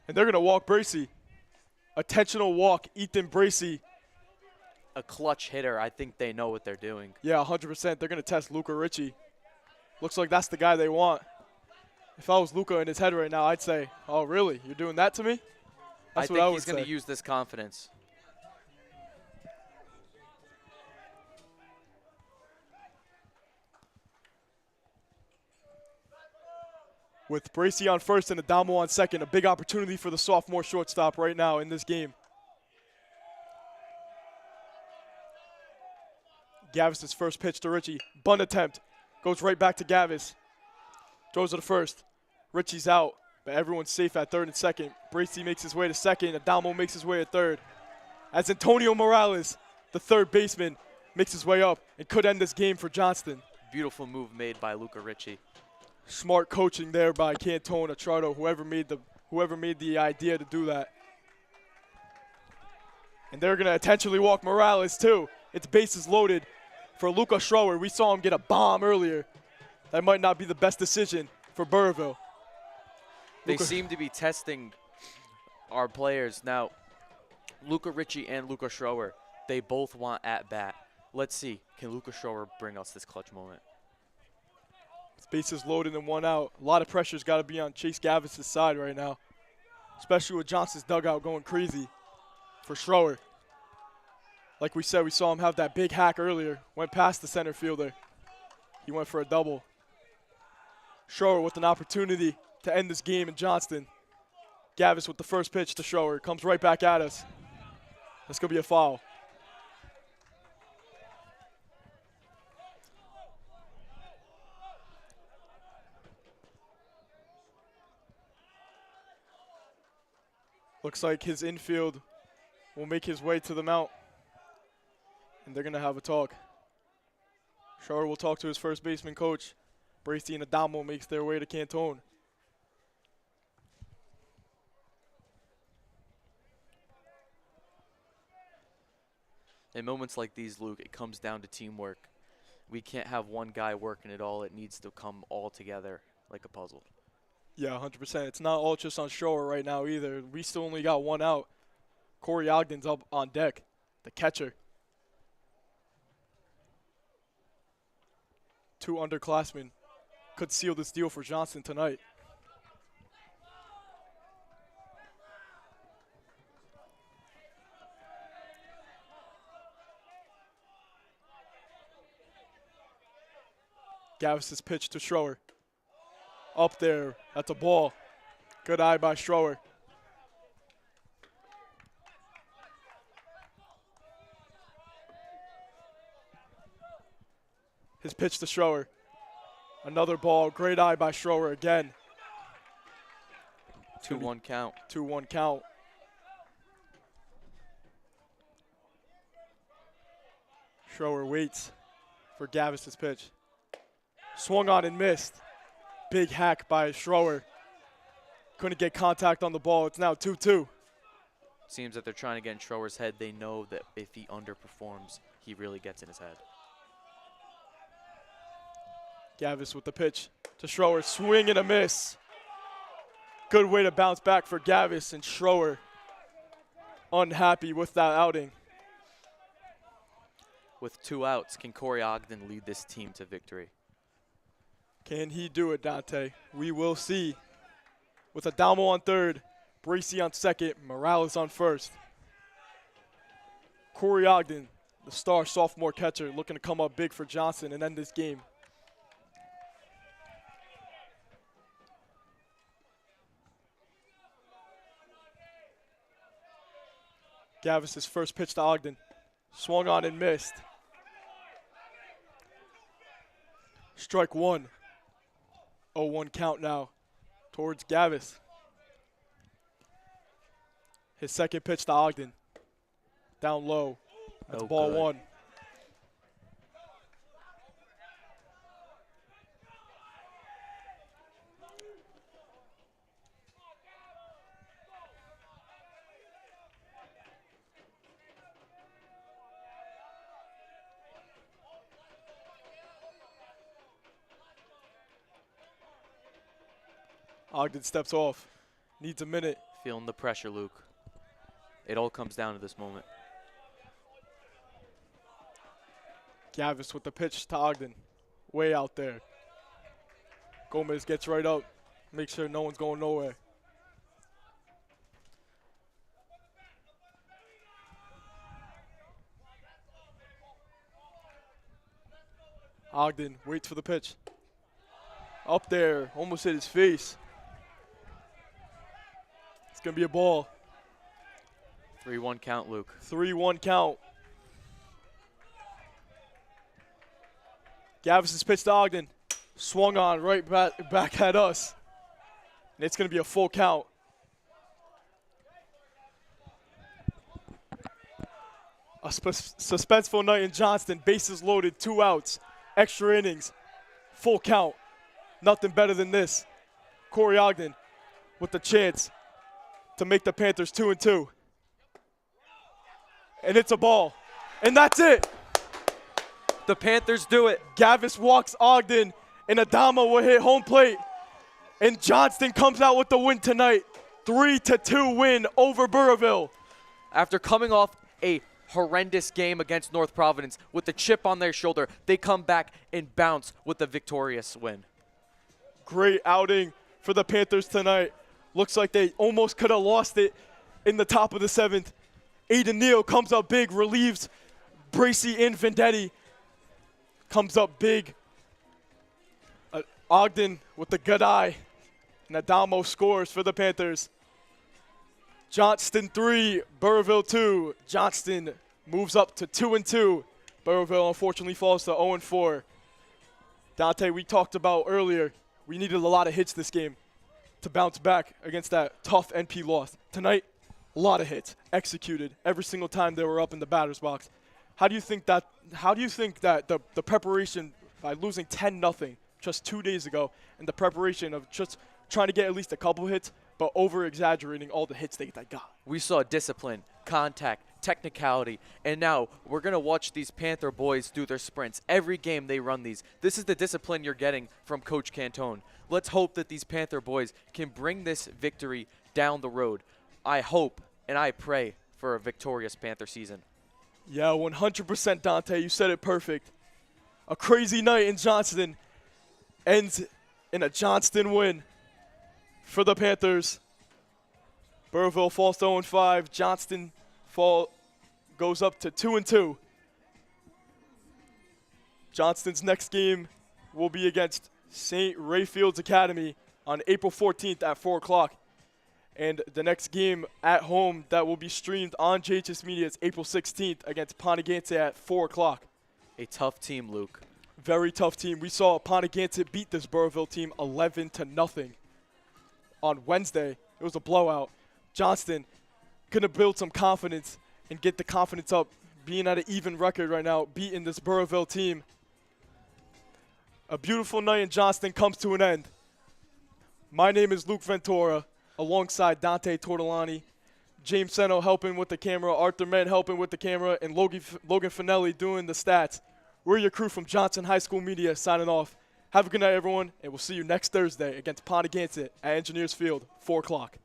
And they're going to walk Bracey. Attentional walk, Ethan Bracey. A clutch hitter. I think they know what they're doing. Yeah, 100%. They're going to test Luca Ritchie. Looks like that's the guy they want. If I was Luca in his head right now, I'd say, oh, really? You're doing that to me? That's what I would think he's going say. to use this confidence. With Bracey on first and Adamo on second, a big opportunity for the sophomore shortstop right now in this game. Gavis' first pitch to Richie. Bunt attempt. Goes right back to Gavis. Throws to the first. Richie's out, but everyone's safe at third and second. Bracey makes his way to second. Adamo makes his way to third. As Antonio Morales, the third baseman, makes his way up and could end this game for Johnston. Beautiful move made by Luca Ricci. Smart coaching there by Cantone, Atrado, whoever made the idea to do that. And they're going to intentionally walk Morales, too. It's bases loaded for Luca Schroer. We saw him get a bomb earlier. That might not be the best decision for Burrville. They seem to be testing our players. Now, Luca Ricci and Luca Schroer, they both want at-bat. Let's see, can Luca Schroer bring us this clutch moment? Bases loaded and one out. A lot of pressure's got to be on Chase Gavis' side right now, especially with Johnson's dugout going crazy for Schroer. Like we said, we saw him have that big hack earlier. Went past the center fielder. He went for a double. Schroer with an opportunity to end this game in Johnston. Gavis with the first pitch to Schroer. Comes right back at us. That's going to be a foul. Looks like his infield will make his way to the mount, and they're going to have a talk. Schroer will talk to his first baseman coach. Bracey and Adamo makes their way to Cantone. In moments like these, Luke, it comes down to teamwork. We can't have one guy working it all. It needs to come all together like a puzzle. Yeah, 100%. It's not all just on Schroer right now either. We still only got one out. Corey Ogden's up on deck, the catcher. Two underclassmen could seal this deal for Johnston tonight. Gavis' pitch to Schroer. Up there, that's a ball. Good eye by Schroer. His pitch to Schroer. Another ball, great eye by Schroer again. 2-1 count. 2-1 count. Schroer waits for Gavis' pitch. Swung on and missed. Big hack by Schroer. Couldn't get contact on the ball. It's now 2-2. Seems that they're trying to get in Schroer's head. They know that if he underperforms, he really gets in his head. Gavis with the pitch to Schroer. Swing and a miss. Good way to bounce back for Gavis, and Schroer unhappy with that outing. With 2 outs, can Corey Ogden lead this team to victory? Can he do it, Dante? We will see. With Adamo on third, Bracey on second, Morales on first. Corey Ogden, the star sophomore catcher, looking to come up big for Johnston and end this game. Gavis' first pitch to Ogden. Swung on and missed. Strike one. 0-1 count now towards Gavis. His second pitch to Ogden. Down low. That's ball good. one. Ogden steps off. Needs a minute. Feeling the pressure, Luke. It all comes down to this moment. Gavis with the pitch to Ogden. Way out there. Gomez gets right up. Make sure no one's going nowhere. Ogden waits for the pitch. Up there, almost hit his face. It's going to be a ball. 3-1 count, Luke. 3-1 count. Gavis's pitch to Ogden. Swung on right back at us. And it's going to be a full count. A suspenseful night in Johnston. Bases loaded, 2 outs, extra innings, full count. Nothing better than this. Corey Ogden with the chance to make the Panthers 2-2. And it's a ball. And that's it. The Panthers do it. Gavis walks Ogden, and Adama will hit home plate. And Johnston comes out with the win tonight. 3-2 win over Burrillville. After coming off a horrendous game against North Providence with the chip on their shoulder, they come back and bounce with the victorious win. Great outing for the Panthers tonight. Looks like they almost could have lost it in the top of the 7th. Aiden Neal comes up big, relieves Bracy and Vendetti. Comes up big. Ogden with the good eye. And Adamo scores for the Panthers. Johnston 3, Burrillville 2. Johnston moves up to 2-2. Burrillville unfortunately falls to 0-4. Dante, we talked about earlier, we needed a lot of hits this game to bounce back against that tough NP loss. Tonight, a lot of hits executed every single time they were up in the batter's box. How do you think that the preparation by losing 10-0 just 2 days ago and the preparation of just trying to get at least a couple hits but over-exaggerating all the hits they got? We saw discipline, contact, technicality, and now we're going to watch these Panther boys do their sprints. Every game they run these. This is the discipline you're getting from Coach Cantone. Let's hope that these Panther boys can bring this victory down the road. I hope and I pray for a victorious Panther season. Yeah, 100% Dante. You said it perfect. A crazy night in Johnston ends in a Johnston win for the Panthers. Burrillville falls to 0-5. Johnston goes up to 2-2. Johnston's next game will be against St. Rayfield's Academy on April 14th at 4 o'clock. And the next game at home that will be streamed on JHS Media is April 16th against Ponegante at 4 o'clock. A tough team, Luke. Very tough team. We saw Ponegante beat this Burrillville team 11-0 on Wednesday. It was a blowout. Johnston gonna build some confidence and get the confidence up, being at an even record right now, beating this Burrillville team. A beautiful night in Johnston comes to an end. My name is Luke Ventura, alongside Dante Tortolani, James Seno helping with the camera, Arthur Men helping with the camera, and Logan Finelli doing the stats. We're your crew from Johnson High School Media signing off. Have a good night, everyone, and we'll see you next Thursday against Ponegante at Engineers Field, 4 o'clock.